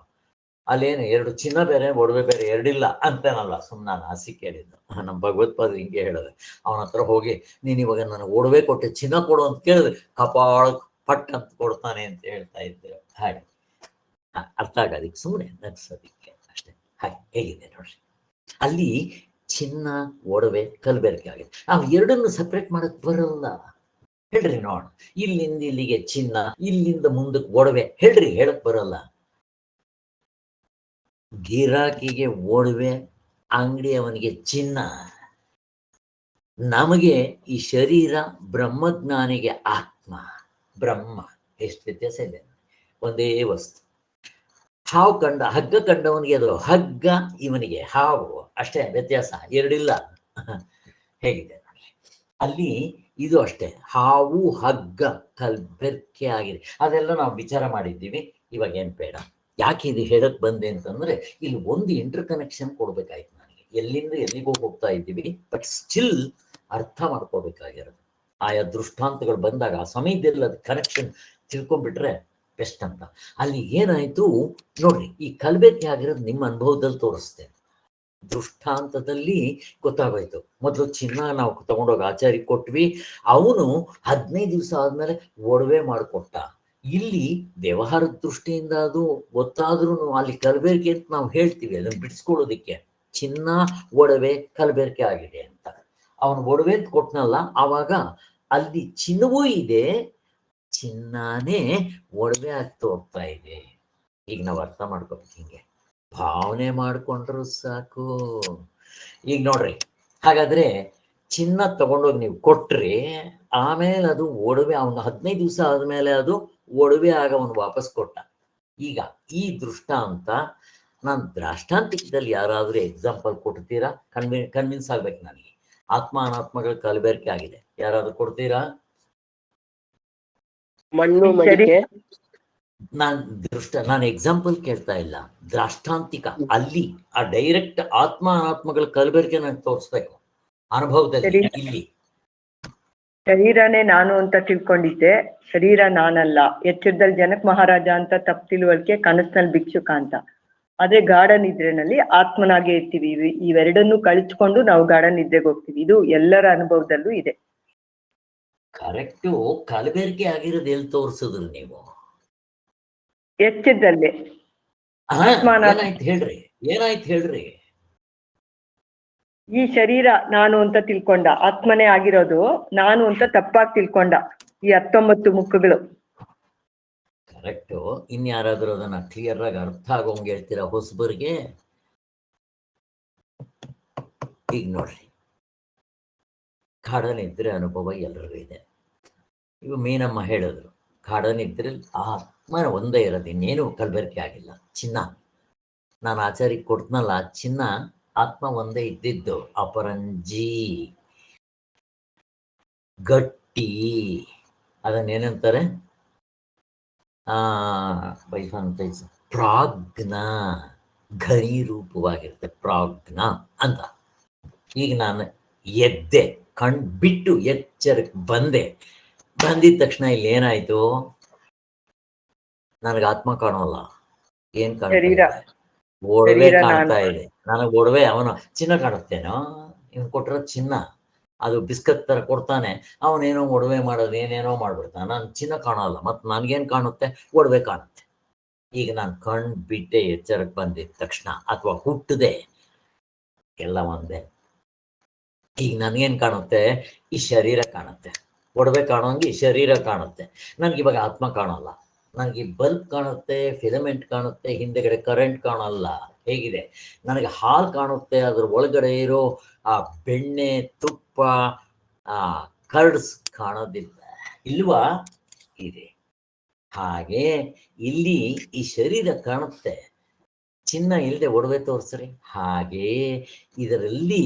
ಅಲ್ಲೇನು 2 ಚಿನ್ನ ಬೇರೆ ಒಡವೆ ಬೇರೆ ಎರಡಿಲ್ಲ ಅಂತಾನಲ್ಲ, ಸುಮ್ಮನೆ ನಾನು ಆಸೆ ಕೇಳಿದ್ದು. ನಮ್ಮ ಭಗವತ್ಪಾದ ಹಿಂಗೆ ಹೇಳಿದ್ರೆ, ಅವನ ಹತ್ರ ಹೋಗಿ ನೀನ್ ಇವಾಗ ನನಗೆ ಒಡವೆ ಕೊಟ್ಟೆ, ಚಿನ್ನ ಕೊಡು ಅಂತ ಕೇಳಿದ್ರೆ ಕಪಾಳಕ್ಕೆ ಪಟ್ ಅಂತ ಕೊಡ್ತಾನೆ ಅಂತ ಹೇಳ್ತಾ ಇದ್ರು. ಹಾಗೆ ಅರ್ಥ ಆಗೋದಿಕ್ಕೆ ಸುಮ್ಮನೆ ನಗ್ಸೋದಿಕ್ಕೆ ಅಷ್ಟೇ. ಹಾಗೆ ಹೇಗಿದೆ ನೋಡ್ರಿ, ಅಲ್ಲಿ ಚಿನ್ನ ಒಡವೆ ಕಲಬೆರಕೆ ಆಗಿದೆ. ನಾವು ಎರಡನ್ನು ಸಪ್ರೇಟ್ ಮಾಡಕ್ ಬರಲ್ಲ. ಹೇಳ್ರಿ ನೋಡ್, ಇಲ್ಲಿಂದ ಇಲ್ಲಿಗೆ ಚಿನ್ನ, ಇಲ್ಲಿಂದ ಮುಂದಕ್ಕೆ ಒಡವೆ, ಹೇಳ್ರಿ, ಹೇಳಕ್ ಬರಲ್ಲ. ಗಿರಾಕಿಗೆ ಒಡವೆ, ಅಂಗಡಿಯವನಿಗೆ ಚಿನ್ನ. ನಮಗೆ ಈ ಶರೀರ, ಬ್ರಹ್ಮಜ್ಞಾನಿಗೆ ಆತ್ಮ, ಬ್ರಹ್ಮ. ಎಷ್ಟು ವ್ಯತ್ಯಾಸ ಇದೆ, ಒಂದೇ ವಸ್ತು. ಹಾವು ಕಂಡ, ಹಗ್ಗ ಕಂಡವನಿಗೆ ಅದು ಹಗ್ಗ, ಇವನಿಗೆ ಹಾವು, ಅಷ್ಟೇ ವ್ಯತ್ಯಾಸ, ಎರಡಿಲ್ಲ. ಹೇಗಿದೆ ನೋಡ್ರಿ, ಅಲ್ಲಿ ಇದು ಅಷ್ಟೇ. ಹಾವು ಹಗ್ಗ ಕಲಬೆರಕೆ ಆಗಿದೆ. ಅದೆಲ್ಲ ನಾವು ವಿಚಾರ ಮಾಡಿದ್ದೀವಿ, ಇವಾಗ ಏನ್ ಬೇಡ. ಯಾಕೆ ಇದು ಹೇಳಕ್ ಬಂದೆ ಅಂತಂದ್ರೆ, ಇಲ್ಲಿ ಒಂದು ಇಂಟರ್ ಕನೆಕ್ಷನ್ ಕೊಡ್ಬೇಕಾಯ್ತು ನನಗೆ. ಎಲ್ಲಿಂದ ಎಲ್ಲಿಗೂ ಹೋಗ್ತಾ ಇದ್ದೀವಿ, ಬಟ್ ಸ್ಟಿಲ್ ಅರ್ಥ ಮಾಡ್ಕೋಬೇಕಾಗಿರೋದು. ಆಯಾ ದೃಷ್ಟಾಂತಗಳು ಬಂದಾಗ ಆ ಸಮಯದಲ್ಲಿ ಅದು ಕನೆಕ್ಷನ್ ತಿಳ್ಕೊಂಡ್ಬಿಟ್ರೆ ಬೆಸ್ಟ್ ಅಂತ. ಅಲ್ಲಿ ಏನಾಯ್ತು ನೋಡ್ರಿ, ಈ ಕಲಬೆರಕೆ ಆಗಿರೋದು ನಿಮ್ಮ ಅನುಭವದಲ್ಲಿ ತೋರಿಸ್ತೇನೆ. ದೃಷ್ಟಾಂತದಲ್ಲಿ ಗೊತ್ತಾಗೋಯ್ತು. ಮೊದಲು ಚಿನ್ನ ನಾವು ತಗೊಂಡೋಗಿ ಆಚಾರ್ಯ ಕೊಟ್ವಿ, ಅವನು 15 ದಿವಸ ಆದ್ಮೇಲೆ ಒಡವೆ ಮಾಡಿಕೊಟ್ಟ. ಇಲ್ಲಿ ವ್ಯವಹಾರದ ದೃಷ್ಟಿಯಿಂದ ಅದು ಗೊತ್ತಾದ್ರೂ ಅಲ್ಲಿ ಕಲಬೆರಕೆ ಅಂತ ನಾವು ಹೇಳ್ತೀವಿ, ಅದನ್ನು ಬಿಡಿಸ್ಕೊಳ್ಳೋದಿಕ್ಕೆ. ಚಿನ್ನ ಒಡವೆ ಕಲಬೆರಕೆ ಆಗಿದೆ ಅಂತ ಅವನು ಒಡವೆ ಅಂತ ಕೊಟ್ನಲ್ಲ, ಆವಾಗ ಅಲ್ಲಿ ಚಿನ್ನವೂ ಇದೆ, ಚಿನ್ನನೇ ಒಡವೆ ಆಗ್ತಾ ಹೋಗ್ತಾ ಇದೆ. ಈಗ ನಾವು ಅರ್ಥ ಮಾಡ್ಕೋಬೇಕು, ಹಿಂಗೆ ಭಾವನೆ ಮಾಡ್ಕೊಂಡ್ರು ಸಾಕು. ಈಗ ನೋಡ್ರಿ, ಹಾಗಾದ್ರೆ ಚಿನ್ನ ತಗೊಂಡೋಗಿ ನೀವು ಕೊಟ್ರಿ, ಆಮೇಲೆ ಅದು ಒಡವೆ, ಅವನು 15 ದಿವಸ ಆದ್ಮೇಲೆ ಅದು ಒಡವೆ ಆಗ ಅವನು ವಾಪಸ್ ಕೊಟ್ಟ. ಈಗ ಈ ದೃಷ್ಟಾಂತ, ನಾನು ದೃಷ್ಟಾಂತದಲ್ಲಿ ಯಾರಾದ್ರೂ ಎಕ್ಸಾಂಪಲ್ ಕೊಡ್ತೀರಾ? ಕನ್ವಿನ್ಸ್ ಆಗ್ಬೇಕು ನನಗೆ. ಆತ್ಮ ಅನಾತ್ಮಗಳ ಕಲಬೆರಕೆ ಆಗಿದೆ, ಯಾರಾದ್ರೂ ಕೊಡ್ತೀರಾ? ಮಣ್ಣು ಮಡಿಕೆ. ನಾನು ಎಕ್ಸಾಂಪಲ್ ಕೇಳ್ತಾ ಇಲ್ಲ, ದೃಷ್ಟಾಂತಿಕ. ಅಲ್ಲಿ ಆ ಡೈರೆಕ್ಟ್ ಆತ್ಮ ಅನಾತ್ಮಗಳ ಕಲಬೆರಕೆ ನಾನು ತೋರಿಸ್ಬೇಕು ಅನುಭವದಲ್ಲಿ. ಇಲ್ಲಿ ಶರೀರನೇ ನಾನು ಅಂತ ತಿಳ್ಕೊಂಡಿದ್ದೆ, ಶರೀರ ನಾನಲ್ಲ. ಎಚ್ಚರದಲ್ಲಿ ಜನಕ್ ಮಹಾರಾಜ ಅಂತ ತಪ್ಪು ತಿಳುವಳಿಕೆ, ಕನಸಿನಲ್ಲಿ ಭಿಕ್ಷುಕ ಅಂತ. ಆದ್ರೆ ಗಾಢ ನಿದ್ರೆನಲ್ಲಿ ಆತ್ಮನಾಗೆ ಇರ್ತೀವಿ. ಇವೆರಡನ್ನು ಕಳಿಸ್ಕೊಂಡು ನಾವು ಗಾಢ ನಿದ್ರೆಗೆ ಹೋಗ್ತೀವಿ. ಇದು ಎಲ್ಲರ ಅನುಭವದಲ್ಲೂ ಇದೆ. ಕರೆಕ್ಟು. ಕಲಬೆರಕೆ ಆಗಿರೋದು ಎಲ್ಲಿ ತೋರಿಸಿದ್ರು ನೀವು? ಎಚ್ಚರದಲ್ಲೇ. ಏನಾಯ್ತು ಹೇಳ್ರಿ. ಈ ಶರೀರ ನಾನು ಅಂತ ತಿಳ್ಕೊಂಡ, ಆತ್ಮನೇ ಆಗಿರೋದು ನಾನು ಅಂತ ತಪ್ಪಾಗಿ ತಿಳ್ಕೊಂಡ ಈ 19 ಮುಖಗಳು. ಕರೆಕ್ಟು. ಇನ್ಯಾರಾದ್ರೂ ಅದನ್ನ ಕ್ಲಿಯರ್ ಆಗಿ ಅರ್ಥ ಆಗೋಂಗೆ ಹೇಳ್ತೀರಾ ಹೊಸಬರಿಗೆ? ಈಗ ನೋಡ್ರಿ, ಗಾಢ ನಿದ್ರೆ ಅನುಭವ ಎಲ್ಲರಿಗೂ ಇದೆ. ಇವು ಮೀನಮ್ಮ ಹೇಳಿದ್ರು, ಕಾಡನಿದ್ರಲ್ಲಿ ಆತ್ಮ ಒಂದೇ ಇರೋದು, ಇನ್ನೇನು ಕಲಬೆರಕೆ ಆಗಿಲ್ಲ. ಚಿನ್ನ ನಾನು ಆಚಾರ್ಯಕ್ಕೆ ಕೊಡ್ತನಲ್ಲ, ಚಿನ್ನ ಆತ್ಮ ಒಂದೇ ಇದ್ದಿದ್ದು. ಅಪರಂಜಿ ಗಟ್ಟಿ, ಅದನ್ನೇನಂತಾರೆ, ಪ್ರಾಜ್ಞ, ಘನಿ ರೂಪವಾಗಿರುತ್ತೆ ಪ್ರಾಜ್ಞ ಅಂತ. ಈಗ ನಾನು ಎದ್ದೆ, ಬಿಟ್ಟು ಎಚ್ಚರಕ್ಕೆ ಬಂದಿದ ತಕ್ಷಣ ಇಲ್ಲಿ ಏನಾಯ್ತು, ನನಗೆ ಆತ್ಮ ಕಾಣೋಲ್ಲ. ಏನ್ ಕಾಣ್ತಾ ಒಡವೆ ಕಾಣ್ತಾ ಇದೆ ನನಗೆ. ಒಡವೆ ಅವನು ಚಿನ್ನ ಕಾಣುತ್ತೇನೋ, ಇವನು ಕೊಟ್ಟಿರೋ ಚಿನ್ನ, ಅದು ಬಿಸ್ಕತ್ ತರ ಕೊಡ್ತಾನೆ, ಅವನೇನೋ ಒಡವೆ ಮಾಡೋದು ಏನೇನೋ ಮಾಡ್ಬಿಡ್ತಾನೆ. ನಾನು ಚಿನ್ನ ಕಾಣೋಲ್ಲ, ಮತ್ತು ನನಗೇನ್ ಕಾಣುತ್ತೆ, ಒಡವೆ ಕಾಣುತ್ತೆ. ಈಗ ನಾನು ಬಿಟ್ಟೆ ಎಚ್ಚರಕ್ಕೆ ಬಂದಿದ ತಕ್ಷಣ ಅಥವಾ ಹುಟ್ಟದೆ ಎಲ್ಲ ಒಂದೇ. ಈಗ ನನಗೇನ್ ಕಾಣುತ್ತೆ, ಈ ಶರೀರ ಕಾಣುತ್ತೆ, ಒಡವೆ ಕಾಣೋಂಗೆ ಈ ಶರೀರ ಕಾಣುತ್ತೆ. ನನ್ಗೆ ಇವಾಗ ಆತ್ಮ ಕಾಣೋಲ್ಲ. ನನಗೆ ಬಲ್ಬ್ ಕಾಣುತ್ತೆ, ಫಿಲಮೆಂಟ್ ಕಾಣುತ್ತೆ, ಹಿಂದೆಗಡೆ ಕರೆಂಟ್ ಕಾಣಲ್ಲ. ಹೇಗಿದೆ, ನನಗೆ ಹಾಲು ಕಾಣುತ್ತೆ, ಅದ್ರ ಒಳಗಡೆ ಇರೋ ಆ ಬೆಣ್ಣೆ, ತುಪ್ಪ, ಕರ್ಡ್ಸ್ ಕಾಣೋದಿಲ್ಲ, ಇಲ್ವಾ? ಇದೆ. ಹಾಗೆ ಇಲ್ಲಿ ಈ ಶರೀರ ಕಾಣುತ್ತೆ, ಚಿನ್ನ ಇಲ್ಲದೆ ಒಡವೆ ತೋರಿಸ್ರಿ. ಹಾಗೆ ಇದರಲ್ಲಿ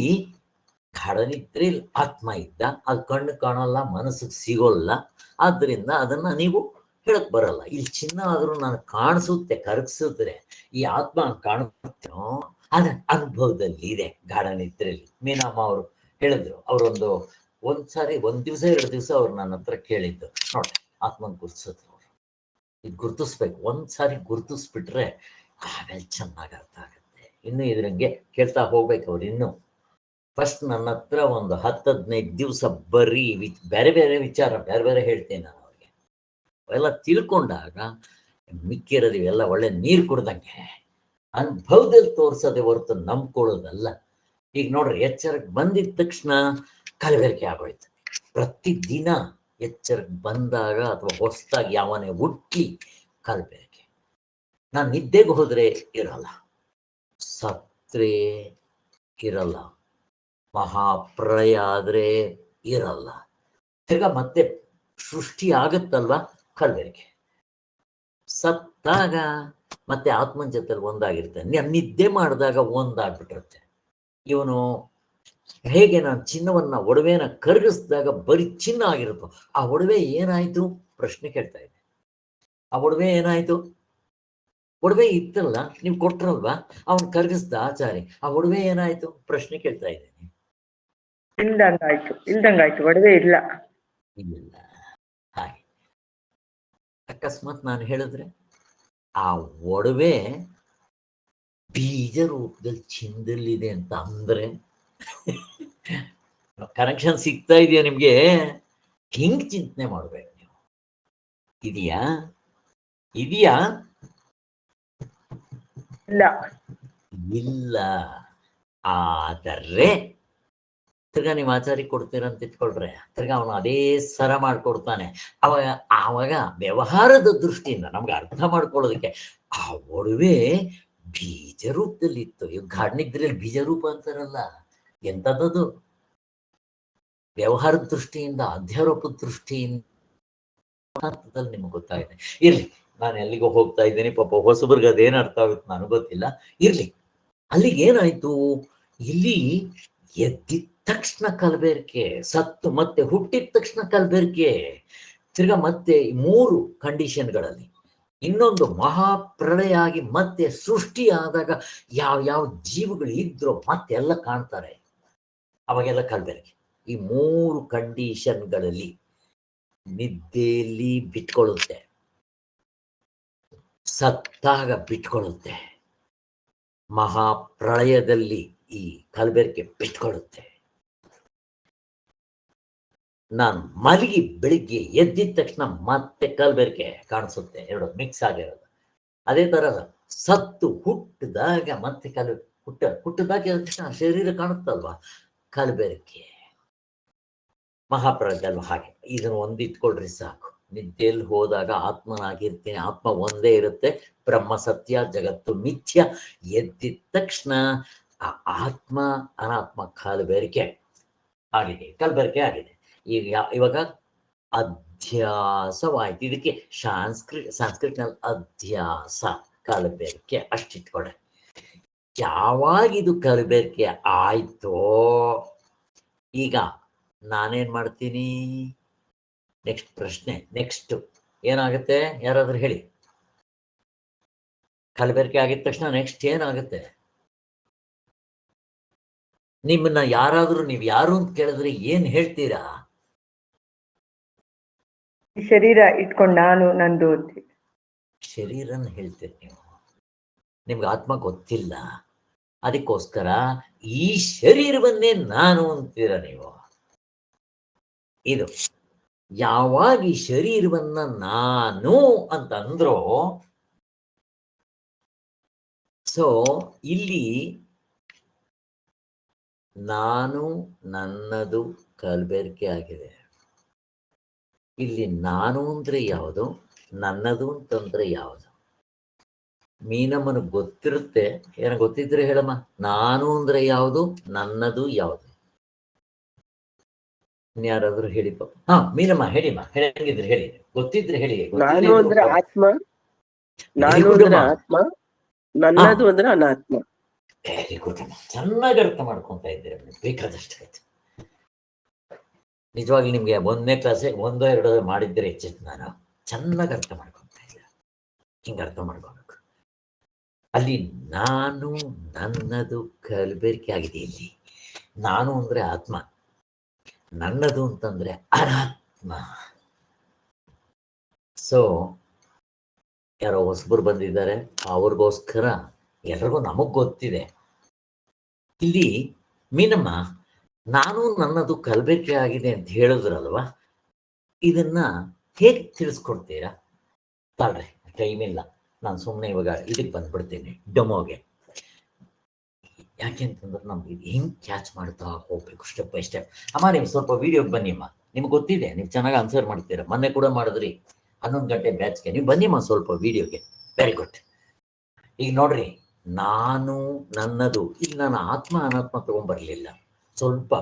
ಗಾಢನಿದ್ರೆ ಆತ್ಮ ಇದ್ದ, ಅದು ಕಣ್ಣು ಕಾಣಲ್ಲ, ಮನಸ್ಸಿಗೆ ಸಿಗೋಲ್ಲ. ಆದ್ರಿಂದ ಅದನ್ನ ನೀವು ಹೇಳಕ್ ಬರಲ್ಲ. ಇಲ್ಲಿ ಚಿನ್ನ ಆದ್ರೂ ನಾನು ಕಾಣಿಸುತ್ತೆ, ಕರಗಿಸಿದ್ರೆ ಈ ಆತ್ಮ ಕಾಣುತ್ತೇನೋ, ಅದ ಅನುಭವದಲ್ಲಿ ಇದೆ ಗಾಢನಿದ್ರೆಯಲ್ಲಿ. ಮೀನಮ್ಮ ಅವರು ಹೇಳಿದ್ರು, ಅವರೊಂದು ಒಂದ್ ದಿವಸ 2 ದಿವಸ ಅವ್ರು ನನ್ನ ಹತ್ರ ಕೇಳಿದ್ದು, ನೋಡ್ರಿ ಆತ್ಮನ್ ಗುರ್ತಿಸಿದ್ರು ಅವರು. ಇದು ಗುರ್ತಿಸ್ಬೇಕು, ಒಂದ್ಸಾರಿ ಗುರ್ತಿಸ್ಬಿಟ್ರೆ ಆಮೇಲೆ ಚೆನ್ನಾಗಿ ಅರ್ಥ ಆಗುತ್ತೆ. ಇನ್ನು ಇದ್ರಂಗೆ ಕೇಳ್ತಾ ಹೋಗ್ಬೇಕು ಅವ್ರು. ಇನ್ನು ಫಸ್ಟ್ ನನ್ನ ಹತ್ರ ಒಂದು 10-15 ದಿವಸ ಬರೀ ಬೇರೆ ಬೇರೆ ವಿಚಾರ ಬೇರೆ ಬೇರೆ ಹೇಳ್ತೇನೆ ನಾನು ಅವ್ರಿಗೆ. ಅವೆಲ್ಲ ತಿಳ್ಕೊಂಡಾಗ ಮಿಕ್ಕಿರೋದು ಇವೆಲ್ಲ ಒಳ್ಳೆ ನೀರು ಕುಡ್ದಂಗೆ ಅನುಭವದಲ್ಲಿ ತೋರ್ಸೋದೆ ಹೊರತು ನಂಬ್ಕೊಳ್ಳೋದಲ್ಲ. ಈಗ ನೋಡ್ರಿ, ಎಚ್ಚರಕ್ಕೆ ಬಂದಿದ ತಕ್ಷಣ ಕಲಬೆರಕೆ ಆಗೋಯ್ತು. ಪ್ರತಿದಿನ ಎಚ್ಚರಕ್ಕೆ ಬಂದಾಗ ಅಥವಾ ಹೊಸದಾಗಿ ಯಾವನೇ ಹುಟ್ಲಿ ಕಲಬೆರಕೆ. ನಾನು ನಿದ್ದೆಗೆ ಹೋದ್ರೆ ಇರಲ್ಲ, ಸತ್ರೆ ಇರಲ್ಲ, ಮಹಾಪ್ರಳಯ ಆದ್ರೆ ಇರಲ್ಲ, ತಿರ್ಗಾ ಮತ್ತೆ ಸೃಷ್ಟಿ ಆಗತ್ತಲ್ವಾ ಕಲಬೆರಕೆ. ಸತ್ತಾಗ ಮತ್ತೆ ಆತ್ಮನ ಜೊತೆಲಿ ಒಂದಾಗಿರ್ತಾನೆ. ನಿದ್ದೆ ಮಾಡಿದಾಗ ಒಂದಾಗ್ಬಿಟ್ಟಿರುತ್ತೆ. ಇವನು ಹೇಗೆ ನಾನು ಚಿನ್ನವನ್ನ ಒಡವೆನ ಕರಗಿಸಿದಾಗ ಬರೀ ಚಿನ್ನ ಆಗಿರುತ್ತೋ, ಆ ಒಡವೆ ಏನಾಯ್ತು ಪ್ರಶ್ನೆ ಕೇಳ್ತಾ ಇದೆ. ಆ ಒಡವೆ ಏನಾಯ್ತು? ಒಡವೆ ಇತ್ತಲ್ಲ, ನೀವು ಕೊಟ್ರಲ್ವಾ, ಅವನ್ ಕರಗಿಸ್ದ ಆಚಾರಿ, ಆ ಒಡವೆ ಏನಾಯ್ತು ಪ್ರಶ್ನೆ ಕೇಳ್ತಾ ಇದ್ದೇನೆ. ಇಲ್ದಂಗಾಯ್ತು, ಒಡವೆ ಇಲ್ಲ. ಇಲ್ಲ. ಹಾಗೆ ಅಕಸ್ಮಾತ್ ನಾನು ಹೇಳಿದ್ರೆ ಆ ಒಡವೆ ಬೀಜ ರೂಪದಲ್ಲಿ ಚಿನ್ನದಲ್ಲಿದೆ ಅಂತ ಅಂದ್ರೆ ಕನೆಕ್ಷನ್ ಸಿಗ್ತಾ ಇದೆಯಾ ನಿಮ್ಗೆ? ಹಿಂಗ್ ಚಿಂತನೆ ಮಾಡ್ಬೇಕು ನೀವು. ಇದೆಯಾ? ಇಲ್ಲ. ಆದರೆ ತಿರ್ಗಾ ನೀವು ಆಚಾರಿ ಕೊಡ್ತೀರಂತ ಇಟ್ಕೊಳ್ರೆ, ತಿರ್ಗಾ ಅವನು ಅದೇ ಸರ ಮಾಡ್ಕೊಡ್ತಾನೆ. ಆವಾಗ ವ್ಯವಹಾರದ ದೃಷ್ಟಿಯಿಂದ ನಮ್ಗೆ ಅರ್ಥ ಮಾಡ್ಕೊಳ್ಳೋದಕ್ಕೆ ಆ ಒಡವೆ ಬೀಜ ರೂಪದಲ್ಲಿತ್ತು. ಇವ್ ಗಾಢನಿದ್ರೆಯಲ್ಲಿ ಬೀಜ ರೂಪ ಅಂತಾರಲ್ಲ, ಎಂಥದ್ದು ವ್ಯವಹಾರದ ದೃಷ್ಟಿಯಿಂದ, ಅಧ್ಯಾರೋಪದ ದೃಷ್ಟಿಯಿಂದ ನಿಮ್ಗೆ ಗೊತ್ತಾಗಿದೆ. ಇರ್ಲಿ, ನಾನು ಎಲ್ಲಿಗೋ ಹೋಗ್ತಾ ಇದ್ದೀನಿ, ಪಾಪ ಹೊಸಬರ್ಗ ಅದೇನು ಅರ್ಥ ಆಗುತ್ತೆ ನನಗೆ ಗೊತ್ತಿಲ್ಲ. ಇರ್ಲಿ, ಅಲ್ಲಿಗೆ ಏನಾಯ್ತು, ಇಲ್ಲಿ ಎದ್ದಿದ ತಕ್ಷಣ ಕಲಬೆರಕೆ, ಸತ್ತು ಮತ್ತೆ ಹುಟ್ಟಿದ ತಕ್ಷಣ ಕಲಬೆರಕೆ, ತಿರ್ಗಾ ಮತ್ತೆ 3 ಕಂಡೀಷನ್ಗಳಲ್ಲಿ ಇನ್ನೊಂದು ಮಹಾಪ್ರಳಯ ಆಗಿ ಮತ್ತೆ ಸೃಷ್ಟಿ ಆದಾಗ ಯಾವ ಜೀವಗಳು ಇದ್ರೋ ಮತ್ತೆ ಎಲ್ಲ ಕಾಣ್ತಾರೆ, ಅವಾಗೆಲ್ಲ ಕಲಬೆರಕೆ. ಈ 3 ಕಂಡೀಷನ್ಗಳಲ್ಲಿ ನಿದ್ದೆಯಲ್ಲಿ ಬಿಟ್ಕೊಳ್ಳುತ್ತೆ, ಸತ್ತಾಗ ಬಿಟ್ಕೊಳ್ಳುತ್ತೆ, ಮಹಾಪ್ರಳಯದಲ್ಲಿ ಈ ಕಲಬೆರಕೆ ಬಿಟ್ಕೊಳ್ಳುತ್ತೆ. ನಾನು ಮಲಗಿ ಬೆಳಿಗ್ಗೆ ಎದ್ದಿದ ತಕ್ಷಣ ಮತ್ತೆ ಕಲಬೆರಕೆ ಕಾಣಿಸುತ್ತೆ, 2 ಮಿಕ್ಸ್ ಆಗಿರೋದು. ಅದೇ ತರ ಸತ್ತು ಹುಟ್ಟಿದಾಗ ಮತ್ತೆ ಹುಟ್ಟಿದಾಗ ತಕ್ಷಣ ಶರೀರ ಕಾಣುತ್ತಲ್ವಾ, ಕಲಬೆರಕೆ ಮಹಾಪ್ರಳಯದಲ್ವ. ಹಾಗೆ ಇದನ್ನು ಒಂದಿಟ್ಕೊಳ್ರಿ ಸಾಕು. ನಿದ್ದೆಯಲ್ಲಿ ಹೋದಾಗ ಆತ್ಮನಾಗಿರ್ತೀನಿ, ಆತ್ಮ ಒಂದೇ ಇರುತ್ತೆ, ಬ್ರಹ್ಮ ಸತ್ಯ, ಜಗತ್ತು ಮಿಥ್ಯ. ಎದ್ದಿದ ತಕ್ಷಣ ಆ ಆತ್ಮ ಅನಾತ್ಮ ಕಲಬೆರಕೆ ಆಗಿದೆ. ಈಗ ಇವಾಗ ಅಧ್ಯಾಸವಾಯ್ತು. ಇದಕ್ಕೆ ಸಂಸ್ಕೃತ್ನಲ್ಲಿ ಅಧ್ಯಾಸ ಕಲಬೆರಕೆ ಅಷ್ಟಿಟ್ಕೊಳ್ರಿ. ಯಾವಾಗ ಇದು ಕಲಬೆರಕೆ ಆಯ್ತೋ ಈಗ ನಾನೇನ್ ಮಾಡ್ತೀನಿ, ನೆಕ್ಸ್ಟ್ ಪ್ರಶ್ನೆ, ನೆಕ್ಸ್ಟ್ ಏನಾಗುತ್ತೆ ಯಾರಾದ್ರೂ ಹೇಳಿ. ಕಲಬೆರಕೆ ಆಗಿದ ತಕ್ಷಣ ನೆಕ್ಸ್ಟ್ ಏನಾಗುತ್ತೆ? ನಿಮ್ಮನ್ನ ಯಾರಾದ್ರೂ ನೀವ್ ಯಾರು ಅಂತ ಕೇಳಿದ್ರೆ ಏನ್ ಹೇಳ್ತೀರಾ? ಶರೀರ ಇಟ್ಕೊಂಡು ನಾನು ನಂದು ಶರೀರನ ಹೇಳ್ತೀರಿ ನೀವು. ನಿಮ್ಗೆ ಆತ್ಮ ಗೊತ್ತಿಲ್ಲ, ಅದಕ್ಕೋಸ್ಕರ ಈ ಶರೀರವನ್ನೇ ನಾನು ಅಂತೀರ ನೀವು. ಇದು ಯಾವಾಗ ಈ ಶರೀರವನ್ನ ನಾನು ಅಂತ ಅಂದ್ರೋ, ಸೊ ಇಲ್ಲಿ ನಾನು ನನ್ನದು ಕಲಬೆರಕೆ ಆಗಿದೆ. ಇಲ್ಲಿ ನಾನು ಅಂದ್ರೆ ಯಾವುದು, ನನ್ನದು ಅಂತಂದ್ರೆ ಯಾವುದು? ಮೀನಮ್ಮನಿಗೆ ಗೊತ್ತಿರುತ್ತೆ, ಏನ ಗೊತ್ತಿದ್ರೆ ಹೇಳಮ್ಮ. ನಾನು ಅಂದ್ರೆ ಯಾವುದು, ನನ್ನದು ಯಾವುದು? ಇನ್ಯಾರಾದ್ರೂ ಹೇಳಿಪ್ಪ. ಹಾ ಮೀನಮ್ಮ ಹೇಳಿಮ್ಮ, ಹೇಳಂಗಿದ್ರೆ ಹೇಳಿ, ಗೊತ್ತಿದ್ರೆ ಹೇಳಿ. ನಾನು ಅಂದ್ರೆ ಆತ್ಮ, ನಾನು ಅಂದ್ರೆ ಆತ್ಮ, ನನ್ನದು ಅಂದ್ರೆ ಅನಾತ್ಮ. ವೆರಿ ಗುಡ್, ಚೆನ್ನಾಗಿ ಅರ್ಥ ಮಾಡ್ಕೊಂತ ಇದ್ದೀರ, ಬೇಕಾದಷ್ಟು ಆಯ್ತು. ನಿಜವಾಗಿ ನಿಮ್ಗೆ 1ನೇ ಕ್ಲಾಸೆ 1-2 ಮಾಡಿದ್ರೆ ಹೆಚ್ಚಿತ್ತು. ನಾನು ಚೆನ್ನಾಗಿ ಅರ್ಥ ಮಾಡ್ಕೊಂತ ಇದ್ದೀರ. ಹಿಂಗೆ ಅರ್ಥ ಮಾಡ್ಕೋಬೇಕು. ಅಲ್ಲಿ ನಾನು ನನ್ನದು ಕಲಬೆರಕೆ ಆಗಿದೆ. ಇಲ್ಲಿ ನಾನು ಅಂದ್ರೆ ಆತ್ಮ, ನನ್ನದು ಅಂತಂದ್ರೆ ಅನಾತ್ಮ. ಸೊ ಯಾರೋ ಹೊಸಬರು ಬಂದಿದ್ದಾರೆ, ಅವ್ರಿಗೋಸ್ಕರ ಎಲ್ರಿಗೂ ನಮಗ್ ಗೊತ್ತಿದೆ. ಇಲ್ಲಿ ಮೀನಮ್ಮ ನಾನು ನನ್ನದು ಕಲಬೆರಕೆ ಆಗಿದೆ ಅಂತ ಹೇಳಿದ್ರಲ್ವಾ, ಇದನ್ನ ಹೇಗೆ ತಿಳಿಸ್ಕೊಡ್ತೀರಾ? ತಾಳ್ರಿ, ಟೈಮ್ ಇಲ್ಲ, ನಾನು ಸುಮ್ಮನೆ ಇವಾಗ ಇದಕ್ಕೆ ಬಂದ್ಬಿಡ್ತೀನಿ ಡೆಮೋಗೆ. ಯಾಕೆಂತಂದ್ರೆ ನಮ್ಗೆ ಇದು ಹೆಂಗ್ ಕ್ಯಾಚ್ ಮಾಡ್ತಾ ಹೋಗ್ಬೇಕು ಸ್ಟೆಪ್ ಬೈ ಸ್ಟೆಪ್. ಅಮ್ಮ ನೀವು ಸ್ವಲ್ಪ ವಿಡಿಯೋಗೆ ಬನ್ನಿಮ್ಮ, ನಿಮ್ಗೆ ಗೊತ್ತಿದೆ, ನೀವು ಚೆನ್ನಾಗಿ ಆನ್ಸರ್ ಮಾಡ್ತೀರಾ. ಮೊನ್ನೆ ಕೂಡ ಮಾಡಿದ್ರಿ 11 ಗಂಟೆ ಬ್ಯಾಚ್ಗೆ. ನೀವು ಬನ್ನಿಮ್ಮ ಸ್ವಲ್ಪ ವಿಡಿಯೋಗೆ. Very good. ಈಗ ನೋಡ್ರಿ, ನಾನು ನನ್ನದು, ಇಲ್ಲಿ ನಾನು ಆತ್ಮ ಅನಾತ್ಮ ತಗೊಂಡ್ಬರ್ಲಿಲ್ಲ, ಸ್ವಲ್ಪ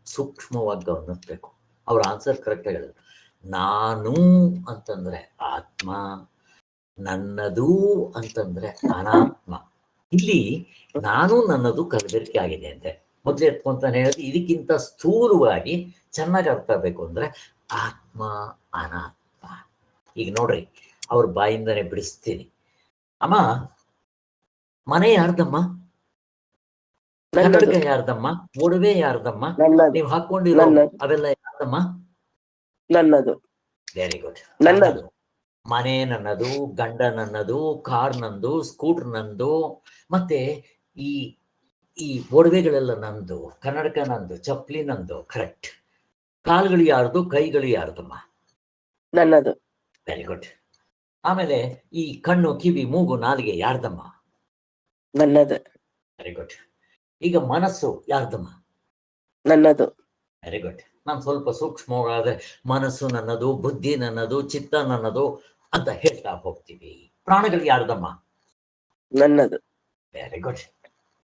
ಸೂಕ್ಷ್ಮವಾಗಿ ಗಮನಿಸ್ಬೇಕು. ಅವ್ರ ಆನ್ಸರ್ ಕರೆಕ್ಟ್ ಆಗಿ ಹೇಳಿದ್ರು. ನಾನು ಅಂತಂದ್ರೆ ಆತ್ಮ, ನನ್ನದು ಅಂತಂದ್ರೆ ಅನಾತ್ಮ. ಇಲ್ಲಿ ನಾನು ನನ್ನದು ಕಲಬೆರಕೆ ಆಗಿದೆ ಅಂತೆ ಮೊದಲೇ ಎತ್ಕೊಂತಾನೆ ಹೇಳೋದು. ಇದಕ್ಕಿಂತ ಸ್ಥೂಲವಾಗಿ ಚೆನ್ನಾಗಿ ಅರ್ಥ ಬೇಕು ಅಂದ್ರೆ ಆತ್ಮ ಅನಾತ್ಮ. ಈಗ ನೋಡ್ರಿ, ಅವ್ರ ಬಾಯಿಂದನೇ ಬಿಡಿಸ್ತೀನಿ. ಅಮ್ಮ ಮನೆ ಯಾರ್ದಮ್ಮ? ಕನ್ನಡಕ ಯಾರ್ದಮ್ಮ? ಒಡವೆ ಯಾರ್ದಮ್ಮ? ನೀವು ಹಾಕೊಂಡಿರೋ ಅವೆಲ್ಲ ಯಾರ್ದಮ್ಮ? ನನ್ನದು. Very good. ನನ್ನದು. ಮನೆ ನನ್ನದು, ಗಂಡ ನನ್ನದು, ಕಾರ್ ನಂದು, ಸ್ಕೂಟರ್ ನಂದು, ಮತ್ತೆ ಈ ಈ ಒಡವೆಗಳೆಲ್ಲ ನಂದು, ಕನ್ನಡಕ ನಂದು, ಚಪ್ಪಲಿ ನಂದು. ಕರೆಕ್ಟ್. ಕಾಲುಗಳು ಯಾರ್ದು, ಕೈಗಳು ಯಾರ್ದಮ್ಮ? ನನ್ನದು. Very good. ಆಮೇಲೆ ಈ ಕಣ್ಣು, ಕಿವಿ, ಮೂಗು, ನಾಲಿಗೆ ಯಾರ್ದಮ್ಮ? ನನ್ನದು. Very good. ಈಗ ಮನಸ್ಸು ಯಾರ್ದಮ್ಮ? ನನ್ನದು. Very good. ನಾನು ಸ್ವಲ್ಪ ಸೂಕ್ಷ್ಮವಾದ್ರೆ ಮನಸ್ಸು ನನ್ನದು, ಬುದ್ಧಿ ನನ್ನದು, ಚಿತ್ತ ನನ್ನದು ಅಂತ ಹೇಳ್ತಾ ಹೋಗ್ತೀವಿ. ಪ್ರಾಣಗಳು ಯಾರ್ದಮ್ಮ? ನನ್ನದು. Very good.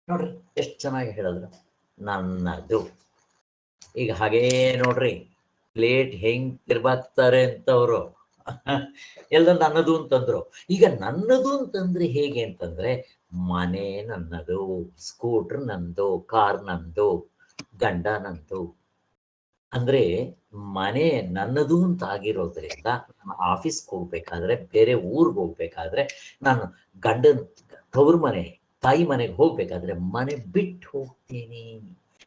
ನೋಡ್ರಿ ಎಷ್ಟು ಚೆನ್ನಾಗಿ ಹೇಳಿದ್ರು, ನನ್ನದು. ಈಗ ಹಾಗೇ ನೋಡ್ರಿ, ಪ್ಲೇಟ್ ಹೆಂಗ್ ತಿರ್ಬಾಕ್ತಾರೆ ಅಂತವ್ರು ಎಲ್ಲ ನನ್ನದು ಅಂತಂದ್ರು. ಈಗ ನನ್ನದು ಅಂತಂದ್ರೆ ಹೇಗೆ ಅಂತಂದ್ರೆ, ಮನೆ ನನ್ನದು, ಸ್ಕೂಟರ್ ನಂದು, ಕಾರ್ ನಂದು, ಗಂಡ ನಂದು. ಅಂದ್ರೆ ಮನೆ ನನ್ನದು ಅಂತ ಆಗಿರೋದ್ರಿಂದ ನಾನು ಆಫೀಸ್ಗೆ ಹೋಗ್ಬೇಕಾದ್ರೆ, ಬೇರೆ ಊರ್ಗೆ ಹೋಗ್ಬೇಕಾದ್ರೆ, ನಾನು ಗಂಡನ ತವ್ರ ಮನೆ, ತಾಯಿ ಮನೆಗೆ ಹೋಗ್ಬೇಕಾದ್ರೆ ಮನೆ ಬಿಟ್ಟು ಹೋಗ್ತೀನಿ.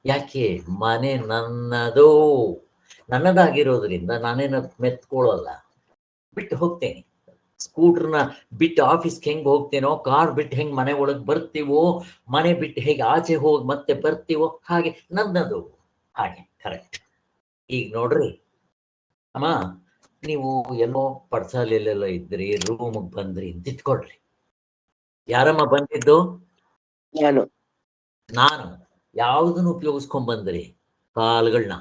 ಯಾಕೆ? ಮನೆ ನನ್ನದು, ನನ್ನದಾಗಿರೋದ್ರಿಂದ ನಾನೇನ ಮೆತ್ಕೊಳ್ಳಲ್ಲ, ಬಿಟ್ಟು ಹೋಗ್ತೇನೆ. ಸ್ಕೂಟರ್ನ ಬಿಟ್ಟು ಆಫೀಸ್ಗೆ ಹೆಂಗ್ ಹೋಗ್ತೇನೋ, ಕಾರ್ ಬಿಟ್ಟು ಹೆಂಗ್ ಮನೆ ಒಳಗೆ ಬರ್ತೀವೋ, ಮನೆ ಬಿಟ್ಟು ಹೇಗೆ ಆಚೆ ಹೋಗಿ ಮತ್ತೆ ಬರ್ತೀವೋ, ಹಾಗೆ ನನ್ನದು. ಹಾಗೆ ಕರೆಕ್ಟ್. ಈಗ ನೋಡ್ರಿ ಅಮ್ಮ, ನೀವು ಎಲ್ಲೋ ಪಡ್ಸಾಲೆಲ್ಲ ಇದ್ರಿ, ರೂಮ್ಗೆ ಬಂದ್ರಿ ಅಂತ ಇಟ್ಕೊಳ್ರಿ. ಯಾರಮ್ಮ ಬಂದಿದ್ದು? ನಾನು. ನಾನು. ಯಾವ್ದನ್ನ ಉಪಯೋಗಿಸ್ಕೊಂಡ್ ಬಂದ್ರಿ? ಕಾಲ್ಗಳನ್ನ.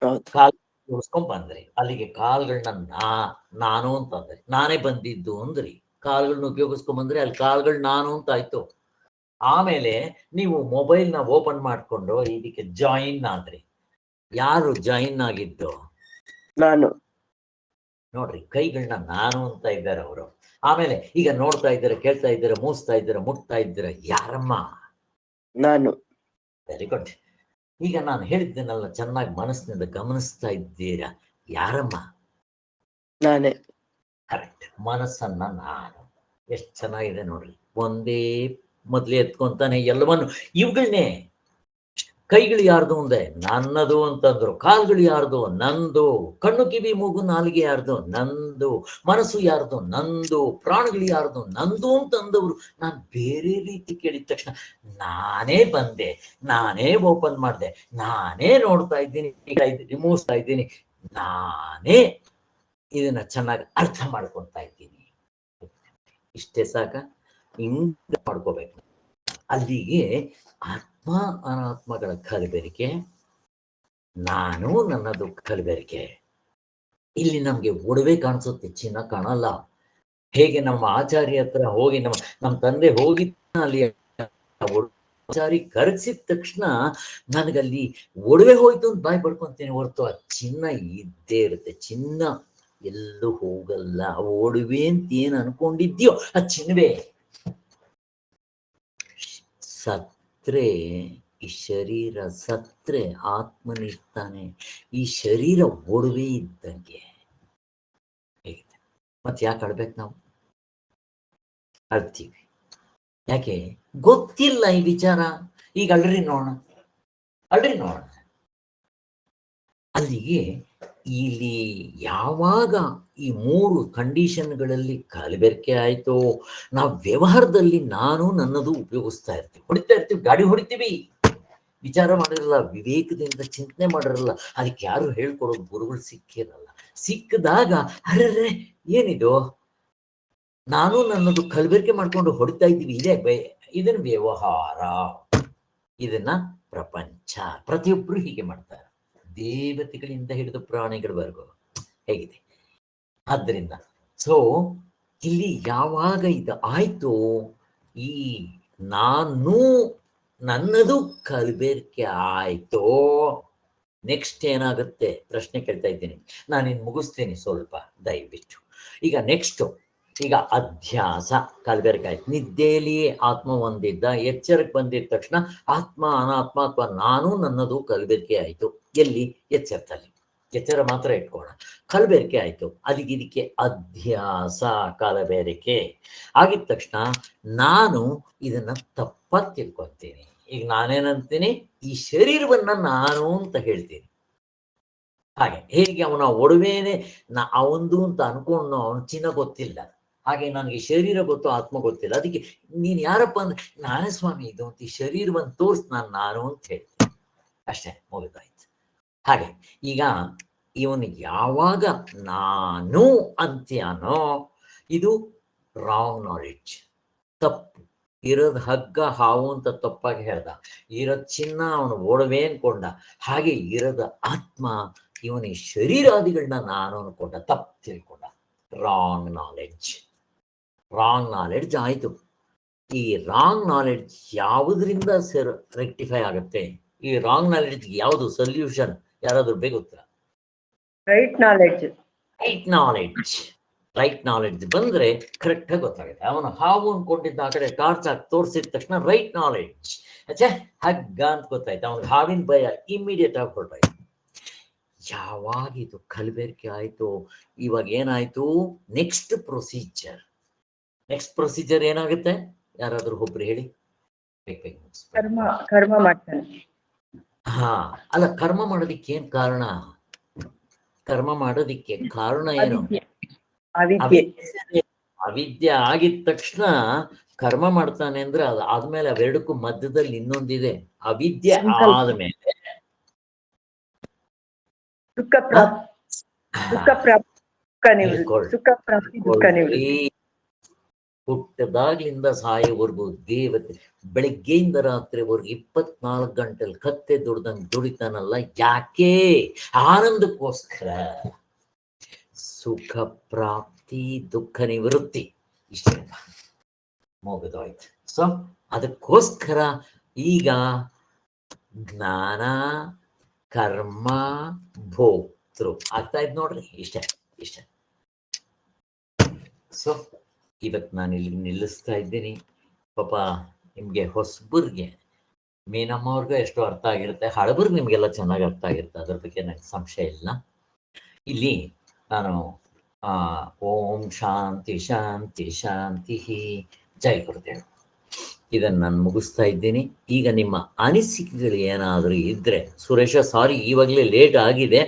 ಹೌದು. ಕಾಲ್ ಉಪಯೋಗಿಸ್ಕೊಂಡ್ ಬಂದ್ರಿ. ಅಲ್ಲಿಗೆ ಕಾಲ್ಗಳನ್ನ ನಾನು ಅಂತಂದ್ರಿ. ನಾನೇ ಬಂದಿದ್ದು ಅಂದ್ರಿ. ಕಾಲ್ಗಳನ್ನ ಉಪಯೋಗಿಸ್ಕೊಂಡ್ ಬಂದ್ರಿ, ಅಲ್ಲಿ ಕಾಲ್ಗಳು ನಾನು ಅಂತ ಆಯ್ತು. ಆಮೇಲೆ ನೀವು ಮೊಬೈಲ್ನ ಓಪನ್ ಮಾಡ್ಕೊಂಡು ಇದಕ್ಕೆ ಜಾಯಿನ್ ಆದ್ರಿ. ಯಾರು ಜಾಯಿನ್ ಆಗಿದ್ದು? ನಾನು. ನೋಡ್ರಿ, ಕೈಗಳನ್ನ ನಾನು ಅಂತ ಇದ್ದಾರೆ ಅವರು. ಆಮೇಲೆ ಈಗ ನೋಡ್ತಾ ಇದ್ದೀರ, ಕೇಳ್ತಾ ಇದ್ದೀರ, ಮೂಸ್ತಾ ಇದ್ದೀರ, ಮುಟ್ತಾ ಇದ್ದೀರ, ಯಾರಮ್ಮ? ನಾನು. Very good. ಈಗ ನಾನು ಹೇಳಿದ್ದನ್ನೆಲ್ಲ ಚೆನ್ನಾಗಿ ಮನಸ್ಸಿನಿಂದ ಗಮನಿಸ್ತಾ ಇದ್ದೀರಾ, ಯಾರಮ್ಮ? ನಾನೇ. ಕರೆಕ್ಟ್. ಮನಸ್ಸನ್ನ ನಾನು. ಎಷ್ಟು ಚೆನ್ನಾಗಿದೆ ನೋಡ್ರಿ. ಒಂದೇ ಮೊದ್ಲು ಎತ್ಕೊಂತಾನೆ ಎಲ್ಲವನ್ನು. ಇವುಗಳನ್ನೇ ಕೈಗಳು ಯಾರ್ದು ಅಂದೆ, ನನ್ನದು ಅಂತಂದ್ರು. ಕಾಲ್ಗಳು ಯಾರ್ದು? ನಂದು. ಕಣ್ಣು ಕಿವಿ ಮೂಗು ನಾಲಿಗೆ ಯಾರ್ದು? ನಂದು. ಮನಸ್ಸು ಯಾರ್ದು? ನಂದು. ಪ್ರಾಣಗಳು ಯಾರ್ದು? ನಂದು ಅಂತಂದವರು. ನಾನು ಬೇರೆ ರೀತಿ ಕೇಳಿದ ತಕ್ಷಣ ನಾನೇ ಬಂದೆ, ನಾನೇ ಓಪನ್ ಮಾಡಿದೆ, ನಾನೇ ನೋಡ್ತಾ ಇದ್ದೀನಿ, ಮೂಸ್ತಾ ಇದ್ದೀನಿ, ನಾನೇ ಇದನ್ನ ಚೆನ್ನಾಗಿ ಅರ್ಥ ಮಾಡ್ಕೊತಾ ಇದ್ದೀನಿ. ಇಷ್ಟೇ ಸಾಕ? ಹಿಂಗ ಮಾಡ್ಕೋಬೇಕು. ಅಲ್ಲಿಗೆ ಆತ್ಮ ಅನಾತ್ಮಗಳ ಕಲಬೆರಿಕೆ, ನಾನು ನನ್ನದು ಕಲಬೆರಿಕೆ. ಇಲ್ಲಿ ನಮ್ಗೆ ಒಡವೆ ಕಾಣಿಸುತ್ತೆ, ಚಿನ್ನ ಕಾಣಲ್ಲ. ಹೇಗೆ ನಮ್ಮ ಆಚಾರ್ಯ ಹತ್ರ ಹೋಗಿ ನಮ್ಮ ತಂದೆ ಹೋಗಿ ಅಲ್ಲಿ ಆಚಾರಿ ಕರಗಿಸಿದ ತಕ್ಷಣ ನನಗಲ್ಲಿ ಒಡವೆ ಹೋಯ್ತು ಅಂತ ಬಾಯ್ ಪಡ್ಕೊಂತೀನಿ ಹೊರತು ಆ ಚಿನ್ನ ಇದ್ದೇ ಇರುತ್ತೆ. ಚಿನ್ನ ಎಲ್ಲೂ ಹೋಗಲ್ಲ. ಒಡವೆ ಅಂತ ಏನ್ ಅನ್ಕೊಂಡಿದ್ಯೋ ಆ ಚಿನ್ನವೇ. ಸತ್ರೆ ಈ ಶರೀರ ಸತ್ರೆ ಆತ್ಮನಿರ್ತಾನೆ. ಈ ಶರೀರ ಒಡವೆ ಇದ್ದಂಗೆ. ಮತ್ತೆ ಯಾಕೆ ಅಳ್ಬೇಕು ನಾವು? ಅಳ್ತೀವಿ ಯಾಕೆ? ಗೊತ್ತಿಲ್ಲ ಈ ವಿಚಾರ. ಈಗ ಅಳ್ರಿ ನೋಡೋಣ, ಅಳ್ರಿ ನೋಡೋಣ. ಅಲ್ಲಿಗೆ ಇಲ್ಲಿ ಯಾವಾಗ ಈ 3 ಕಂಡೀಷನ್ಗಳಲ್ಲಿ ಕಲಬೆರಕೆ ಆಯ್ತೋ, ನಾವು ವ್ಯವಹಾರದಲ್ಲಿ ನಾನು ನನ್ನದು ಉಪಯೋಗಿಸ್ತಾ ಇರ್ತೀವಿ, ಹೊಡಿತಾ ಇರ್ತೀವಿ, ಗಾಡಿ ಹೊಡಿತೀವಿ, ವಿಚಾರ ಮಾಡಿರಲ್ಲ, ವಿವೇಕದಿಂದ ಚಿಂತನೆ ಮಾಡಿರಲ್ಲ. ಅದಕ್ಕೆ ಯಾರು ಹೇಳ್ಕೊಡೋದು ಗುರುಗಳು ಸಿಕ್ಕಿರಲ್ಲ. ಸಿಕ್ಕಿದಾಗ ಅರ್ರೆ ಏನಿದು, ನಾನು ನನ್ನದು ಕಲಬೆರಕೆ ಮಾಡ್ಕೊಂಡು ಹೊಡಿತಾ ಇದ್ದೀವಿ, ಇದನ್ನ ವ್ಯವಹಾರ, ಇದನ್ನ ಪ್ರಪಂಚ. ಪ್ರತಿಯೊಬ್ರು ಹೀಗೆ ಮಾಡ್ತಾರೆ, ದೇವತೆಗಳಿಂದ ಹಿಡಿದು ಪ್ರಾಣಿಗಳವರೆಗೂ. ಹೇಗಿದೆ? ಆದ್ದರಿಂದ ಇಲ್ಲಿ ಯಾವಾಗ ಇದು ಆಯ್ತು, ಈ ನಾನು ನನ್ನದು ಕಲಬೆರಕೆ ಆಯ್ತೋ, ನೆಕ್ಸ್ಟ್ ಏನಾಗುತ್ತೆ? ಪ್ರಶ್ನೆ ಕೇಳ್ತಾ ಇದ್ದೀನಿ. ನಾನಿನ್ ಮುಗಿಸ್ತೀನಿ ಸ್ವಲ್ಪ, ದಯವಿಟ್ಟು. ಈಗ ನೆಕ್ಸ್ಟ್, ಈಗ ಅಧ್ಯಾಸ ಕಲಬೆರಕೆ ಆಯ್ತು. ನಿದ್ದೆಯಲ್ಲಿಯೇ ಆತ್ಮ ಹೊಂದಿದ್ದ, ಎಚ್ಚರಕ್ಕೆ ಬಂದಿದ ತಕ್ಷಣ ಆತ್ಮ ಅನಾತ್ಮ ಅಥವಾ ನಾನು ನನ್ನದು ಕಲಬೆರಕೆ ಆಯ್ತು. ಎಲ್ಲಿ? ಎಚ್ಚರದಲ್ಲಿ. ಎಚ್ಚರ ಮಾತ್ರ ಇಟ್ಕೋಣ. ಕಲಬೆರಕೆ ಆಯ್ತು. ಇದಕ್ಕೆ ಅಧ್ಯಾಸ ಕಲಬೆರಕೆ ಆಗಿದ ತಕ್ಷಣ ನಾನು ಇದನ್ನ ತಪ್ಪಾಗಿ ತಿಳ್ಕೊತೀನಿ. ಈಗ ನಾನೇನಂತೀನಿ? ಈ ಶರೀರವನ್ನ ನಾನು ಅಂತ ಹೇಳ್ತೀನಿ. ಹಾಗೆ ಹೇಗೆ ಅವನ ಒಡವೆನೆ ಅವಂದು ಅಂತ ಅನ್ಕೊಂಡು ಅವನ ಚಿನ್ನ ಗೊತ್ತಿಲ್ಲ, ಹಾಗೆ ನನಗೆ ಶರೀರ ಗೊತ್ತು, ಆತ್ಮ ಗೊತ್ತಿಲ್ಲ. ಅದಕ್ಕೆ ನೀನ್ ಯಾರಪ್ಪ ಅಂದ್ರೆ, ನಾನೇ ಸ್ವಾಮಿ ಇದು ಅಂತ ಈ ಶರೀರವನ್ನು ತೋರ್ಸ್ ನಾನು ಅಂತ ಹೇಳ್ತೀನಿ. ಅಷ್ಟೇ, ಮುಗಿದಾಯ್ತು. ಹಾಗೆ ಈಗ ಇವನು ಯಾವಾಗ ನಾನು ಅಂತ್ಯಾನೋ, ಇದು ರಾಂಗ್ ನಾಲೆಡ್ಜ್, ತಪ್ಪು. ಇರೋದ್ ಹಗ್ಗ ಹಾವು ಅಂತ ತಪ್ಪಾಗಿ ಹೇಳ್ದ, ಇರೋದ್ ಚಿನ್ನ ಅವನು ಒಡವೆ ಅನ್ಕೊಂಡ, ಹಾಗೆ ಇರೋದ ಆತ್ಮ ಇವನ ಈ ಶರೀರಾದಿಗಳನ್ನ ನಾನು ಅನ್ಕೊಂಡ, ತಪ್ಪು ತಿಳ್ಕೊಂಡ. Wrong knowledge. ರಾಂಗ್ ನಾಲೆಡ್ಜ್ ಆಯ್ತು. ಈ ರಾಂಗ್ ನಾಲೆಡ್ಜ್ ಯಾವುದರಿಂದ ರೆಕ್ಟಿಫೈ ಆಗುತ್ತೆ? ಈ ರಾಂಗ್ ನಾಲೆಡ್ಜ್ ಯಾವುದು ಸೊಲ್ಯೂಷನ್? ಯಾರಾದ್ರೂ ಬೇಗ ಉತ್ತರ. Right knowledge. Right knowledge. Right knowledge ಬಂದ್ರೆ ಕರೆಕ್ಟ್ ಆಗಿ ಗೊತ್ತಾಗುತ್ತೆ. ಅವನು ಹಾವು ಅನ್ಕೊಂಡಿದ್ದ ಆ ಕಡೆ ಟಾರ್ಚ್ ಹಾಕಿ ತೋರಿಸಿದ ತಕ್ಷಣ ರೈಟ್ ನಾಲೆಡ್ಜ್, ಹಗ್ಗ ಅಂತ ಗೊತ್ತಾಯ್ತು. ಅವನಿಗೆ ಹಾವಿನ ಭಯ ಇಮಿಡಿಯೇಟ್ ಆಗಿ ಹೊರಟಾಯ್ತು. ಯಾವಾಗ ಇದು ಕಲಬೆರಕೆ ಆಯ್ತು, ಇವಾಗ ಏನಾಯ್ತು? Next procedure. ನೆಕ್ಸ್ಟ್ ಪ್ರೊಸೀಜರ್ ಏನಾಗುತ್ತೆ? ಯಾರಾದ್ರೂ ಒಬ್ರು ಹೇಳಿ. ಕರ್ಮ ಮಾಡ್ತಾನೆ. ಹಾ, ಅಲ್ಲ, ಕರ್ಮ ಮಾಡೋದಿಕ್ಕೆ ಏನ್ ಕಾರಣ? ಕರ್ಮ ಮಾಡೋದಿಕ್ಕೆ ಕಾರಣ ಏನು? ಅವಿದ್ಯೆ ಆಗಿದ ತಕ್ಷಣ ಕರ್ಮ ಮಾಡ್ತಾನೆ ಅಂದ್ರೆ ಅದು ಆದ್ಮೇಲೆ ಅವೆರಡಕ್ಕೂ ಮಧ್ಯದಲ್ಲಿ ಇನ್ನೊಂದಿದೆ. ಅವಿದ್ಯೆ ಆದ್ಮೇಲೆ ಹುಟ್ಟದಾಗ್ಲಿಂದ ಸಾಯೋವರೆಗೂ ದೇವತೆ ಬೆಳಿಗ್ಗೆಯಿಂದ ರಾತ್ರಿವರೆಗೂ 24 ಗಂಟೆಲಿ ಕತ್ತೆ ದುಡ್ದಂಗ್ ದುಡಿತಾನಲ್ಲ. ಯಾಕೆ? ಆನಂದಕ್ಕೋಸ್ಕರ. ಸುಖ ಪ್ರಾಪ್ತಿ, ದುಃಖ ನಿವೃತ್ತಿ, ಇಷ್ಟೇ ಮುಗಿದೋಯ್ತು. ಸೊ ಅದಕ್ಕೋಸ್ಕರ ಈಗ ಜ್ಞಾನ, ಕರ್ಮ, ಭೋಕ್ತೃ ಆಗ್ತಾ ಇದ್ ನೋಡ್ರಿ. ಇಷ್ಟೇ. ಸೊ ಇವತ್ತು ನಾನು ಇಲ್ಲಿ ನಿಲ್ಲಿಸ್ತಾ ಇದ್ದೀನಿ. ಪಾಪ ನಿಮಗೆ ಹೊಸಬರ್ಗೆ ಮೀನಮ್ಮವ್ರಿಗೂ ಎಷ್ಟೋ ಅರ್ಥ ಆಗಿರುತ್ತೆ, ಹಳಬರ್ಗೆ ನಿಮಗೆಲ್ಲ ಚೆನ್ನಾಗಿ ಅರ್ಥ ಆಗಿರುತ್ತೆ, ಅದ್ರ ಬಗ್ಗೆ ನನಗೆ ಸಂಶಯ ಇಲ್ಲ. ಇಲ್ಲಿ ನಾನು ಓಂ ಶಾಂತಿ ಶಾಂತಿ ಶಾಂತಿ ಜೈ ಗುರುದೇವ್ ಇದನ್ನು ನಾನು ಮುಗಿಸ್ತಾ ಇದ್ದೀನಿ. ಈಗ ನಿಮ್ಮ ಅನಿಸಿಕೆಗಳು ಏನಾದರೂ ಇದ್ದರೆ, ಸುರೇಶ ಸಾರಿ ಇವಾಗಲೇ ಲೇಟ್ ಆಗಿದೆ,